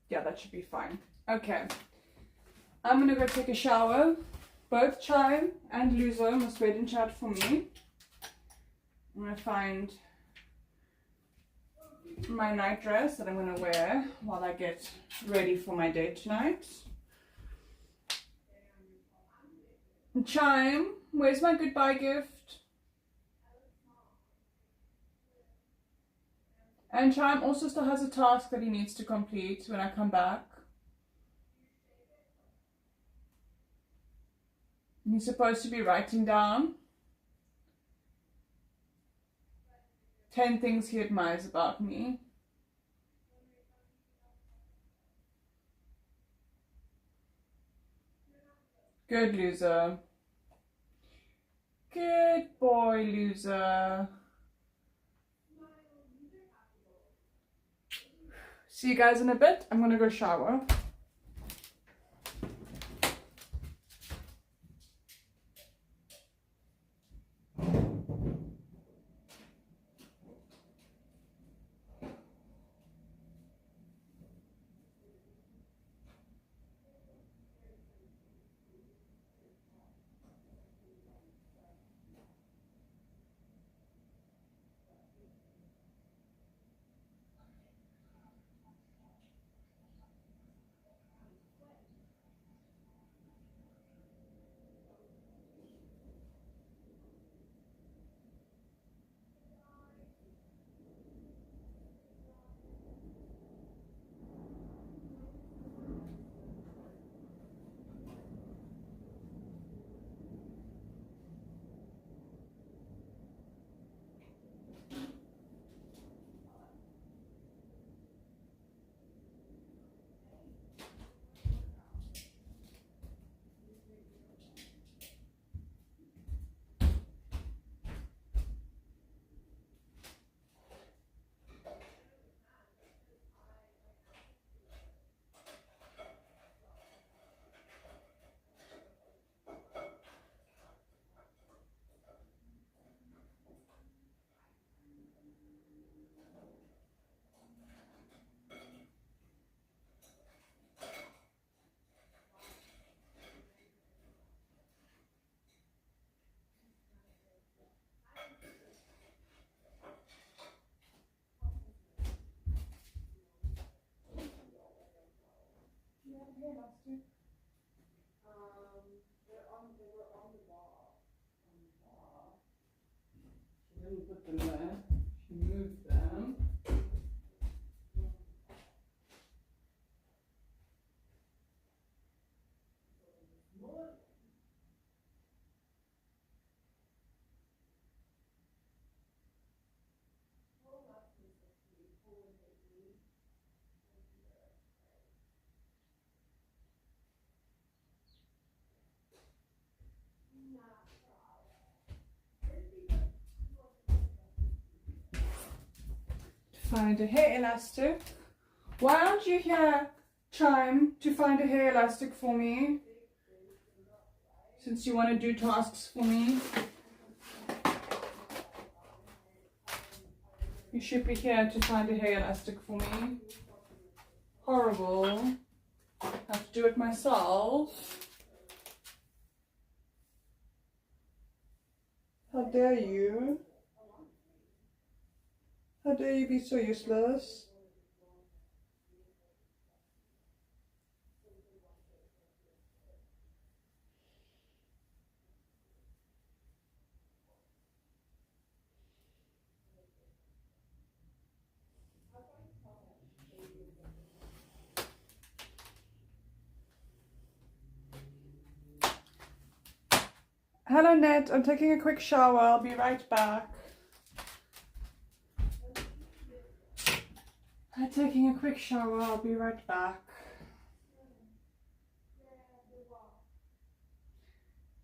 Yeah, that should be fine. Okay, I'm gonna go take a shower. Both Chime and Loser must wait in chat for me. I'm gonna find my night dress that I'm gonna wear while I get ready for my date tonight. And Chime, where's my goodbye gift? And Chime also still has a task that he needs to complete when I come back. You're supposed to be writing down 10 things he admires about me. Good, loser. Good boy, loser. See you guys in a bit. I'm gonna go shower. She didn't put them there. She moved them. Find a hair elastic. Why aren't you here, Chime, to find a hair elastic for me? Since you want to do tasks for me. You should be here to find a hair elastic for me. Horrible. Have to do it myself. How dare you? How dare you be so useless? Hello, Ned. I'm taking a quick shower. I'll be right back. I'm taking a quick shower. I'll be right back.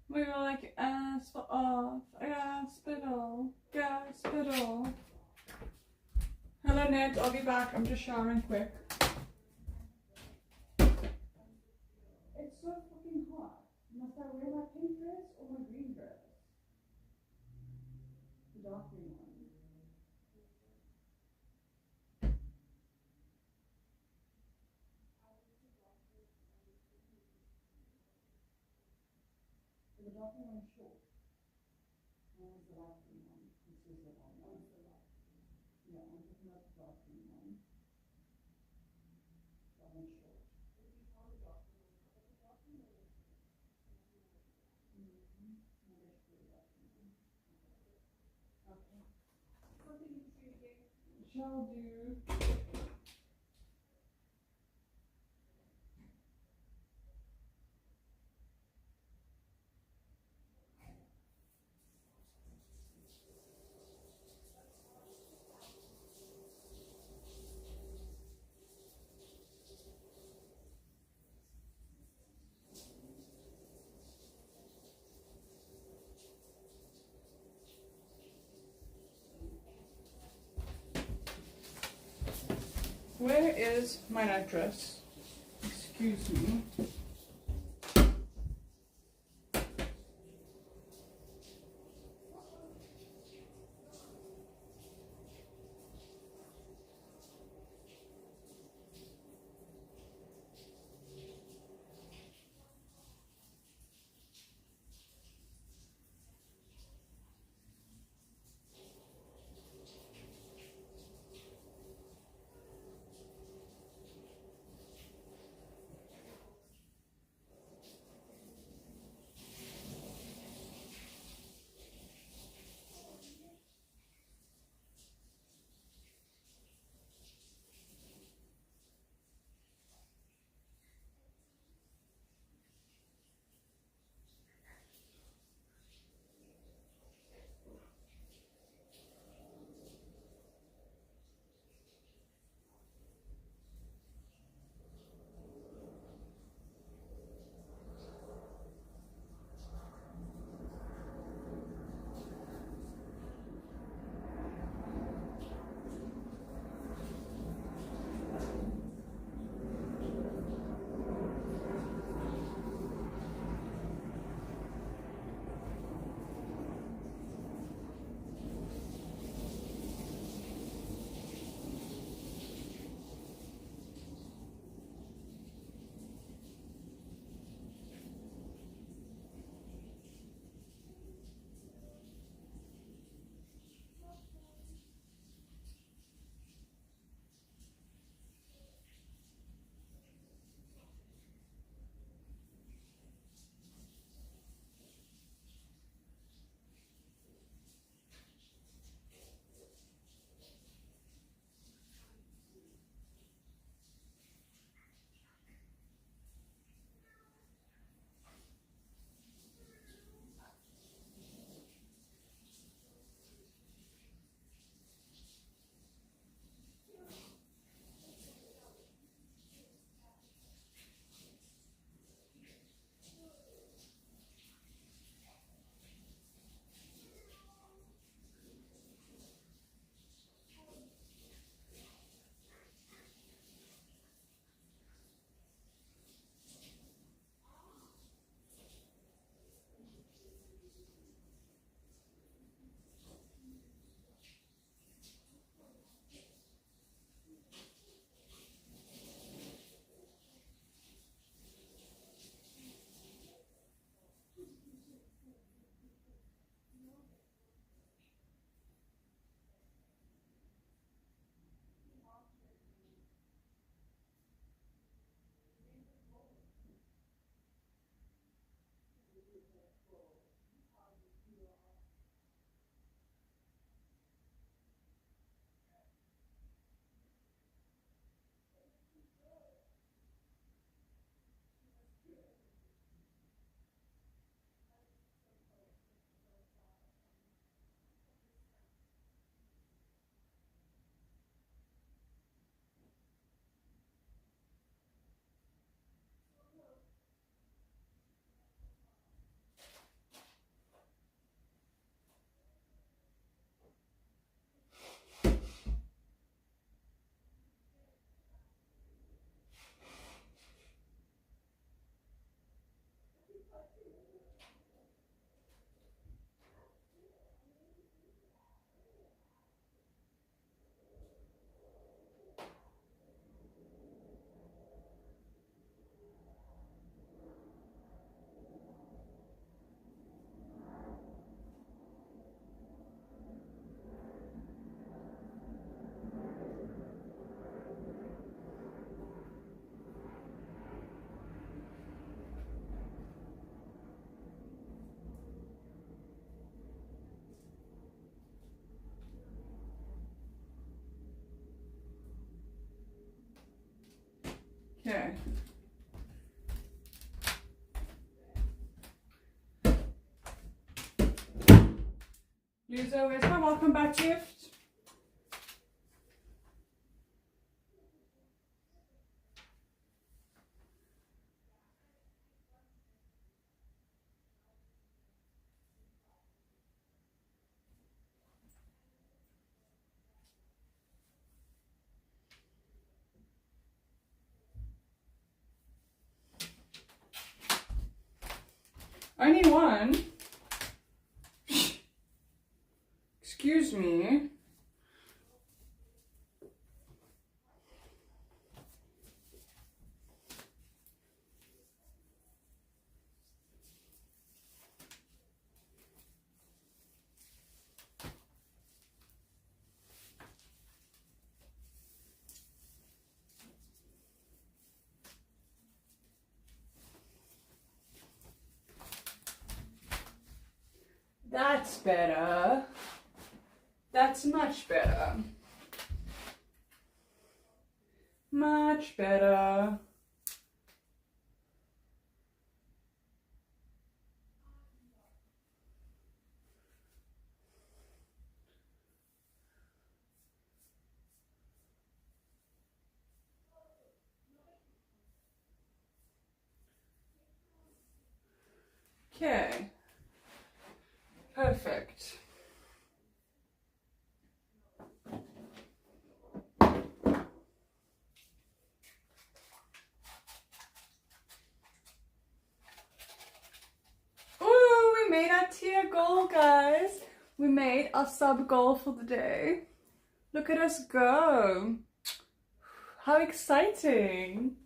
We were like, ass for off, hospital, hospital. Hello, Ned. I'll be back. I'm just showering quick. It's so fucking hot. Must I wear my pink dress or my green dress? The dark green one. The dark green one is short. One is the light green one. This is the light one. Yeah, I'm picking up the dark green one. That one's short. Shall do. Where is my night dress? Excuse me. Okay. Lisa, where's my welcome back gift? Only one? Excuse me. That's better. That's much better. Much better. Okay. Perfect. Ooh, we made our tier goal, guys. We made our sub goal for the day. Look at us go. How exciting.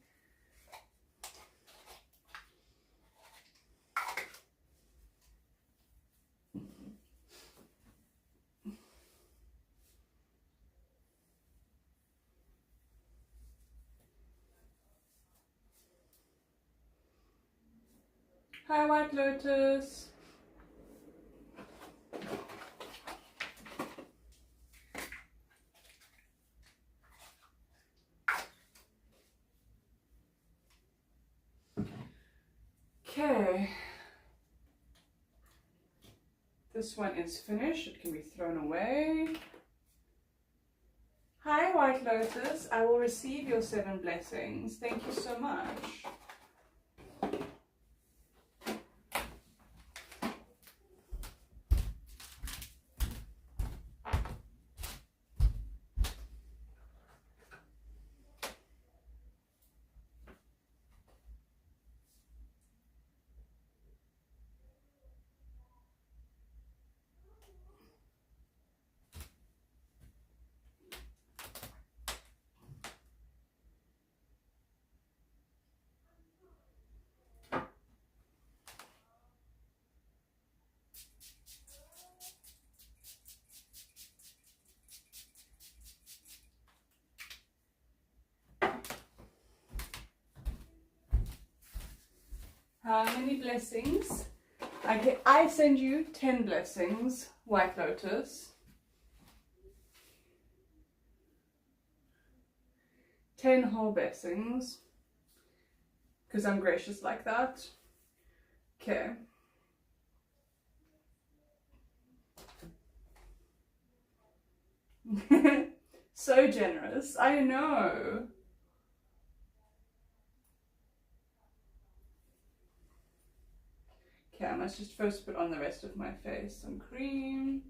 Hi, White Lotus. Okay. This one is finished. It can be thrown away. Hi, White Lotus. I will receive your 7 blessings. Thank you so much. How many blessings? I send you 10 blessings, White Lotus. 10 whole blessings. Because I'm gracious like that. Okay. So generous. I know. Okay, I must just first put on the rest of my face some cream.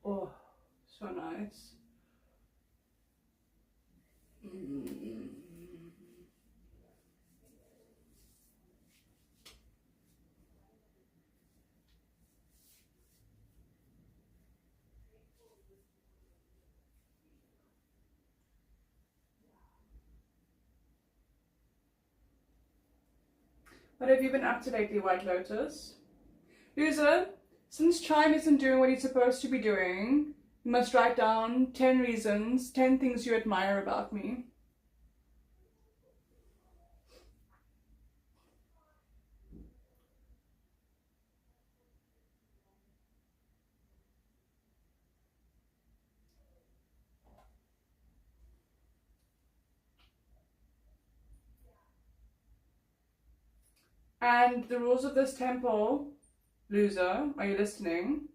Oh, so nice. What have you been up to lately, White Lotus? Loser, since Chime isn't doing what he's supposed to be doing, you must write down 10 reasons, 10 things you admire about me. And the rules of this temple, loser, are you listening?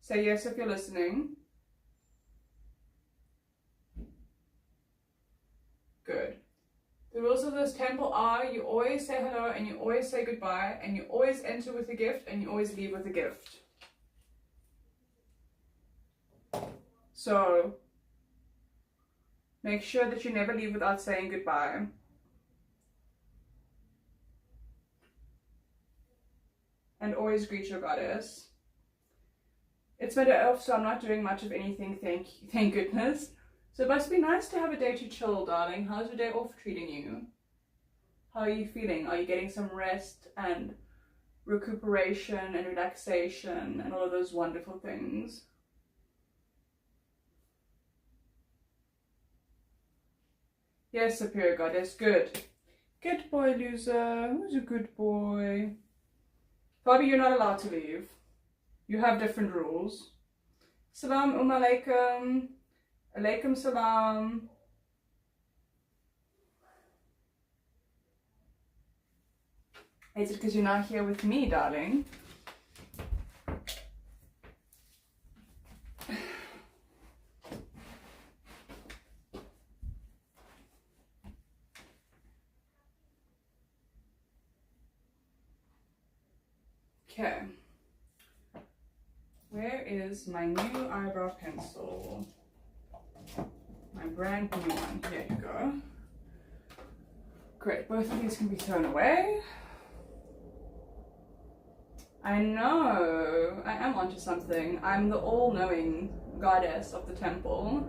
Say yes if you're listening. Good. The rules of this temple are you always say hello and you always say goodbye and you always enter with a gift and you always leave with a gift. So make sure that you never leave without saying goodbye. And always greet your goddess. It's my day off, so I'm not doing much of anything, thank goodness. So it must be nice to have a day to chill, darling. How's your day off treating you? How are you feeling? Are you getting some rest and recuperation and relaxation and all of those wonderful things? Yes, Superior Goddess, good. Good boy, loser. Who's a good boy? Bobby, you're not allowed to leave. You have different rules. Salam alaikum. Alaikum salam. Is it because you're not here with me, darling? Okay. Where is my new eyebrow pencil? My brand new one. Here you go. Great. Both of these can be thrown away. I know. I am onto something. I'm the all-knowing goddess of the temple.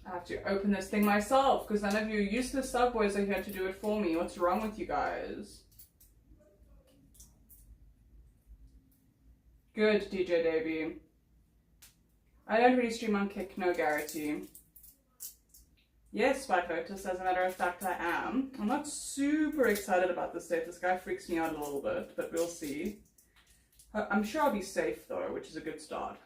I have to open this thing myself because none of you useless subboys are here to do it for me. What's wrong with you guys? Good, DJ Davey. I don't really stream on Kick, no Garrity. Yes, White Lotus, as a matter of fact, I am. I'm not super excited about this date. This guy freaks me out a little bit, but we'll see. I'm sure I'll be safe though, which is a good start.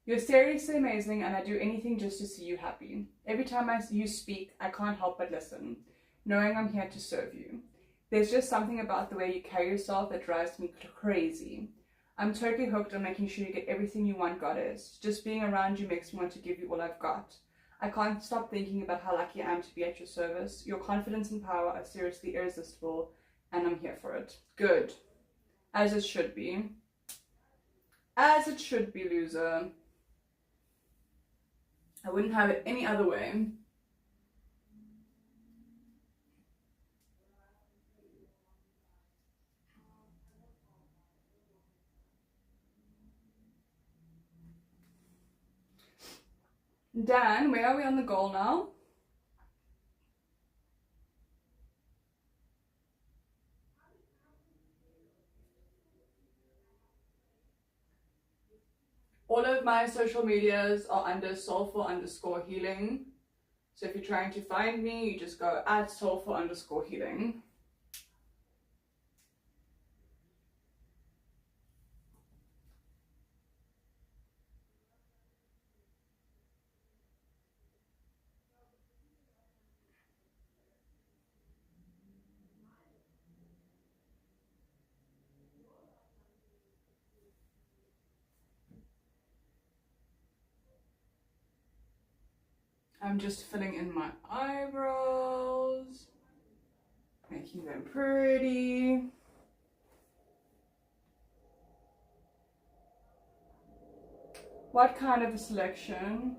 You're seriously amazing and I do anything just to see you happy. Every time you speak, I can't help but listen, knowing I'm here to serve you. There's just something about the way you carry yourself that drives me crazy. I'm totally hooked on making sure you get everything you want, Goddess. Just being around you makes me want to give you all I've got. I can't stop thinking about how lucky I am to be at your service. Your confidence and power are seriously irresistible and I'm here for it. Good. As it should be. As it should be, loser. I wouldn't have it any other way. Dan, where are we on the goal now? All of my social medias are under soulful_healing. So if you're trying to find me, you just go at soulful_healing. I'm just filling in my eyebrows, making them pretty. What kind of a selection?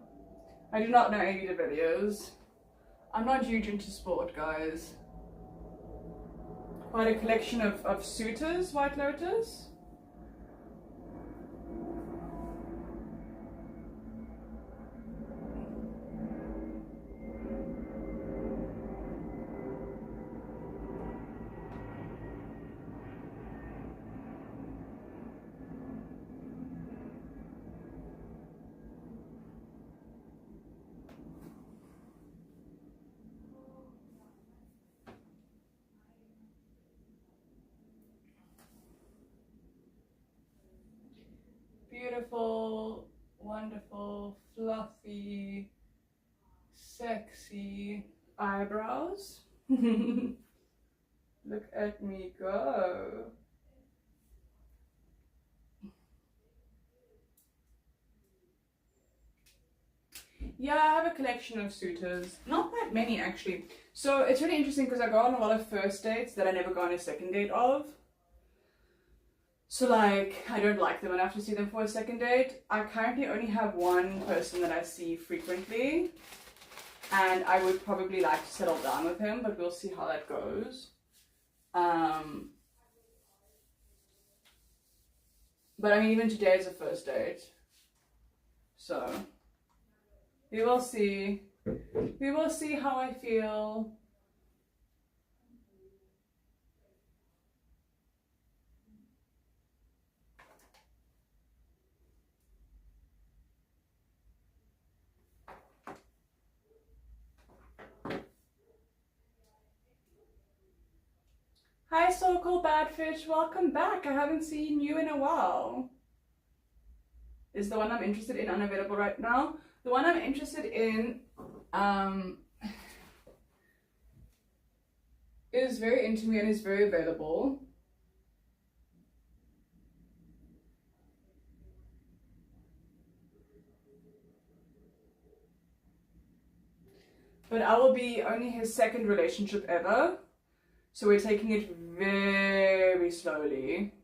I do not know any of the videos. I'm not huge into sport, guys. quite a collection of suitors, White Lotus. Beautiful, wonderful, fluffy, sexy eyebrows. Look at me go. Yeah, I have a collection of suitors. Not that many actually. So it's really interesting because I go on a lot of first dates that I never go on a second date of. So like, I don't like them enough to see them for a second date. I currently only have one person that I see frequently. And I would probably like to settle down with him, but we'll see how that goes. But I mean, even today is a first date. So, we will see. We will see how I feel. Hi So-Called Badfish, welcome back. I haven't seen you in a while. Is the one I'm interested in unavailable right now? The one I'm interested in is very into me and is very available. But I will be only his second relationship ever. So we're taking it very slowly.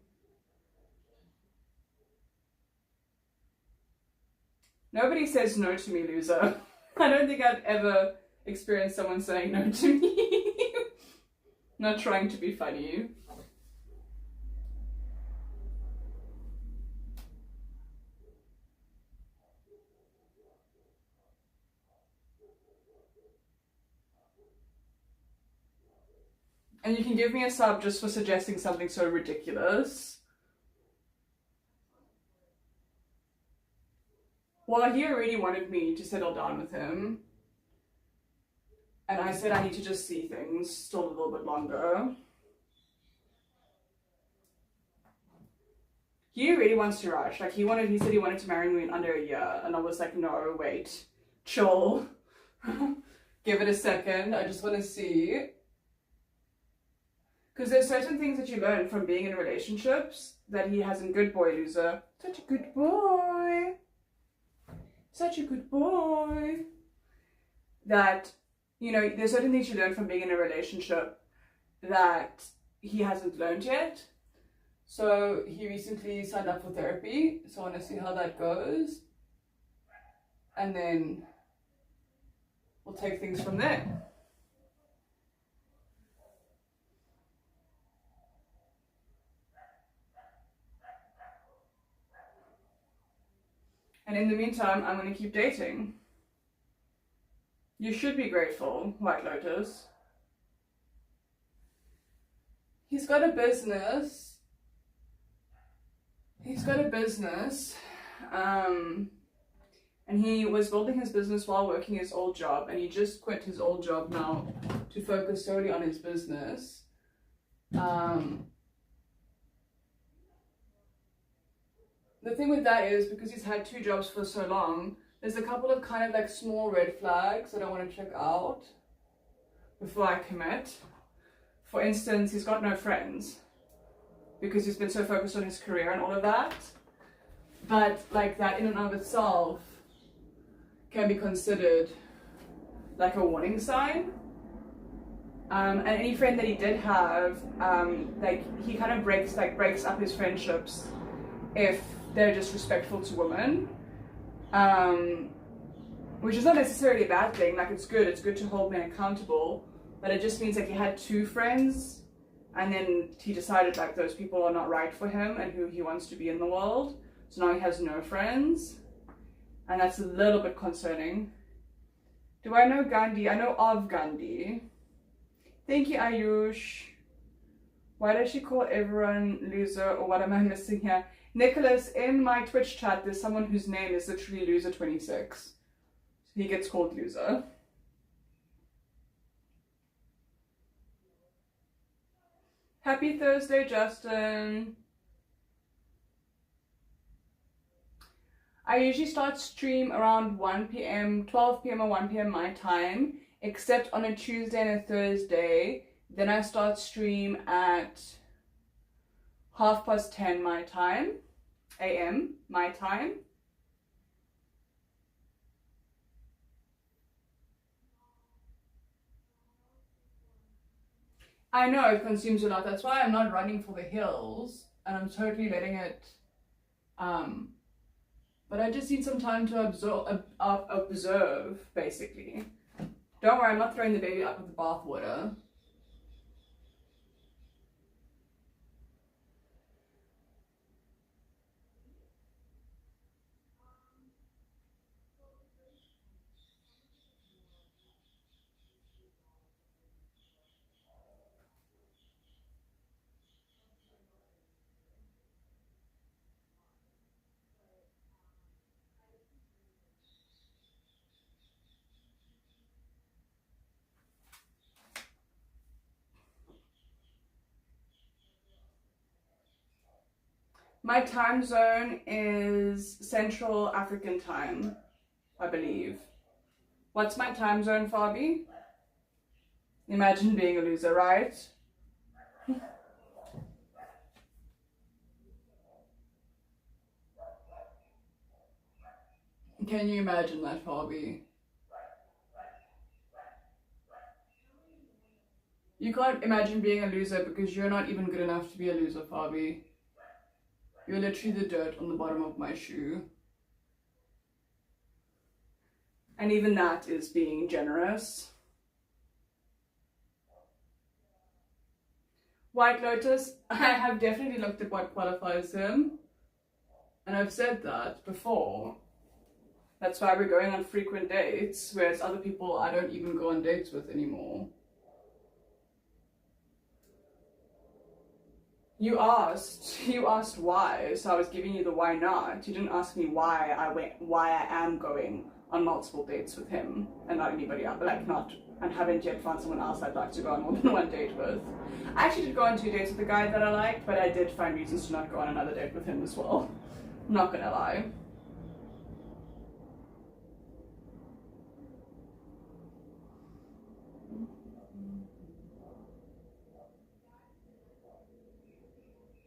Nobody says no to me, loser. I don't think I've ever experienced someone saying no to me. Not trying to be funny. And you can give me a sub just for suggesting something so ridiculous. Well, he already wanted me to settle down with him. And I said I need to just see things still a little bit longer. He really wants to rush. Like he said he wanted to marry me in under a year. And I was like, no, wait, chill. Give it a second. I just want to see. Because there's certain things that you learn from being in relationships that he hasn't. Good boy, loser. Such a good boy. Such a good boy. That, you know, there's certain things you learn from being in a relationship that he hasn't learned yet. So he recently signed up for therapy. So I want to see how that goes. And then we'll take things from there. And in the meantime, I'm going to keep dating. You should be grateful, White Lotus. He's got a business. And he was building his business while working his old job. And he just quit his old job now to focus solely on his business. The thing with that is, because he's had two jobs for so long, there's a couple of kind of like small red flags that I want to check out before I commit. For instance, he's got no friends because he's been so focused on his career and all of that. But like that in and of itself can be considered like a warning sign. And any friend that he did have, like he kind of breaks up his friendships if they're disrespectful to women, which is not necessarily a bad thing. Like it's good to hold men accountable, but it just means like he had two friends And then he decided like those people are not right for him and who he wants to be in the world. So now he has no friends. And that's a little bit concerning. Do I know Gandhi? I know of Gandhi. Thank you, Ayush. Why does she call everyone loser, or what am I missing here? Nicholas, in my Twitch chat, there's someone whose name is literally Loser26. So he gets called loser. Happy Thursday, Justin. I usually start stream around 1 p.m., 12 p.m. or 1 p.m. my time, except on a Tuesday and a Thursday. Then I start stream at 10:30 my time, a.m. my time. I know it consumes a lot. That's why I'm not running for the hills, and I'm totally letting it. But I just need some time to observe, basically. Don't worry, I'm not throwing the baby out with the bathwater. My time zone is Central African time, I believe. What's my time zone, Fabi? Imagine being a loser, right? Can you imagine that, Fabi? You can't imagine being a loser because you're not even good enough to be a loser, Fabi. You're literally the dirt on the bottom of my shoe. And even that is being generous. White Lotus, I have definitely looked at what qualifies him. And I've said that before. That's why we're going on frequent dates, whereas other people I don't even go on dates with anymore. You asked why, so I was giving you the why not. You didn't ask me why I am going on multiple dates with him and not anybody else, and haven't yet found someone else I'd like to go on more than one date with. I actually did go on 2 dates with the guy that I liked, but I did find reasons to not go on another date with him as well. I'm not gonna lie.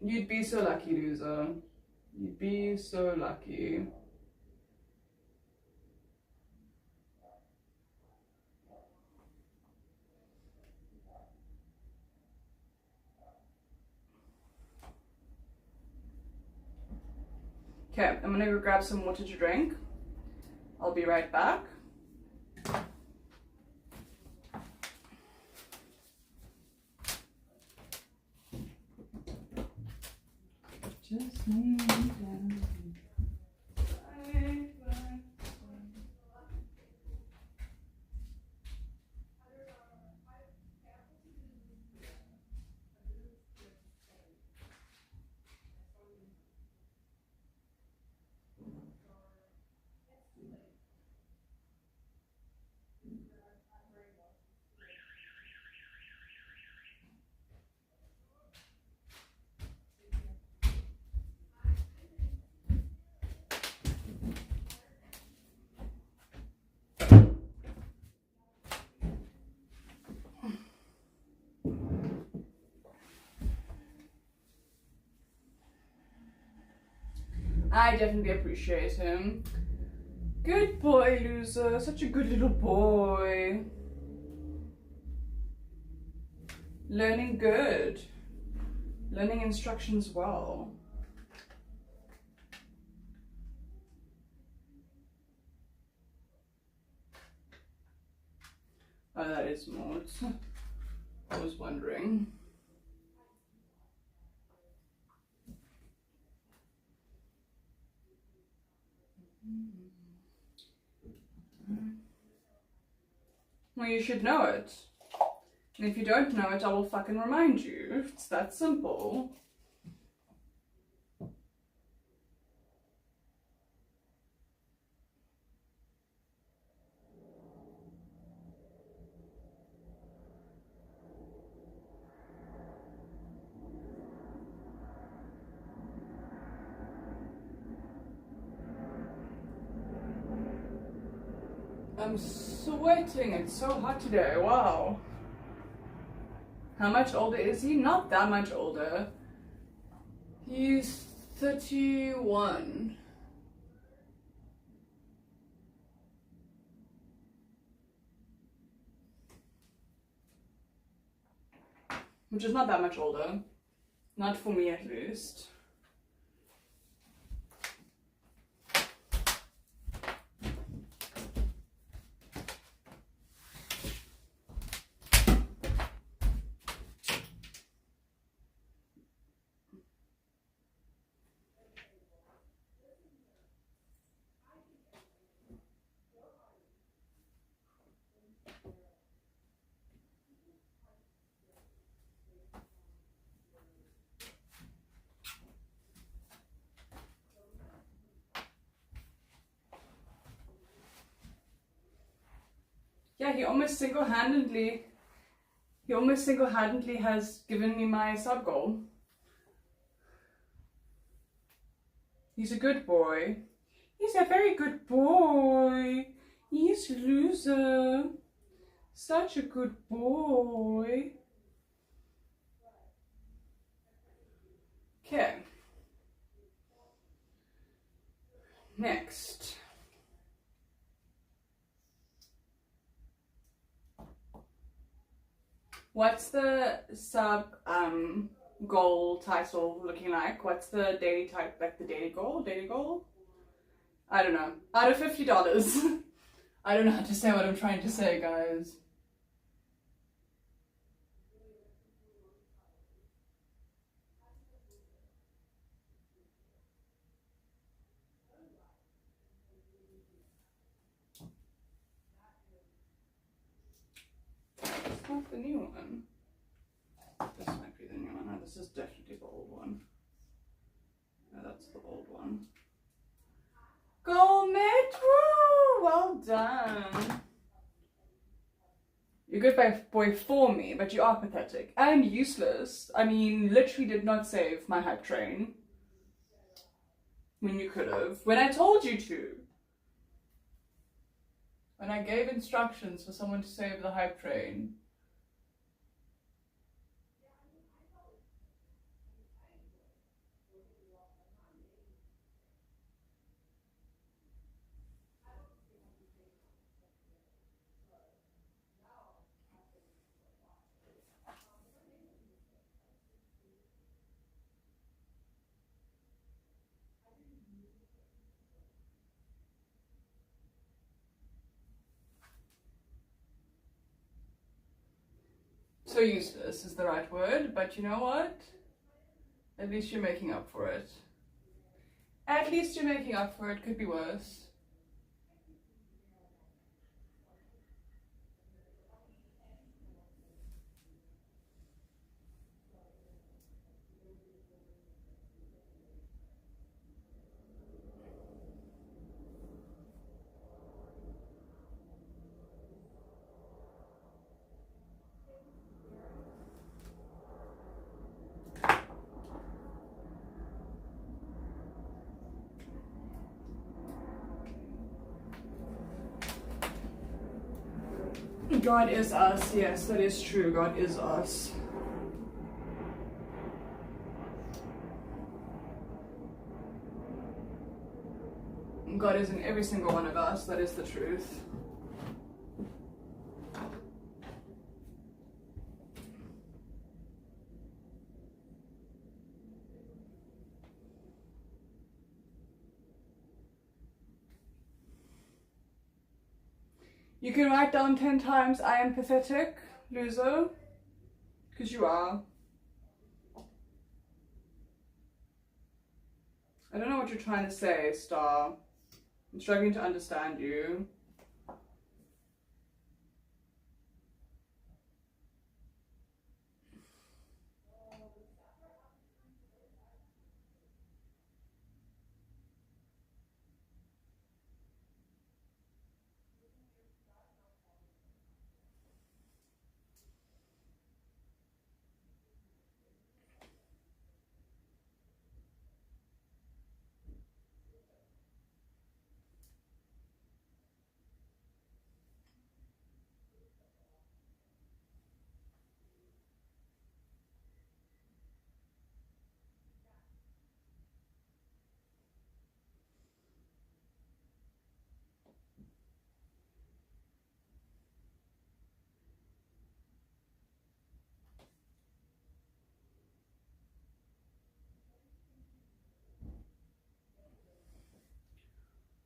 You'd be so lucky, loser. You'd be so lucky. Okay, I'm gonna go grab some water to drink. I'll be right back. Just lay me down. I definitely appreciate him. Good boy, loser. Such a good little boy. Learning good. Learning instructions well. Oh, that is Maud. I was wondering. Well, you should know it. And if you don't know it, I will fucking remind you. It's that simple. I'm sweating. It's so hot today. Wow. How much older is he? Not that much older. He's 31. Which is not that much older. Not for me at least. Yeah, he almost single-handedly has given me my sub goal. He's a good boy. He's a very good boy. He's a loser. Such a good boy. Okay. Next. What's the sub goal title looking like? What's the daily type, like the daily goal? Daily goal? I don't know. Out of $50. I don't know how to say what I'm trying to say, guys. It's not the new one. This might be the new one. No, this is definitely the old one. No, that's the old one. Go Metro! Well done. You're a good boy for me, but you are pathetic and useless. I mean, literally did not save my hype train when you could have. When I told you to. When I gave instructions for someone to save the hype train. So useless is the right word, but you know what? At least you're making up for it. At least you're making up for it. Could be worse. God is us. Yes, that is true. God is us. God is in every single one of us. That is the truth. You can write down 10 times, I am pathetic, loser, because you are. I don't know what you're trying to say, Star. I'm struggling to understand you.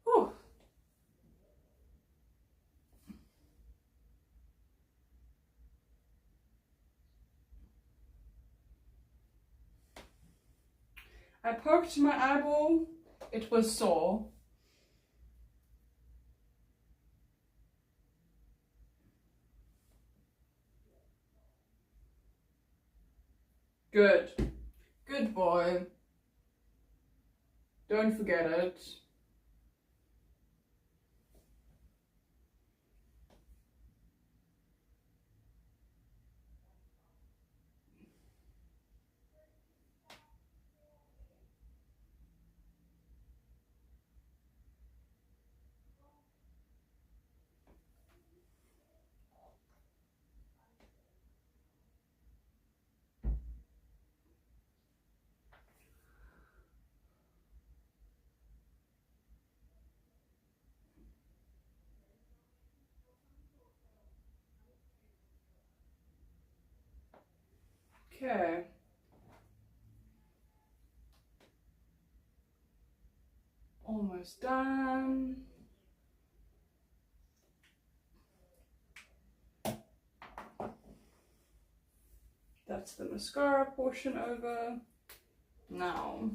Whew. I poked my eyeball. It was sore. Good. Good boy. Don't forget it. Okay. Almost done. That's the mascara portion over. Now,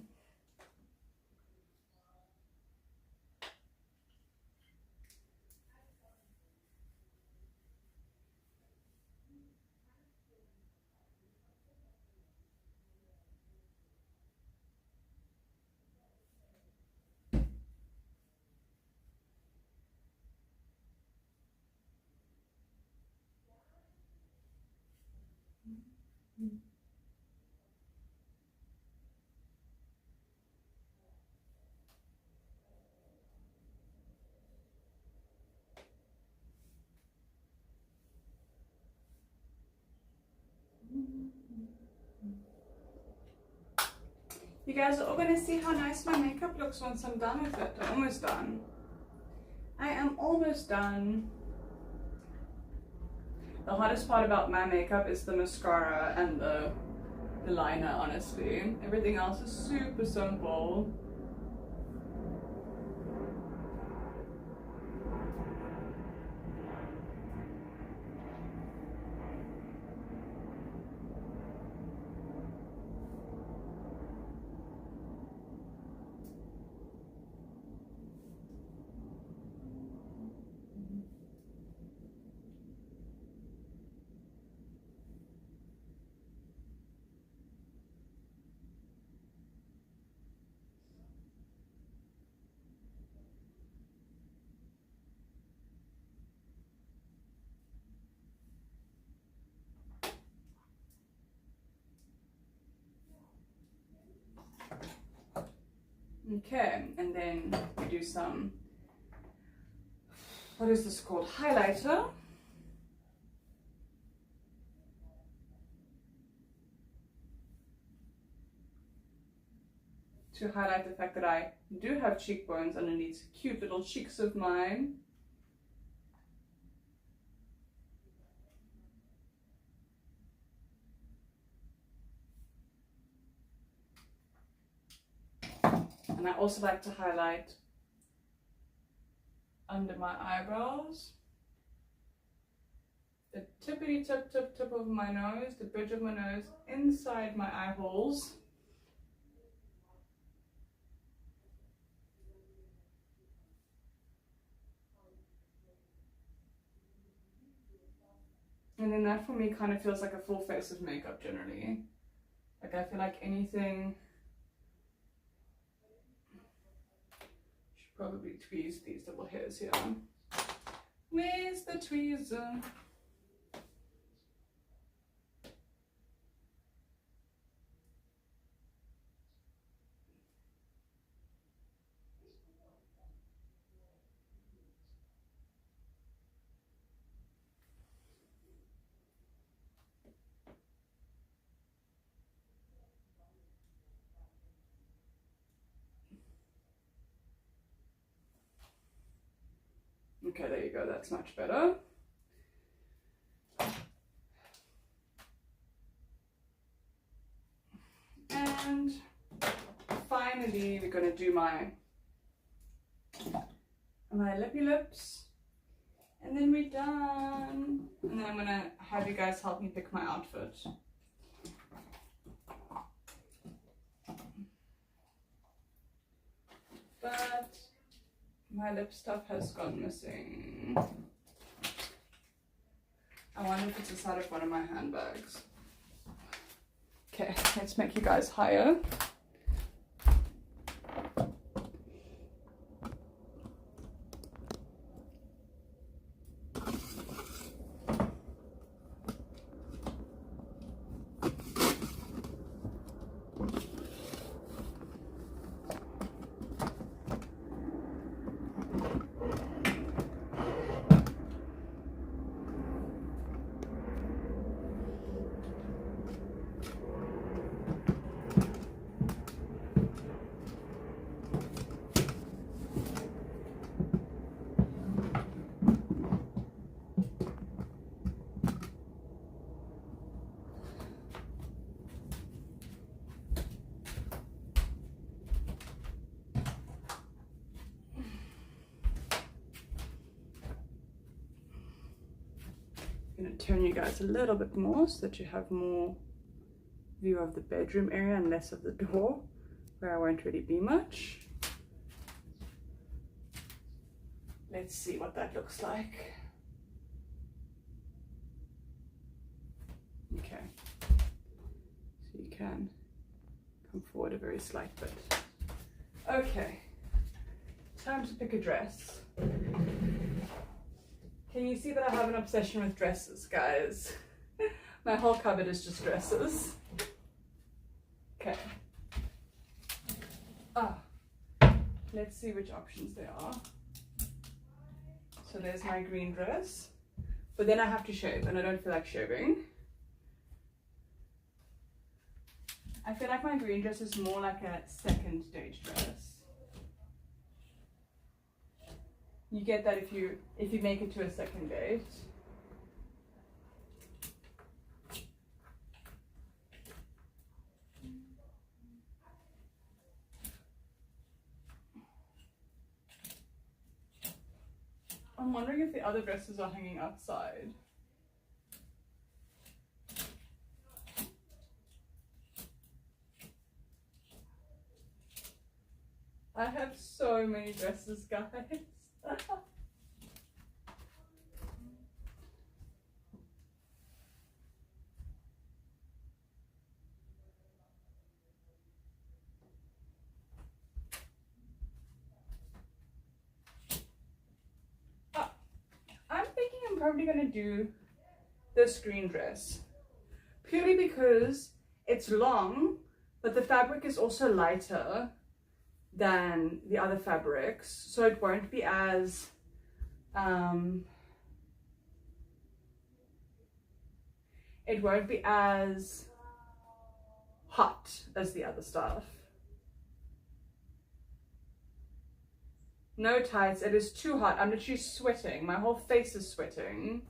you guys are all gonna see how nice my makeup looks once I'm done with it. I'm almost done. I am almost done. The hardest part about my makeup is the mascara and the liner, honestly. Everything else is super simple. Okay, and then we do some, what is this called? Highlighter. To highlight the fact that I do have cheekbones underneath cute little cheeks of mine. And I also like to highlight under my eyebrows, the tippity tip of my nose, the bridge of my nose, inside my eye holes. And then that for me kind of feels like a full face of makeup generally. Like I feel like anything, should probably tweeze these little hairs here. Where's the tweezer? Okay, there you go, that's much better. And finally, we're gonna do my lippy lips. And then we're done. And then I'm gonna have you guys help me pick my outfit. But my lip stuff has gone missing. I wonder if it's inside of one of my handbags. Okay, let's make you guys higher. I'm going to turn you guys a little bit more so that you have more view of the bedroom area and less of the door where I won't really be much. Let's see what that looks like. Okay, so you can come forward a very slight bit. Okay, time to pick a dress. Can you see that I have an obsession with dresses, guys? My whole cupboard is just dresses. Okay. Let's see which options there are. So there's my green dress. But then I have to shave, and I don't feel like shaving. I feel like my green dress is more like a second date dress. You get that if you make it to a second date. I'm wondering if the other dresses are hanging outside. I have so many dresses, guys. I'm thinking I'm probably gonna do this green dress purely because it's long, but the fabric is also lighter than the other fabrics, so it won't be as hot as the other stuff. No tights, it is too hot. I'm literally sweating. My whole face is sweating.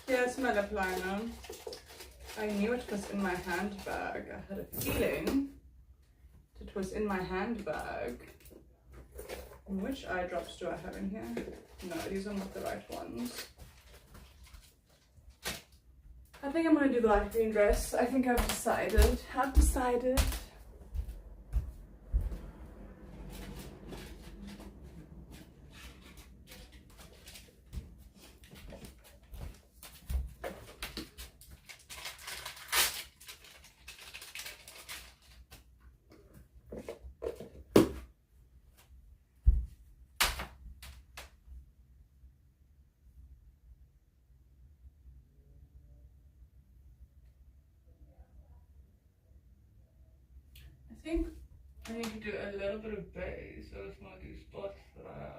Here's my lip liner. I knew it was in my handbag. I had a feeling to was in my handbag. Which eye drops do I have in here? No, these are not the right ones. I think I'm gonna do the light green dress. I think I've decided. I think I need to do a little bit of base so it's not these spots that I have.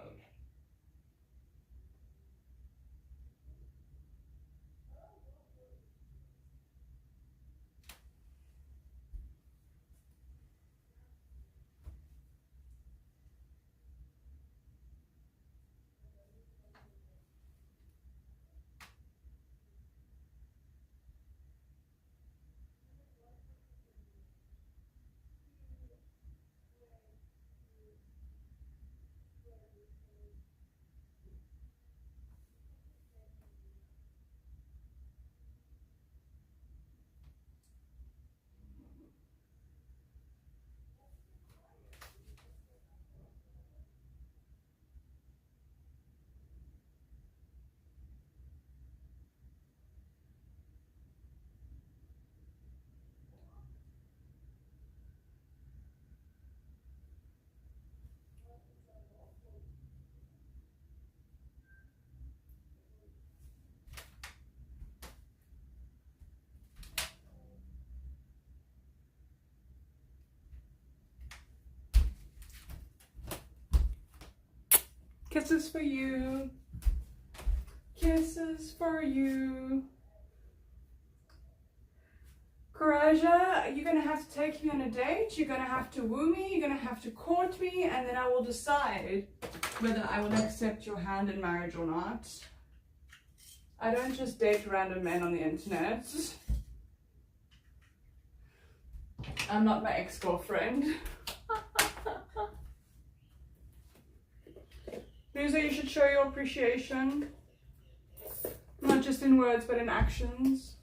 Kisses for you. Kisses for you. Coraja, you're gonna have to take me on a date. You're gonna have to woo me. You're gonna have to court me, and then I will decide whether I will accept your hand in marriage or not. I don't just date random men on the internet. I'm not my ex-girlfriend. Lisa, you should show your appreciation, not just in words but in actions.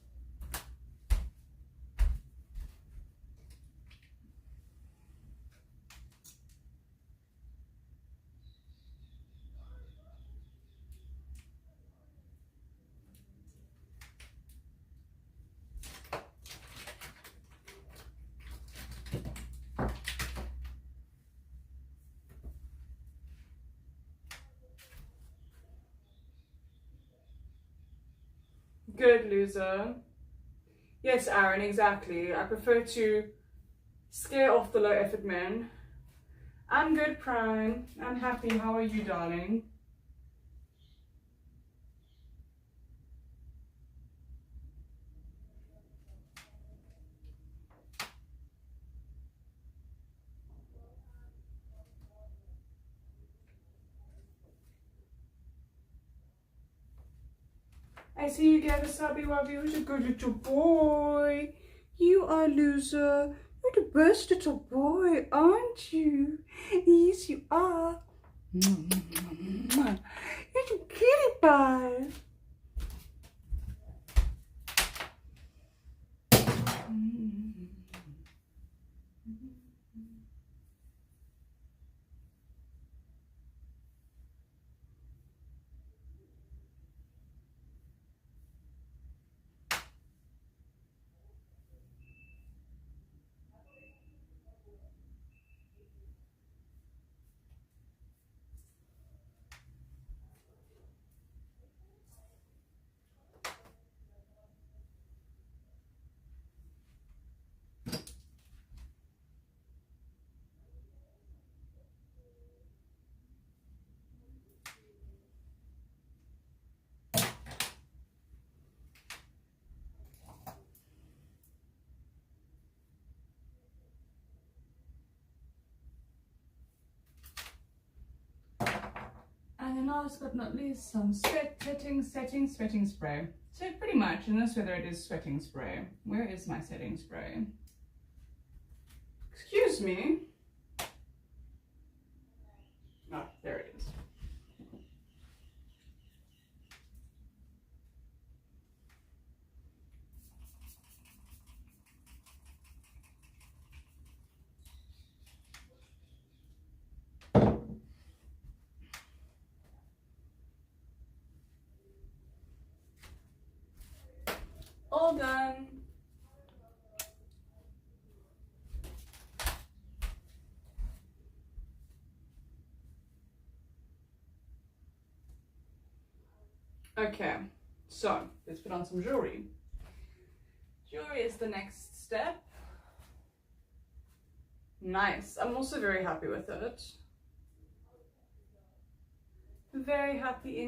Good, loser. Yes, Aaron, exactly. I prefer to scare off the low effort men. I'm good, Prime. I'm happy. How are you, darling? I see you gave a subby wubby. Who's a good little boy? You are, loser. You're the best little boy, aren't you? Yes, you are. You're a kitty pie. And then last but not least, some sweating spray. So pretty much in this weather it is sweating spray. Where is my setting spray? Excuse me. Oh, there it is. All done. Okay, so let's put on some jewelry. Jewelry is the next step. Nice. I'm also very happy with it. Very happy